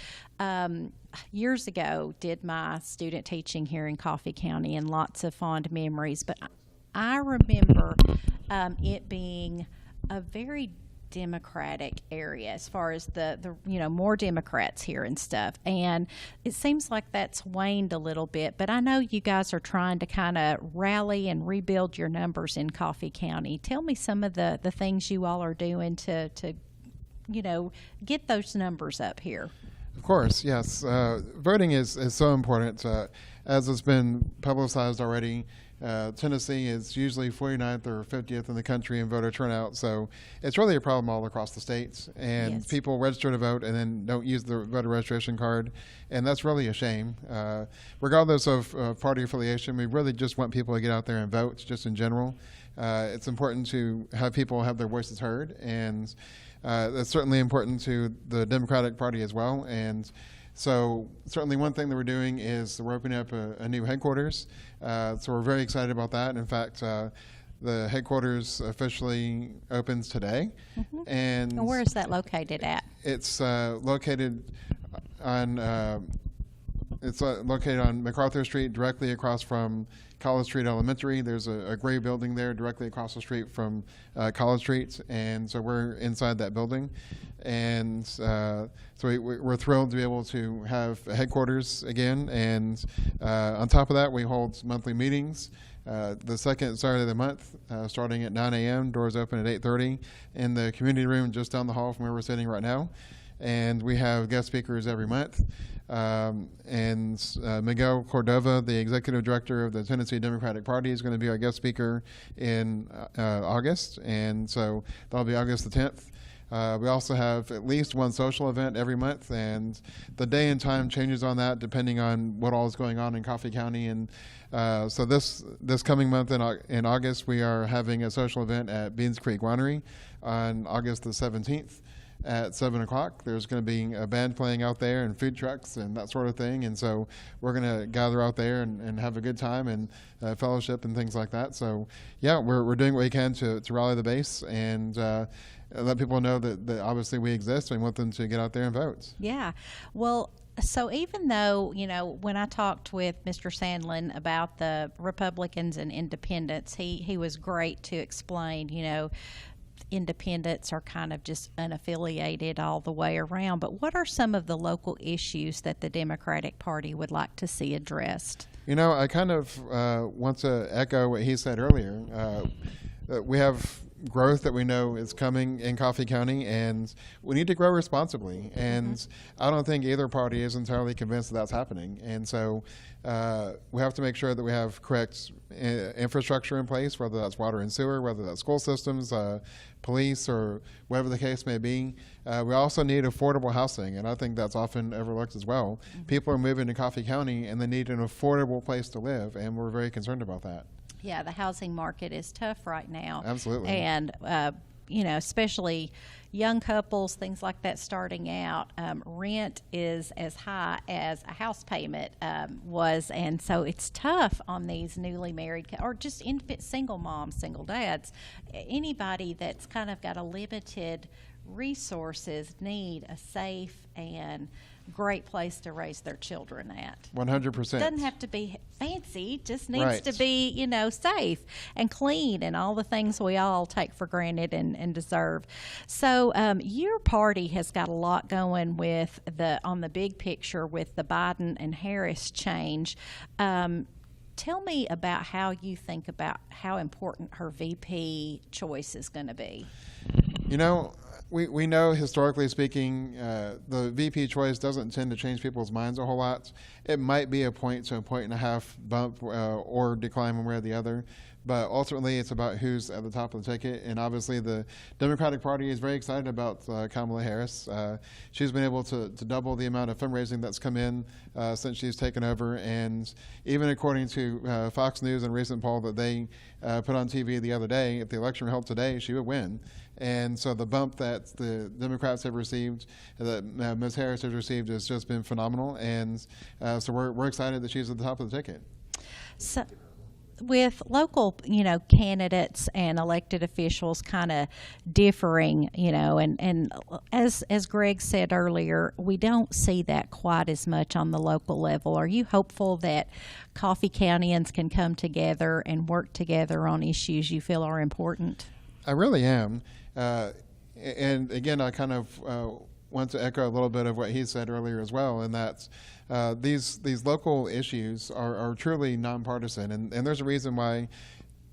S12: Years ago, did my student teaching here in Coffee County, and lots of fond memories. But I remember it being a very Democratic area as far as the more Democrats here and stuff, and it seems like that's waned a little bit, but I know you guys are trying to kind of rally and rebuild your numbers in Coffee County. Tell me some of the things you all are doing to get those numbers up here.
S3: Of course, yes. Voting is so important. As it's been publicized already, Tennessee is usually 49th or 50th in the country in voter turnout, so it's really a problem all across the states. And
S12: Yes.
S3: people register to vote and then don't use the voter registration card, and that's really a shame. Regardless of party affiliation, we really just want people to get out there and vote, just in general. It's important to have people have their voices heard, and that's certainly important to the Democratic Party as well. And so certainly one thing that we're doing is we're opening up a new headquarters. So we're very excited about that. In fact, the headquarters officially opens today.
S12: Mm-hmm.
S3: And
S12: where is that located at?
S3: It's located on MacArthur Street, directly across from College Street Elementary. There's a gray building there directly across the street from College Street, and so we're inside that building. And so we're thrilled to be able to have headquarters again. And on top of that, we hold monthly meetings. The second Saturday of the month, starting at 9 a.m., doors open at 8:30 in the community room just down the hall from where we're sitting right now. And we have guest speakers every month. Miguel Cordova, the executive director of the Tennessee Democratic Party, is going to be our guest speaker in August. And so that'll be August the 10th. We also have at least one social event every month, and the day and time changes on that depending on what all is going on in Coffee County. And so this coming month in August, we are having a social event at Beans Creek Winery on August the 17th. At 7 o'clock. There's going to be a band playing out there and food trucks and that sort of thing. And so we're going to gather out there and have a good time and fellowship and things like that. So, yeah, we're doing what we can to rally the base and let people know that obviously we exist and we want them to get out there and vote.
S12: Yeah. Well, so even though, when I talked with Mr. Sandlin about the Republicans and independents, he was great to explain, independents are kind of just unaffiliated all the way around. But what are some of the local issues that the Democratic Party would like to see addressed?
S3: I kind of want to echo what he said earlier. We have growth that we know is coming in Coffee County, and we need to grow responsibly. And I don't think either party is entirely convinced that that's happening. And so we have to make sure that we have correct infrastructure in place, whether that's water and sewer, whether that's school systems, police, or whatever the case may be. We also need affordable housing, and I think that's often overlooked as well. People are moving to Coffee County, and they need an affordable place to live, and we're very concerned about that.
S12: Yeah, the housing market is tough right now.
S3: Absolutely.
S12: And, especially young couples, things like that starting out, rent is as high as a house payment was. And so it's tough on these newly married or just single moms, single dads. Anybody that's kind of got a limited resources need a safe and great place to raise their children at.
S3: 100%.
S12: Doesn't have to be fancy, just needs to be, safe and clean and all the things we all take for granted and deserve. So your party has got a lot going with on the big picture with the Biden and Harris change. Tell me about how you think about how important her VP choice is going to be.
S3: We know, historically speaking, the VP choice doesn't tend to change people's minds a whole lot. It might be a point to a point and a half bump or decline one way or the other, but ultimately it's about who's at the top of the ticket. And obviously the Democratic Party is very excited about Kamala Harris. She's been able to double the amount of fundraising that's come in since she's taken over. And even according to Fox News and a recent poll that they put on TV the other day, if the election were held today, she would win. And so the bump that the Democrats have received, that Ms. Harris has received, has just been phenomenal. And so we're excited that she's at the top of the ticket.
S12: So, with local, candidates and elected officials kind of differing, and as Greg said earlier, we don't see that quite as much on the local level. Are you hopeful that Coffee Countyans can come together and work together on issues you feel are important?
S3: I really am. And again, I kind of want to echo a little bit of what he said earlier as well, and that's these local issues are truly nonpartisan, and there's a reason why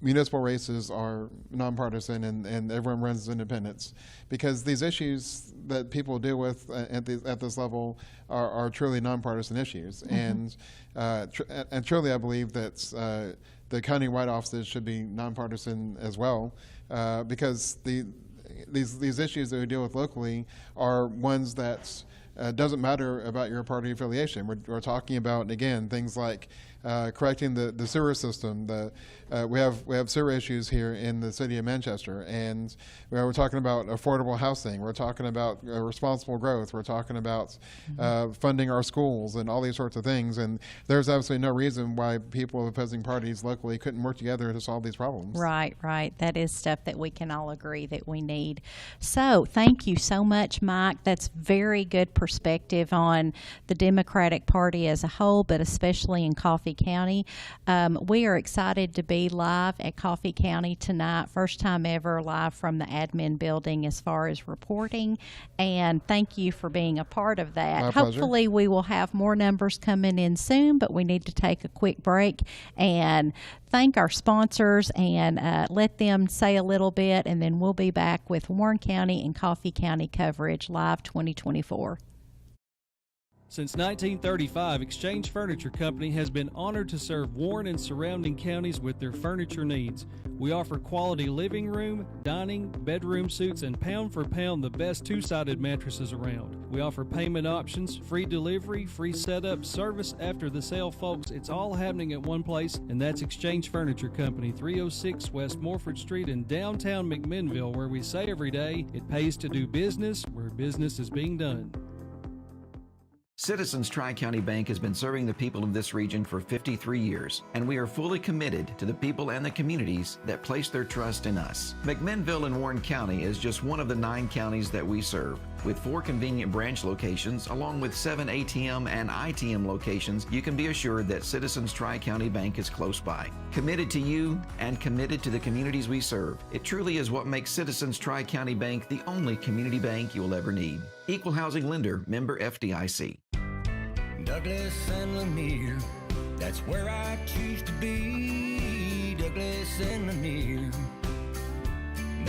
S3: municipal races are nonpartisan and everyone runs as independents, because these issues that people deal with at this level are truly nonpartisan issues. And truly I believe that the countywide offices should be nonpartisan as well, because these issues that we deal with locally are ones that doesn't matter about your party affiliation. We're talking about, again, things like correcting the sewer system. We have sewer issues here in the city of Manchester, and we're talking about affordable housing. We're talking about responsible growth. We're talking about funding our schools and all these sorts of things. And there's absolutely no reason why people of opposing parties locally couldn't work together to solve these problems.
S12: Right. That is stuff that we can all agree that we need. So thank you so much, Mike. That's very good perspective on the Democratic Party as a whole, but especially in Coffee County. We are excited to be live at Coffee County tonight, first time ever live from the admin building as far as reporting, and thank you for being a part of that.
S3: My pleasure.
S12: Hopefully we will have more numbers coming in soon, but we need to take a quick break and thank our sponsors and let them say a little bit, and then we'll be back with Warren County and Coffee County coverage live 2024.
S6: Since 1935, Exchange Furniture Company has been honored to serve Warren and surrounding counties with their furniture needs. We offer quality living room, dining, bedroom suites, and pound for pound the best two-sided mattresses around. We offer payment options, free delivery, free setup, service after the sale, folks. It's all happening at one place, and that's Exchange Furniture Company, 306 West Morford Street in downtown McMinnville, where we say every day, it pays to do business where business is being done.
S5: Citizens Tri-County Bank has been serving the people of this region for 53 years, and we are fully committed to the people and the communities that place their trust in us. McMinnville in Warren County is just one of the 9 counties that we serve. With 4 convenient branch locations, along with 7 ATM and ITM locations, you can be assured that Citizens Tri-County Bank is close by. Committed to you and committed to the communities we serve. It truly is what makes Citizens Tri-County Bank the only community bank you'll ever need. Equal housing lender, member FDIC.
S8: Douglas and Lanier, that's where I choose to be. Douglas and Lanier.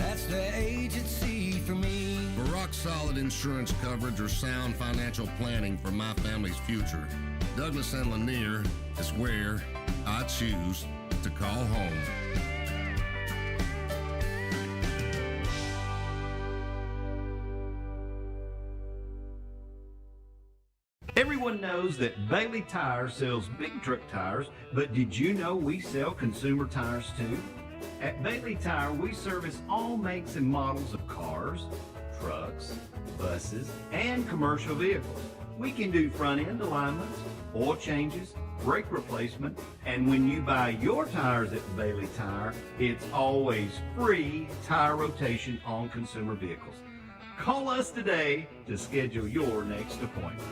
S8: That's the agency for me.
S9: For rock-solid insurance coverage or sound financial planning for my family's future, Douglas and Lanier is where I choose to call home.
S4: Everyone knows that Bailey Tire sells big truck tires, but did you know we sell consumer tires too? At Bailey Tire, we service all makes and models of cars, trucks, buses, and commercial vehicles. We can do front-end alignments, oil changes, brake replacement, and when you buy your tires at Bailey Tire, it's always free tire rotation on consumer vehicles. Call us today to schedule your next appointment.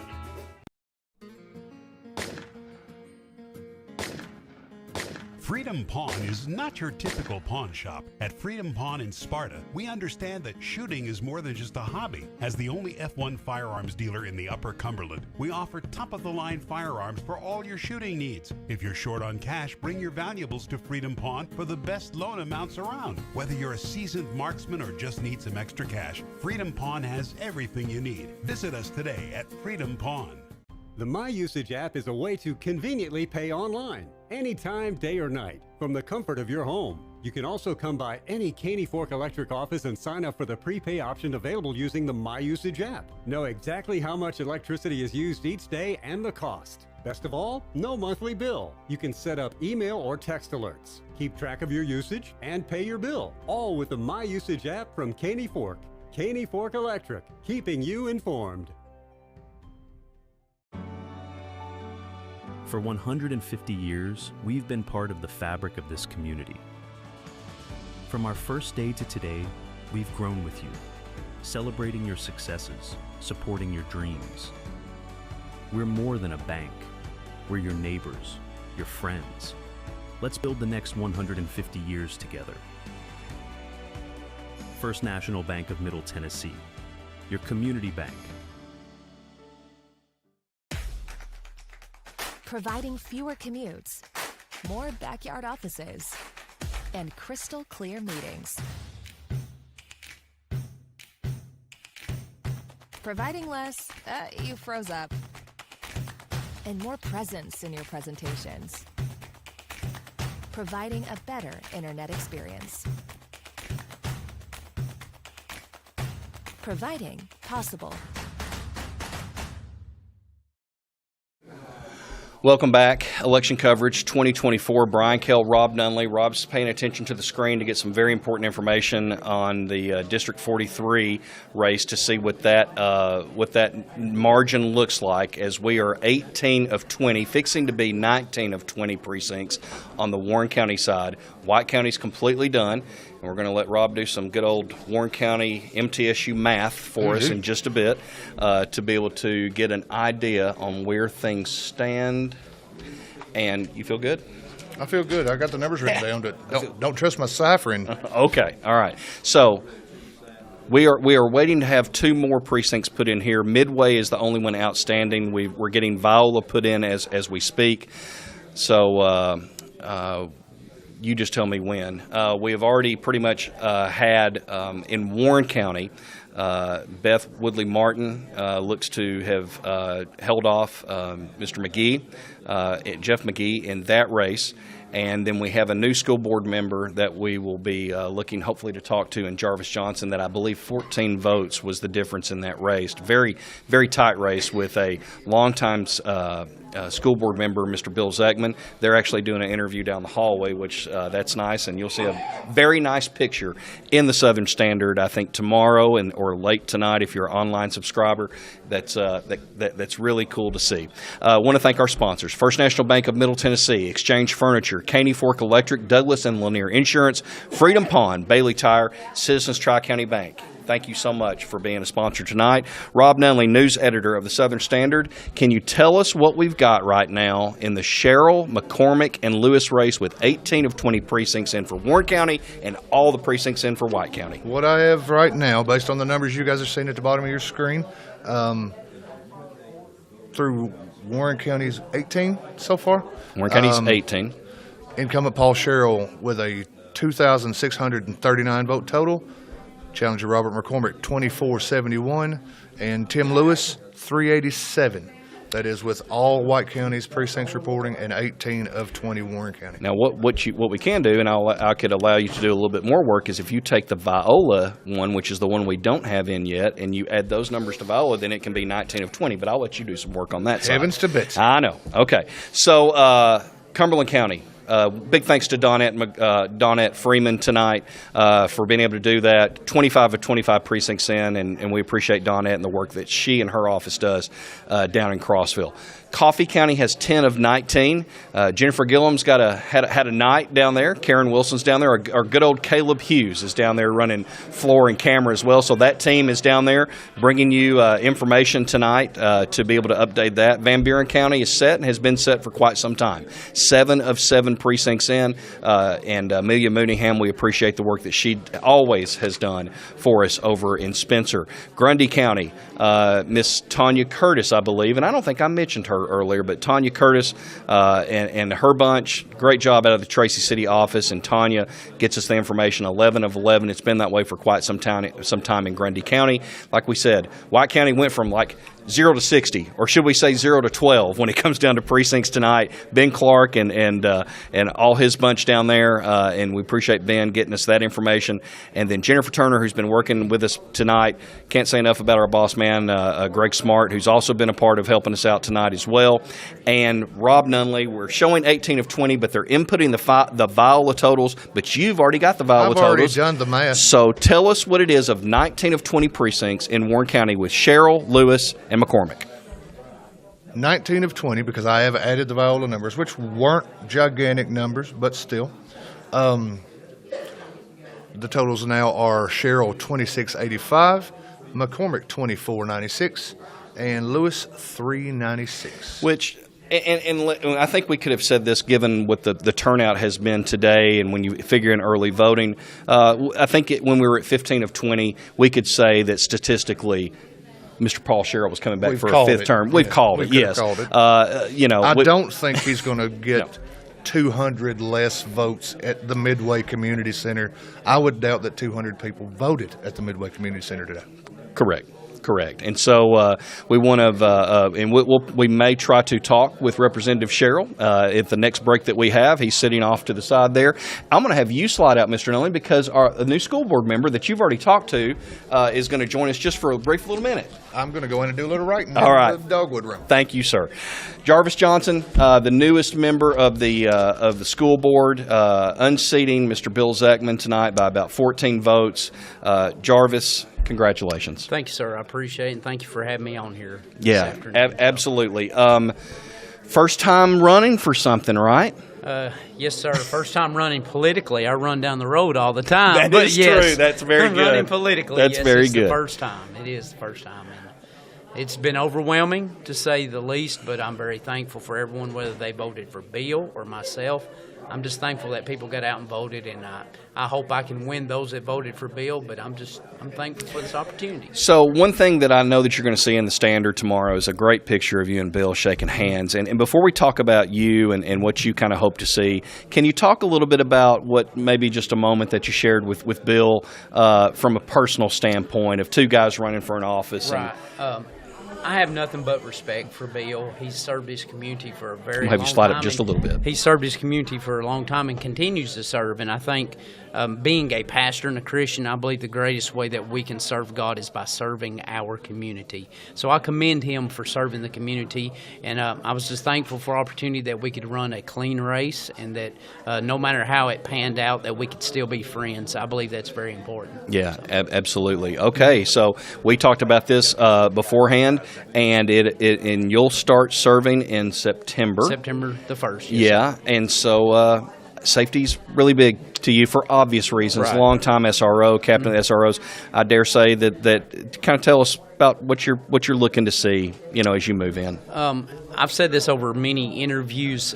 S7: Freedom Pawn is not your typical pawn shop. At Freedom Pawn in Sparta, we understand that shooting is more than just a hobby. As the only F1 firearms dealer in the Upper Cumberland, we offer top-of-the-line firearms for all your shooting needs. If you're short on cash, bring your valuables to Freedom Pawn for the best loan amounts around. Whether you're a seasoned marksman or just need some extra cash, Freedom Pawn has everything you need. Visit us today at Freedom Pawn.
S11: The My Usage app is a way to conveniently pay online, anytime, day or night, from the comfort of your home. You can also come by any Caney Fork Electric office and sign up for the prepay option available using the My Usage app. Know exactly how much electricity is used each day and the cost. Best of all, no monthly bill. You can set up email or text alerts, keep track of your usage, and pay your bill, all with the My Usage app from Caney Fork. Caney Fork Electric, keeping you informed.
S10: For 150 years, we've been part of the fabric of this community. From our first day to today, we've grown with you, celebrating your successes, supporting your dreams. We're more than a bank. We're your neighbors, your friends. Let's build the next 150 years together. First National Bank of Middle Tennessee, your community bank.
S19: Providing fewer commutes, more backyard offices, and crystal clear meetings. Providing less, you froze up, and more presence in your presentations. Providing a better internet experience. Providing possible.
S1: Welcome back. Election coverage 2024. Brian Kell, Rob Nunley. Rob's paying attention to the screen to get some very important information on the District 43 race to see what that margin looks like, as we are 18 of 20, fixing to be 19 of 20 precincts on the Warren County side. White County's completely done. And we're going to let Rob do some good old Warren County MTSU math for us in just a bit to be able to get an idea on where things stand. And you feel good?
S20: I feel good. I got the numbers written down, but don't trust my ciphering.
S1: Okay, all right. So we are waiting to have two more precincts put in here. Midway is the only one outstanding. We're getting Viola put in as we speak. So you just tell me when. We have already pretty much had in Warren County, Beth Woodley Martin looks to have held off Mr. McGee, Jeff McGee, in that race. And then we have a new school board member that we will be looking hopefully to talk to in Jarvis Johnson, that I believe 14 votes was the difference in that race. Very, very tight race with a longtime school board member, Mr. Bill Zegman. They're actually doing an interview down the hallway, which that's nice, and you'll see a very nice picture in the Southern Standard, I think, tomorrow or late tonight if you're an online subscriber. That's really cool to see. I want to thank our sponsors: First National Bank of Middle Tennessee, Exchange Furniture, Caney Fork Electric, Douglas and Lanier Insurance, Freedom Pawn, Bailey Tire, Citizens Tri-County Bank. Thank you so much for being a sponsor tonight. Rob Nunley, news editor of the Southern Standard. Can you tell us what we've got right now in the Sherrill, McCormick, and Lewis race with 18 of 20 precincts in for Warren County and all the precincts in for White County?
S20: What I have right now, based on the numbers you guys are seeing at the bottom of your screen, through Warren County's 18 so far.
S1: Warren County's 18.
S20: Incumbent Paul Sherrill with a 2,639 vote total. Challenger Robert McCormick 2471, and Tim Lewis 387. That is with all White County's precincts reporting and 18 of 20 Warren County.
S1: Now, what we can do, and I could allow you to do a little bit more work, is if you take the Viola one, which is the one we don't have in yet, and you add those numbers to Viola, then it can be 19 of 20. But I'll let you do some work on that side.
S20: Heavens to bits.
S1: I know. Okay. So, Cumberland County. Big thanks to Dawnette Freeman tonight for being able to do that. 25 of 25 precincts in, and we appreciate Dawnette and the work that she and her office does down in Crossville. Coffee County has 10 of 19. Jennifer Gillum's had a night down there. Karen Wilson's down there. Our good old Caleb Hughes is down there running floor and camera as well. So that team is down there bringing you information tonight to be able to update that. Van Buren County is set and has been set for quite some time. 7 of 7 precincts in. And Amelia Mooneyham, we appreciate the work that she always has done for us over in Spencer. Grundy County, Miss Tanya Curtis, I believe, and I don't think I mentioned her earlier, but Tanya Curtis and her bunch, great job out of the Tracy City office, and Tanya gets us the information. 11 of 11. It's been that way for quite some time in Grundy County. Like we said, White County went from like 0 to 60, or should we say 0 to 12 when it comes down to precincts tonight. Ben Clark and all his bunch down there, and we appreciate Ben getting us that information. And then Jennifer Turner, who's been working with us tonight. Can't say enough about our boss man, Greg Smart, who's also been a part of helping us out tonight as well. And Rob Nunley, we're showing 18 of 20, but they're inputting the Viola totals, but you've already got the Viola totals.
S20: I've already done the math.
S1: So tell us what it is of 19 of 20 precincts in Warren County with Sherrill, Lewis, and McCormick.
S20: 19 of 20, because I have added the Viola numbers, which weren't gigantic numbers, but still. The totals now are Sherrill 2685, McCormick 2496, and Lewis 396.
S1: Which, and I think we could have said this given what the turnout has been today, and when you figure in early voting, I think when we were at 15 of 20, we could say that statistically Mr. Paul Sherrill was coming back for a fifth term. We've called it, yes.
S20: Called it.
S1: I
S20: don't think he's going to get 200 less votes at the Midway Community Center. I would doubt that 200 people voted at the Midway Community Center today.
S1: Correct. And so we want to, and we may try to talk with Representative Sherrill at the next break that we have. He's sitting off to the side there. I'm going to have you slide out, Mr. Nunley, because a new school board member that you've already talked to is going to join us just for a brief little minute.
S20: I'm going to go in and do a little writing
S1: All right.
S20: in the Dogwood Room.
S1: Thank you, sir. Jarvis Johnson, the newest member of the school board, unseating Mr. Bill Zeckman tonight by about 14 votes. Jarvis, congratulations.
S13: Thank you, sir. I appreciate it, and thank you for having me on here this
S1: Yeah,
S13: afternoon.
S1: absolutely. First time running for something, right?
S13: Yes, sir. First time running politically. I run down the road all the time.
S1: That is true. That's very good.
S13: Running politically.
S1: That's
S13: yes,
S1: very
S13: it's
S1: good.
S13: The first time. It is the first time. And it's been overwhelming, to say the least, but I'm very thankful for everyone, whether they voted for Bill or myself. I'm just thankful that people got out and voted, and I hope I can win those that voted for Bill, but I'm thankful for this opportunity.
S1: So one thing that I know that you're going to see in the Standard tomorrow is a great picture of you and Bill shaking hands. And before we talk about you and what you kind of hope to see, can you talk a little bit about what maybe just a moment that you shared with Bill from a personal standpoint of two guys running for an office?
S13: Right. I have nothing but respect for Bill. He's served his community for a very long time.
S1: I'll have you slide up just a little bit.
S13: He's served his community for a long time and continues to serve. And I think being a pastor and a Christian, I believe the greatest way that we can serve God is by serving our community. So I commend him for serving the community. And I was just thankful for the opportunity that we could run a clean race, and that no matter how it panned out, that we could still be friends. I believe that's very important.
S1: Yeah, absolutely. Okay, so we talked about this beforehand, and and you'll start serving in September.
S13: September the 1st. Yes,
S1: yeah,
S13: sir.
S1: and so safety's really big to you for obvious reasons.
S13: Right.
S1: Long-time SRO, captain of the SROs. I dare say that kind of tell us about what you're looking to see, as you move in.
S13: I've said this over many interviews.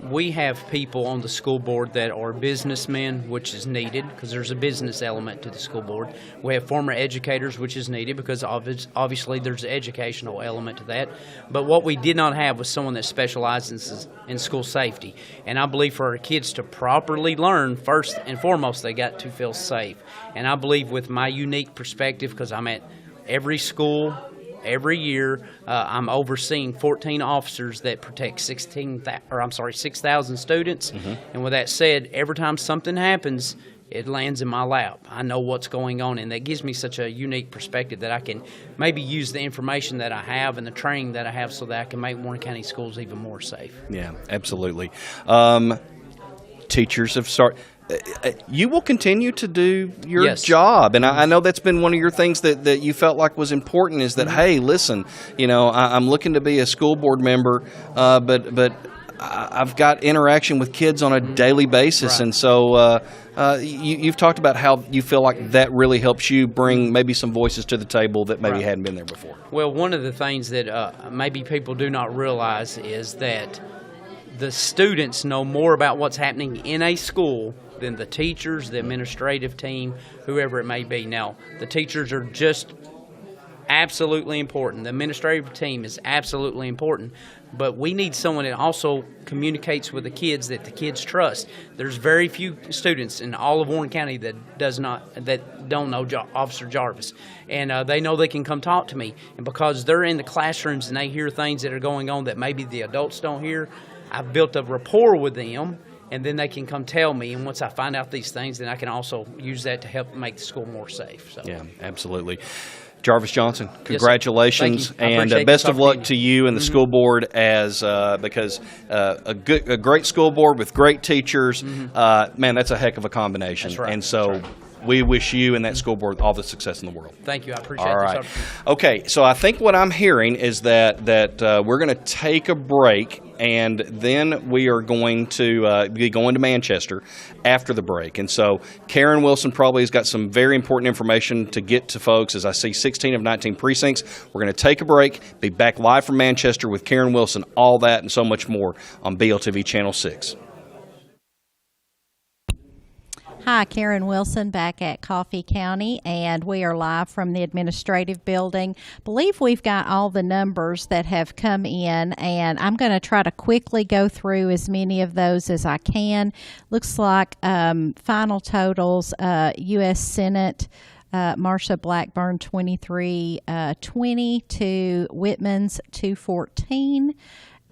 S13: We have people on the school board that are businessmen, which is needed because there's a business element to the school board. We have former educators, which is needed because obviously there's an educational element to that. But what we did not have was someone that specializes in school safety. And I believe for our kids to properly learn, first and foremost, they got to feel safe. And I believe with my unique perspective, because I'm at every school, every year, I'm overseeing 14 officers that protect 6,000 students.
S1: Mm-hmm.
S13: And with that said, every time something happens, it lands in my lap. I know what's going on, and that gives me such a unique perspective that I can maybe use the information that I have and the training that I have so that I can make Warren County schools even more safe.
S1: Yeah, absolutely. Teachers have started. You will continue to do your job, and I know that's been one of your things that you felt like was important is that, hey, listen, I'm looking to be a school board member, but I've got interaction with kids on a daily basis, and so you've talked about how you feel like that really helps you bring maybe some voices to the table that maybe hadn't been there before.
S13: Well, one of the things that maybe people do not realize is that the students know more about what's happening in a school than the teachers, the administrative team, whoever it may be. Now, the teachers are just absolutely important. The administrative team is absolutely important. But we need someone that also communicates with the kids that the kids trust. There's very few students in all of Warren County that don't know Officer Jarvis, and they know they can come talk to me. And because they're in the classrooms and they hear things that are going on that maybe the adults don't hear, I've built a rapport with them. And then they can come tell me, and once I find out these things, then I can also use that to help make the school more safe. So.
S1: Yeah, absolutely. Jarvis Johnson, congratulations,
S13: yes,
S1: and best of luck to you and the school board because a great school board with great teachers, man, that's a heck of a combination.
S13: That's right.
S1: And so we wish you and that school board all the success in the world.
S13: Thank you. I appreciate it.
S1: All right. Okay, so I think what I'm hearing is that we're going to take a break, and then we are going to be going to Manchester after the break. And so Karen Wilson probably has got some very important information to get to folks as I see 16 of 19 precincts. We're going to take a break, be back live from Manchester with Karen Wilson, all that and so much more on BLTV Channel 6.
S12: Hi, Karen Wilson back at Coffee County, and we are live from the administrative building. Believe we've got all the numbers that have come in, and I'm going to try to quickly go through as many of those as I can. Looks like final totals, U.S. Senate, Marsha Blackburn 2320 to Whitman's 214.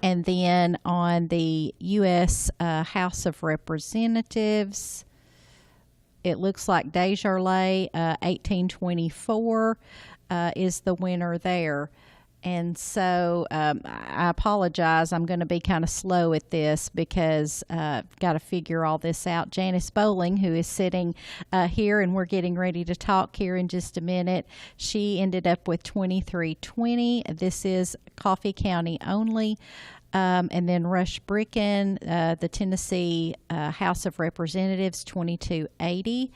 S12: And then on the U.S. House of Representatives, it looks like Desjardins, 1824, is the winner there. And so I apologize. I'm going to be kind of slow at this because I've got to figure all this out. Janice Bowling, who is sitting here, and we're getting ready to talk here in just a minute, she ended up with 2320. This is Coffee County only. And then Rush Bricken, the Tennessee House of Representatives, 2280.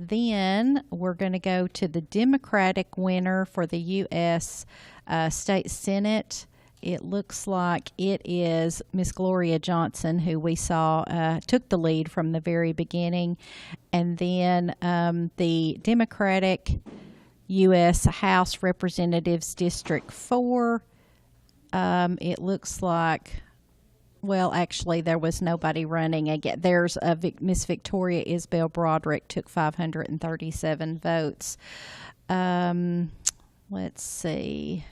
S12: Then we're going to go to the Democratic winner for the U.S. State Senate. It looks like it is Miss Gloria Johnson, who we saw took the lead from the very beginning. And then the Democratic U.S. House Representatives District 4. It looks like, well, actually, there was nobody running again. There's Miss Victoria Isbell Broderick took 537 votes. Let's see.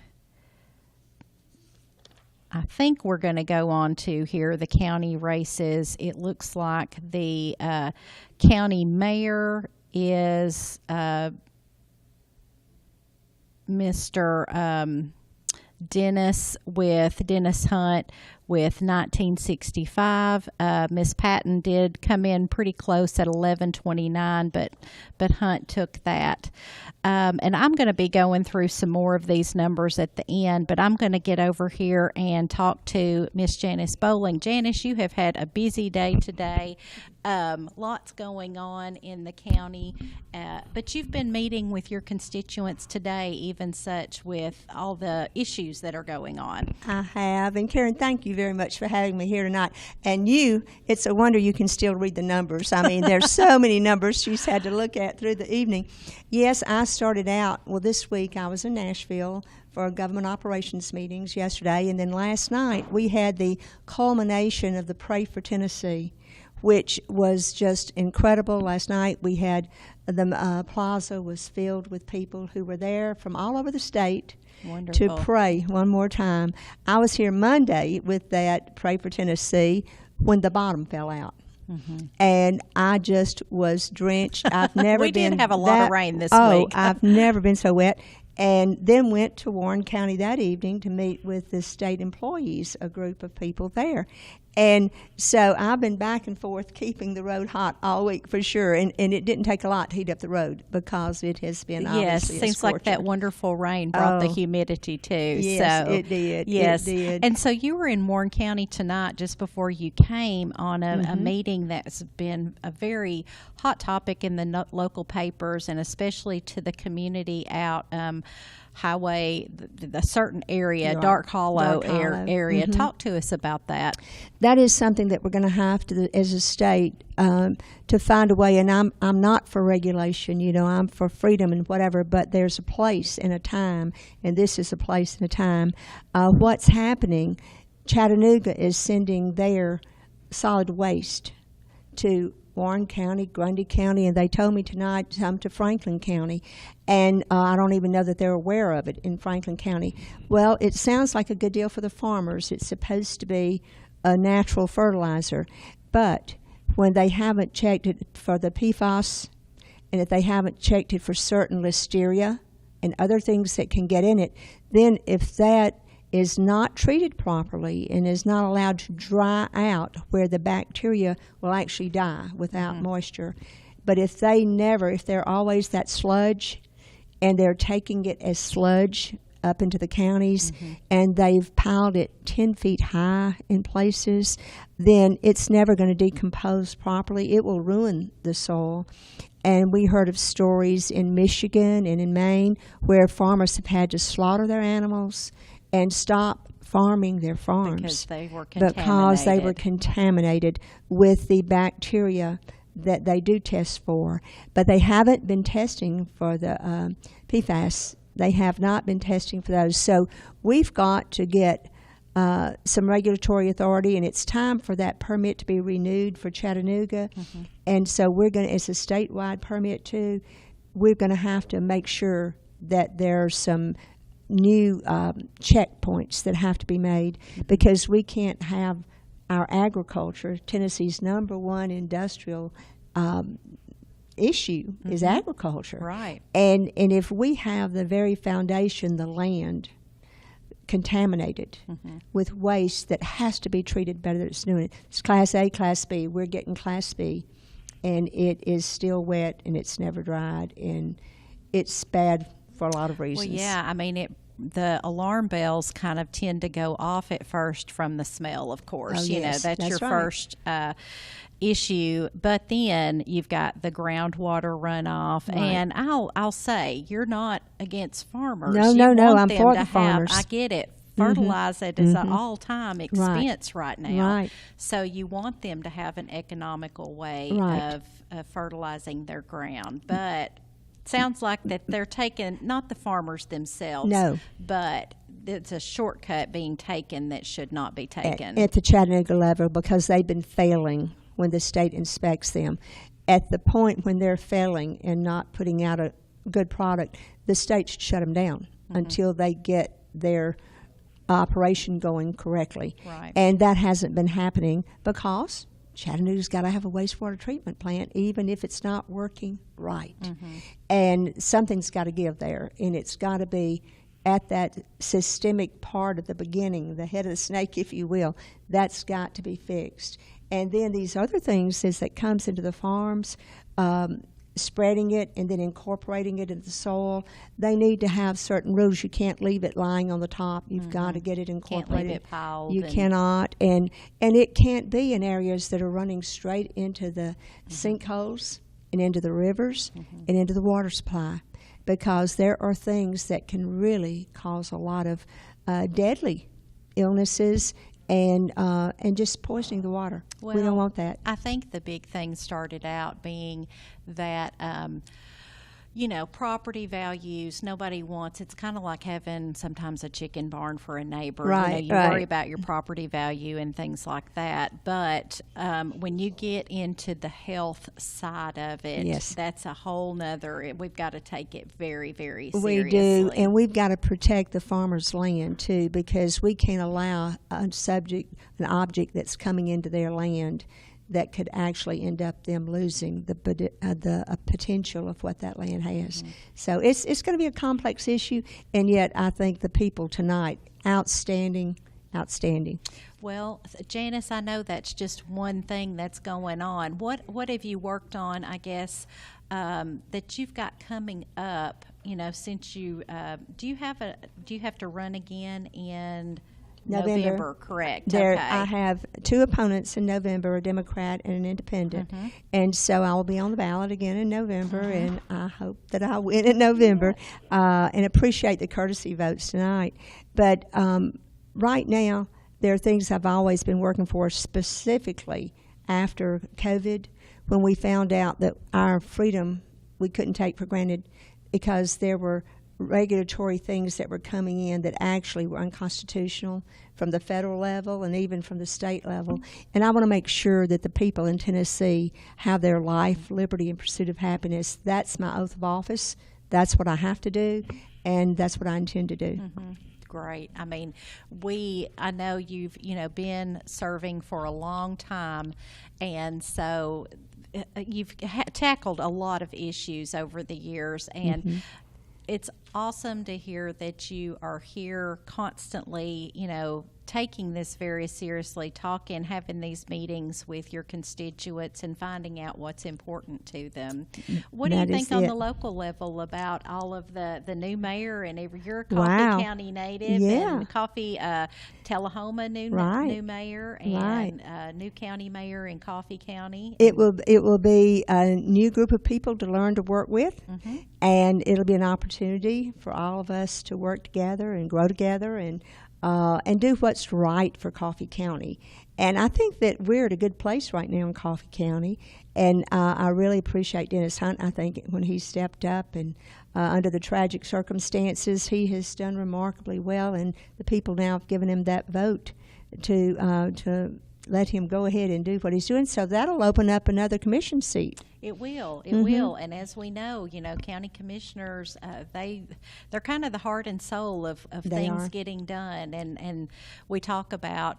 S12: I think we're going to go on to here the county races. It looks like the county mayor is Mr. Dennis Hunt with 1965. Miss Patton did come in pretty close at 1129, but Hunt took that. And I'm going to be going through some more of these numbers at the end, but I'm going to get over here and talk to Miss Janice Bowling. Janice, you have had a busy day today. Lots going on in the county, but you've been meeting with your constituents today, even such with all the issues that are going on.
S15: I have, and Karen, thank you very much for having me here tonight. And it's a wonder you can still read the numbers. I mean, there's so many numbers she's had to look at through the evening. Yes, I started out, this week I was in Nashville for government operations meetings yesterday, and then last night we had the culmination of the Pray for Tennessee, which was just incredible. Last night we had the plaza was filled with people who were there from all over the state to pray one more time. I was here Monday with that Pray for Tennessee when the bottom fell out. Mm-hmm. And I just was drenched. I've never
S12: we
S15: been
S12: did have a lot of rain this week.
S15: I've never been so wet. And then went to Warren County that evening to meet with the state employees, a group of people there. And so I've been back and forth keeping the road hot all week for sure. And it didn't take a lot to heat up the road because it has been obviously
S12: seems like that wonderful rain brought the humidity too.
S15: Yes,
S12: so,
S15: it did.
S12: Yes.
S15: It did.
S12: And so you were in Warren County tonight just before you came on a meeting that's been a very hot topic in the local papers and especially to the community out highway, the certain area,
S15: Right.
S12: Dark Hollow, area.
S15: Mhm.
S12: Talk to us about that.
S15: That is something that we're going to have to, as a state, to find a way. And I'm not for regulation, I'm for freedom and whatever. But there's a place and a time, and this is a place and a time. What's happening? Chattanooga is sending their solid waste to Warren County, Grundy County, and they told me tonight to come to Franklin County. And I don't even know that they're aware of it in Franklin County. Well, it sounds like a good deal for the farmers. It's supposed to be a natural fertilizer. But when they haven't checked it for the PFAS, and if they haven't checked it for certain listeria and other things that can get in it, then if that is not treated properly and is not allowed to dry out where the bacteria will actually die without moisture. But if they're always that sludge and they're taking it as sludge up into the counties and they've piled it 10 feet high in places, then it's never going to decompose properly. It will ruin the soil. And we heard of stories in Michigan and in Maine where farmers have had to slaughter their animals and stop farming their farms
S12: because they were
S15: contaminated with the bacteria that they do test for. But they haven't been testing for the PFAS. They have not been testing for those. So we've got to get some regulatory authority, and it's time for that permit to be renewed for Chattanooga. And so we're going to, as a statewide permit too, we're going to have to make sure that there's some new checkpoints that have to be made because we can't have our agriculture, Tennessee's number one industrial issue is agriculture.
S12: Right.
S15: And if we have the very foundation, the land, contaminated with waste that has to be treated better than it's doing it. It's Class A, Class B. We're getting Class B, and it is still wet, and it's never dried, and it's bad for a lot of reasons.
S12: Well, yeah, I mean, the alarm bells kind of tend to go off at first from the smell, of course.
S15: Oh, yes,
S12: that's your
S15: right.
S12: first issue. But then you've got the groundwater runoff.
S15: Right.
S12: And I'll say, you're not against farmers.
S15: No,
S12: You
S15: no, no,
S12: want
S15: I'm
S12: them
S15: for
S12: to
S15: the farmers.
S12: I get it. Fertilize it is an all-time expense right now.
S15: Right.
S12: So you want them to have an economical way
S15: Right.
S12: of fertilizing their ground. But sounds like that they're taking, not the farmers themselves,
S15: No.
S12: but it's a shortcut being taken that should not be taken.
S15: At the Chattanooga level, because they've been failing when the state inspects them. At the point when they're failing and not putting out a good product, the state should shut them down until they get their operation going correctly.
S12: Right.
S15: And that hasn't been happening because Chattanooga's got to have a wastewater treatment plant, even if it's not working right. And something's got to give there, and it's got to be at that systemic part of the beginning, the head of the snake, if you will. That's got to be fixed. And then these other things is that comes into the farms, spreading it and then incorporating it into the soil. They need to have certain rules. You can't leave it lying on the top. You've got to get it incorporated.
S12: Can't leave it piled.
S15: You cannot. And it can't be in areas that are running straight into the sinkholes and into the rivers and into the water supply, because there are things that can really cause a lot of deadly illnesses and just poisoning the water.
S12: Well,
S15: we don't want that.
S12: I think the big thing started out being that, property values, nobody wants, it's kind of like having sometimes a chicken barn for a neighbor.
S15: Right,
S12: you worry about your property value and things like that. But when you get into the health side of it,
S15: Yes.
S12: that's a whole nother, we've got to take it very, very
S15: We
S12: seriously.
S15: do, and we've got to protect the farmers' land too, because we can't allow an object that's coming into their land that could actually end up them losing the potential of what that land has. So it's going to be a complex issue, and yet I think the people tonight, outstanding.
S12: Well, Janice, I know that's just one thing that's going on. What have you worked on, I guess, that you've got coming up? Since you do you have to run again in November, correct?
S15: There,
S12: okay.
S15: I have 2 opponents in November, a Democrat and an independent. And so I will be on the ballot again in November, and I hope that I win in November, and appreciate the courtesy votes tonight. But right now, there are things I've always been working for, specifically after COVID, when we found out that our freedom we couldn't take for granted because there were regulatory things that were coming in that actually were unconstitutional from the federal level and even from the state level. And I want to make sure that the people in Tennessee have their life, liberty, and pursuit of happiness. That's my oath of office. That's what I have to do, and that's what I intend to do.
S12: Great. I mean, I know you've, been serving for a long time, and so you've tackled a lot of issues over the years, and it's awesome to hear that you are here constantly, taking this very seriously, having these meetings with your constituents and finding out what's important to them. What do you think on the local level about all of the new mayor, and you're a Coffee County native, and Tullahoma new mayor, and new county mayor in Coffee County?
S15: It will be a new group of people to learn to work with, and it'll be an opportunity for all of us to work together and grow together and do what's right for Coffee County. And I think that we're at a good place right now in Coffee County, and I really appreciate Dennis Hunt. I think when he stepped up and under the tragic circumstances, he has done remarkably well, and the people now have given him that vote to let him go ahead and do what he's doing. So that'll open up another commission seat.
S12: It will. It will. And as we know, county commissioners, they're kind of the heart and soul of things getting done. And we talk about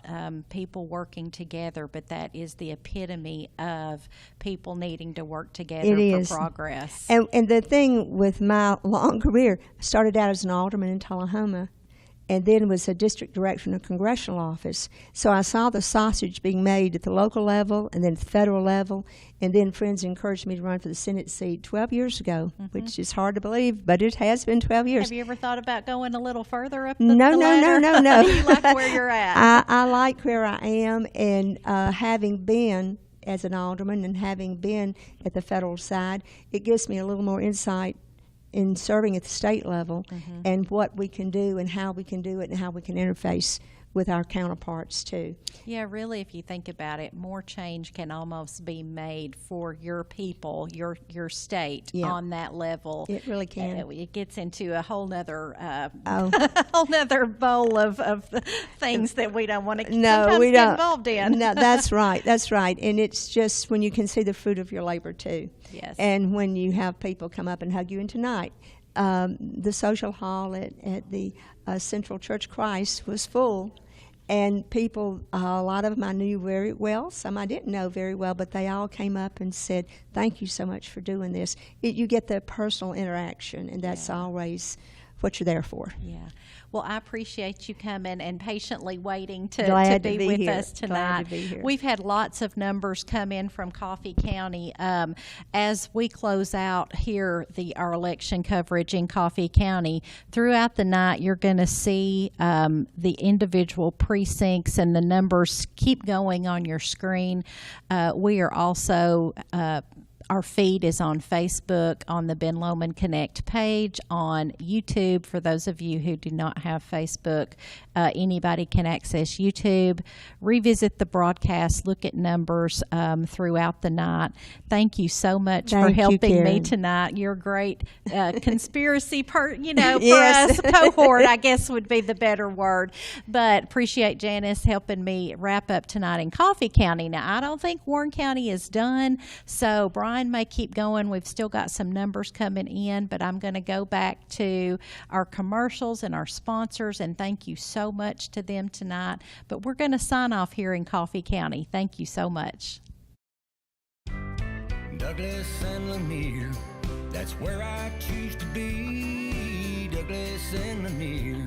S12: people working together, but that is the epitome of people needing to work together for progress.
S15: And the thing with my long career, I started out as an alderman in Tullahoma, and then was a district director in a congressional office. So I saw the sausage being made at the local level and then the federal level, and then friends encouraged me to run for the Senate seat 12 years ago, which is hard to believe, but it has been 12 years.
S12: Have you ever thought about going a little further up the
S15: No.
S12: You like where you're at?
S15: I like where I am, and having been as an alderman and having been at the federal side, it gives me a little more insight in serving at the state level and what we can do and how we can do it and how we can interface with our counterparts too.
S12: Yeah, really, if you think about it, more change can almost be made for your people, your state on that level.
S15: It really can.
S12: It gets into a whole nother whole nother bowl of things that we don't want to sometimes get involved in.
S15: No, that's right. That's right. And it's just when you can see the fruit of your labor too.
S12: Yes.
S15: And when you have people come up and hug you. And tonight, the social hall at the Central Church Christ was full, and people, a lot of them I knew very well, some I didn't know very well, but they all came up and said, "Thank you so much for doing this." You get the personal interaction, and that's always what you're there for.
S12: Yeah. Well, I appreciate you coming and patiently waiting to
S15: Glad
S12: be
S15: to be
S12: with
S15: here.
S12: us tonight.
S15: Glad to be here.
S12: We've had lots of numbers come in from Coffee County. As we close out here our election coverage in Coffee County, throughout the night you're going to see the individual precincts and the numbers keep going on your screen. We are also our feed is on Facebook, on the Ben Lomand Connect page, on YouTube. For those of you who do not have Facebook, anybody can access YouTube, revisit the broadcast, look at numbers throughout the night. Thank you so much for helping me tonight. You're a great conspiracy for
S15: Yes.
S12: us, cohort, I guess would be the better word. But appreciate Janice helping me wrap up tonight in Coffee County. Now, I don't think Warren County is done, so Brian may keep going. We've still got some numbers coming in, but I'm going to go back to our commercials and our sponsors, and thank you so much to them tonight. But we're going to sign off here in Coffee County. Thank you so much.
S8: Douglas and Lanier, that's where I choose to be. Douglas and Lanier,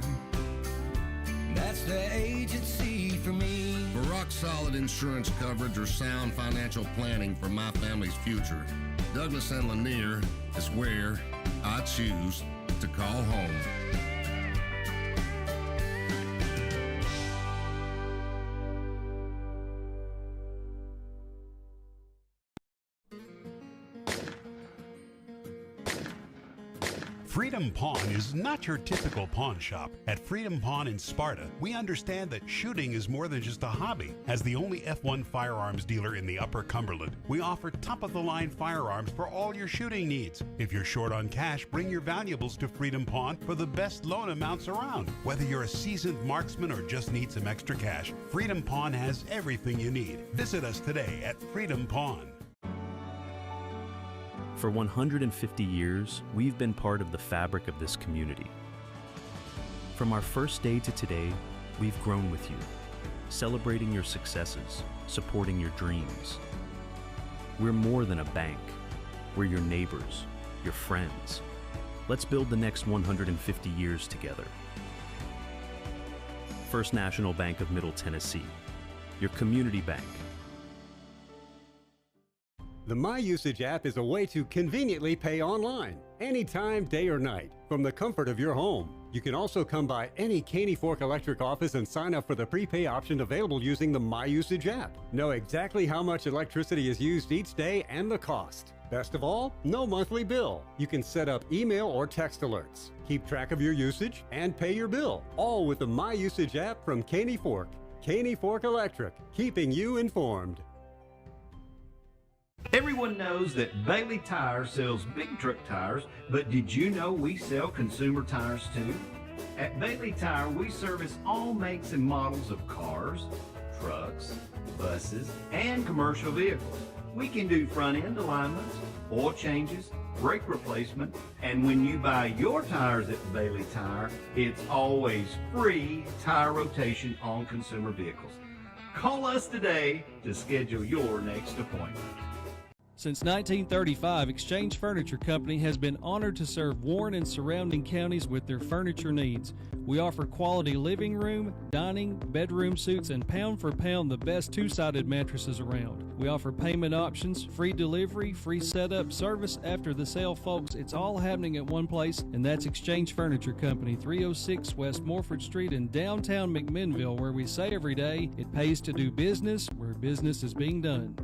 S8: that's the agency for me.
S9: For rock-solid insurance coverage or sound financial planning for my family's future, Douglas and Lanier is where I choose to call home.
S7: Freedom Pawn is not your typical pawn shop. At Freedom Pawn in Sparta, we understand that shooting is more than just a hobby. As the only F1 firearms dealer in the Upper Cumberland, we offer top-of-the-line firearms for all your shooting needs. If you're short on cash, bring your valuables to Freedom Pawn for the best loan amounts around. Whether you're a seasoned marksman or just need some extra cash, Freedom Pawn has everything you need. Visit us today at Freedom Pawn.
S10: For 150 years, we've been part of the fabric of this community. From our first day to today, we've grown with you, celebrating your successes, supporting your dreams. We're more than a bank. We're your neighbors, your friends. Let's build the next 150 years together. First National Bank of Middle Tennessee, your community bank.
S11: The My Usage app is a way to conveniently pay online, anytime, day or night, from the comfort of your home. You can also come by any Caney Fork Electric office and sign up for the prepay option available using the My Usage app. Know exactly how much electricity is used each day and the cost. Best of all, no monthly bill. You can set up email or text alerts, keep track of your usage, and pay your bill, all with the My Usage app from Caney Fork. Caney Fork Electric, keeping you informed.
S4: Everyone knows that Bailey Tire sells big truck tires, but did you know we sell consumer tires too? At Bailey Tire, we service all makes and models of cars, trucks, buses, and commercial vehicles. We can do front-end alignments, oil changes, brake replacement, and when you buy your tires at Bailey Tire, it's always free tire rotation on consumer vehicles. Call us today to schedule your next appointment.
S6: Since 1935, Exchange Furniture Company has been honored to serve Warren and surrounding counties with their furniture needs. We offer quality living room, dining, bedroom suites, and pound for pound the best two-sided mattresses around. We offer payment options, free delivery, free setup, service after the sale, folks. It's all happening at one place, and that's Exchange Furniture Company, 306 West Morford Street in downtown McMinnville, where we say every day, it pays to do business where business is being done.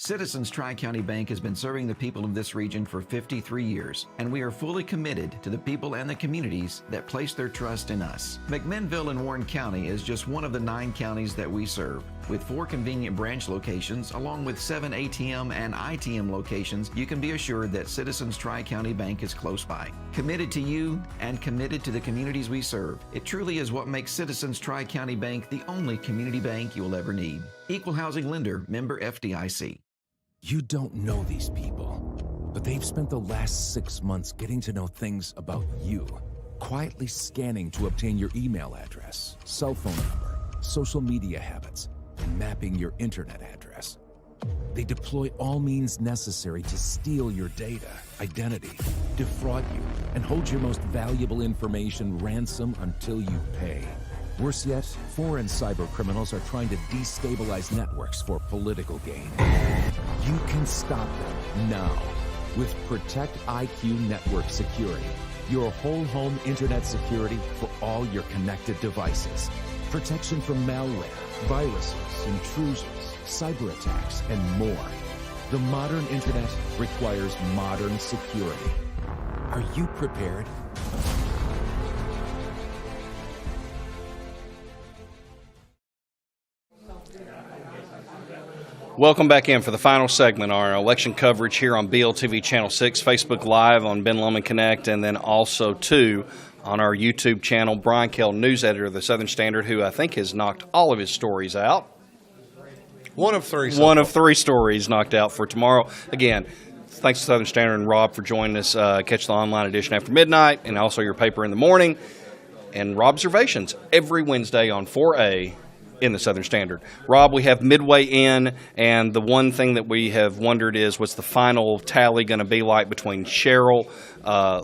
S5: Citizens Tri-County Bank has been serving the people of this region for 53 years, and we are fully committed to the people and the communities that place their trust in us. McMinnville in Warren County is just one of the 9 counties that we serve. With 4 convenient branch locations, along with 7 ATM and ITM locations, you can be assured that Citizens Tri-County Bank is close by. Committed to you and committed to the communities we serve. It truly is what makes Citizens Tri-County Bank the only community bank you will ever need. Equal housing lender, member FDIC.
S14: You don't know these people, but they've spent the last 6 months getting to know things about you, quietly scanning to obtain your email address, cell phone number, social media habits, and mapping your internet address. They deploy all means necessary to steal your data, identity, defraud you, and hold your most valuable information ransom until you pay. Worse yet, foreign cyber criminals are trying to destabilize networks for political gain. You can stop them now with Protect IQ Network Security, your whole home internet security for all your connected devices. Protection from malware, viruses, intrusions, cyber attacks, and more. The modern internet requires modern security. Are you prepared?
S1: Welcome back in for the final segment, our election coverage here on BLTV Channel 6, Facebook Live on Ben Lomand Connect, and then also, too, on our YouTube channel. Brian Kell, news editor of the Southern Standard, who I think has knocked all of his stories out.
S20: One of three.
S1: One of three stories knocked out for tomorrow. Again, thanks to Southern Standard and Rob for joining us. Catch the online edition after midnight, and also your paper in the morning. And Robservations every Wednesday on 4A in the Southern Standard. Rob, we have midway in, and the one thing that we have wondered is, what's the final tally going to be like between Sherrill,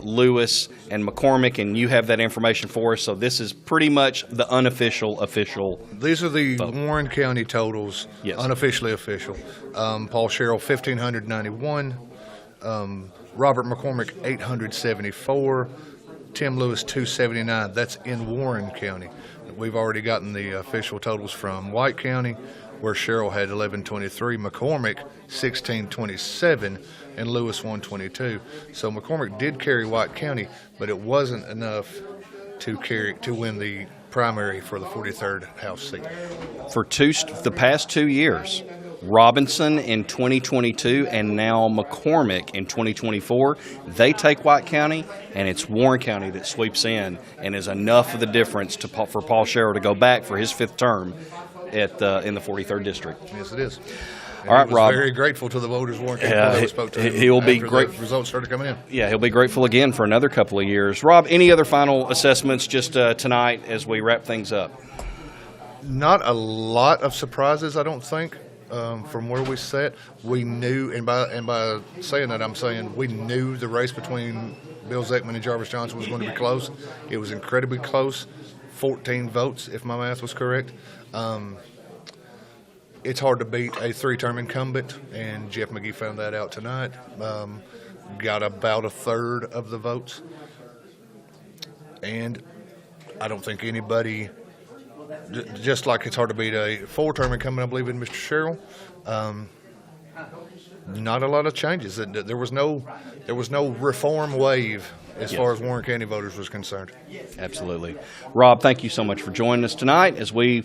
S1: Lewis, and McCormick, and you have that information for us, so this is pretty much the unofficial official.
S20: These are the
S1: vote.
S20: Warren County totals,
S1: yes.
S20: Unofficially official. Paul Sherrill, 1,591. Robert McCormick, 874. Tim Lewis, 279. That's in Warren County. We've already gotten the official totals from White County, where Sherrill had 1123, McCormick 1627, and Lewis 122. So McCormick did carry White County, but it wasn't enough to win the primary for the 43rd House seat.
S1: For the past 2 years, Robinson in 2022 and now McCormick in 2024, they take White County, and it's Warren County that sweeps in and is enough of the difference for Paul Sherrill to go back for his fifth term in the 43rd District.
S20: Yes, it is. And
S1: All right,
S20: he was
S1: Rob.
S20: very grateful to the voters Warren County that spoke to him
S1: He'll be
S20: after
S1: great.
S20: the results started coming in.
S1: Yeah, he'll be grateful again for another couple of years. Rob, any other final assessments just tonight as we wrap things up?
S20: Not a lot of surprises, I don't think. From where we sat, we knew, and by saying that, I'm saying we knew the race between Bill Zeckman and Jarvis Johnson was going to be close. It was incredibly close, 14 votes, if my math was correct. It's hard to beat a three-term incumbent, and Jeff McGee found that out tonight. Got about a third of the votes, and I don't think anybody. Just like it's hard to beat a four-term incumbent, I believe, in Mr. Sherrill. Not a lot of changes. There was no reform wave as far as Warren County voters was concerned.
S1: Absolutely. Rob, thank you so much for joining us tonight as we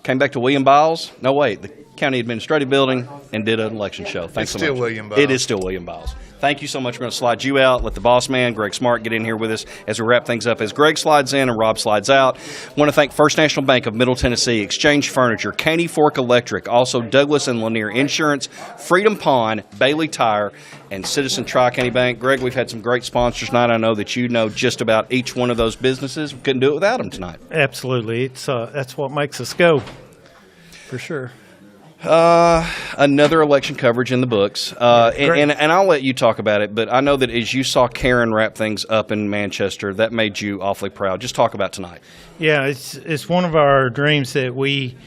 S1: came back to William Biles. No, wait, the County Administrative Building and did an election show. Thanks so much.
S20: It's still William Biles.
S1: It is still William Biles. Thank you so much. We're going to slide you out. Let the boss man, Greg Smart, get in here with us as we wrap things up. As Greg slides in and Rob slides out, I want to thank First National Bank of Middle Tennessee, Exchange Furniture, Caney Fork Electric, also Douglas and Lanier Insurance, Freedom Pond, Bailey Tire, and Citizen Tri-County Bank. Greg, we've had some great sponsors tonight. I know that you know just about each one of those businesses. We couldn't do it without them tonight.
S18: Absolutely. It's that's what makes us go, for sure.
S1: Another election coverage in the books, and I'll let you talk about it, but I know that as you saw Karen wrap things up in Manchester, that made you awfully proud. Just talk about tonight.
S18: Yeah, it's one of our dreams that we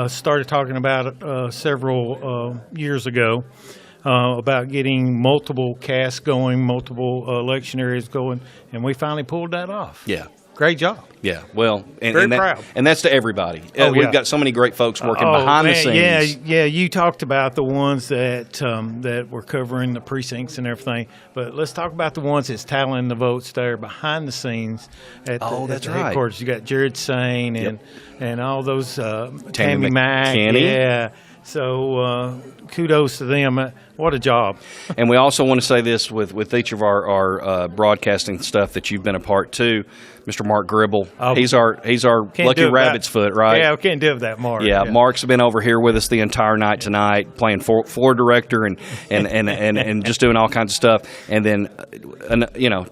S18: started talking about several years ago, about getting multiple casts going, multiple election areas going, and we finally pulled that off.
S1: Yeah.
S18: Great job.
S1: Yeah, well,
S18: Very proud.
S1: And that's to everybody.
S18: Oh,
S1: We've
S18: yeah.
S1: got so many great folks working behind the scenes.
S18: Yeah. You talked about the ones that were covering the precincts and everything, but let's talk about the ones that's tallying the votes there behind the scenes at
S1: that's
S18: the
S1: right.
S18: headquarters. You got Jared Sane and all those
S1: Tammy
S18: Mack.
S1: McKinney.
S18: Yeah. So kudos to them. What a job.
S1: And we also want to say this with each of our broadcasting stuff that you've been a part to. Mr. Mark Gribble, he's our lucky rabbit's foot, right?
S18: Yeah, we can't do it that, Mark.
S1: Yeah, Mark's been over here with us the entire night tonight, playing floor director and just doing all kinds of stuff. And then,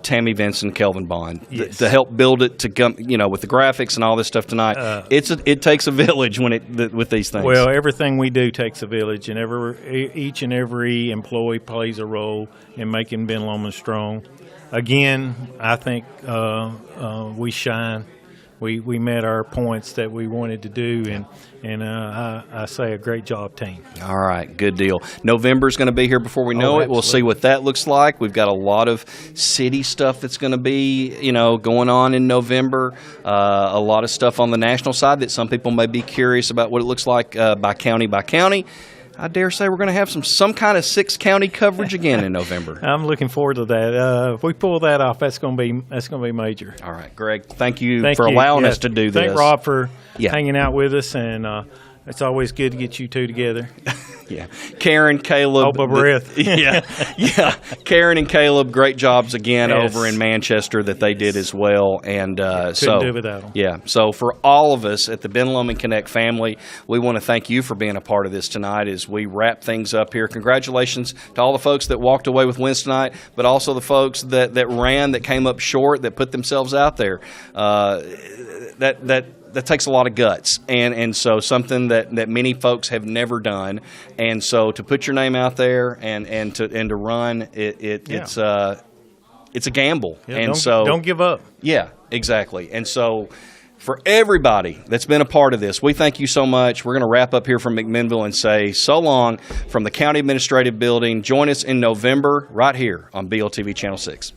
S1: Tammy Vinson, Kelvin Bond to help build it with the graphics and all this stuff tonight. It takes a village with these things.
S18: Well, everything we do takes a village, and each and every every employee plays a role in making Ben Lomand strong. Again, I think we shine. We met our points that we wanted to do, and I say a great job, team.
S1: All right, good deal. November's going to be here before we know it. We'll see what that looks like. We've got a lot of city stuff that's going to be, going on in November. A lot of stuff on the national side that some people may be curious about what it looks like by county by county. I dare say we're going to have some kind of 6-county coverage again in November.
S18: I'm looking forward to that. If we pull that off, that's going to be major.
S1: All right, Greg, thank you for allowing us to do this.
S18: Thank Rob for hanging out with us, and it's always good to get you two together.
S1: Yeah, Karen, Caleb.
S18: Hold my breath.
S1: Yeah. Karen and Caleb, great jobs again over in Manchester that they did as well. And
S18: couldn't do it without them.
S1: Yeah, so for all of us at the Ben Lomand Connect family, we want to thank you for being a part of this tonight as we wrap things up here. Congratulations to all the folks that walked away with wins tonight, but also the folks that ran, that came up short, that put themselves out there. That takes a lot of guts, and so something that many folks have never done, and so to put your name out there and to run it's a gamble, and
S18: don't give up.
S1: Yeah, exactly. And so for everybody that's been a part of this, we thank you so much. We're going to wrap up here from McMinnville and say so long from the County Administrative Building. Join us in November right here on BLTV Channel 6.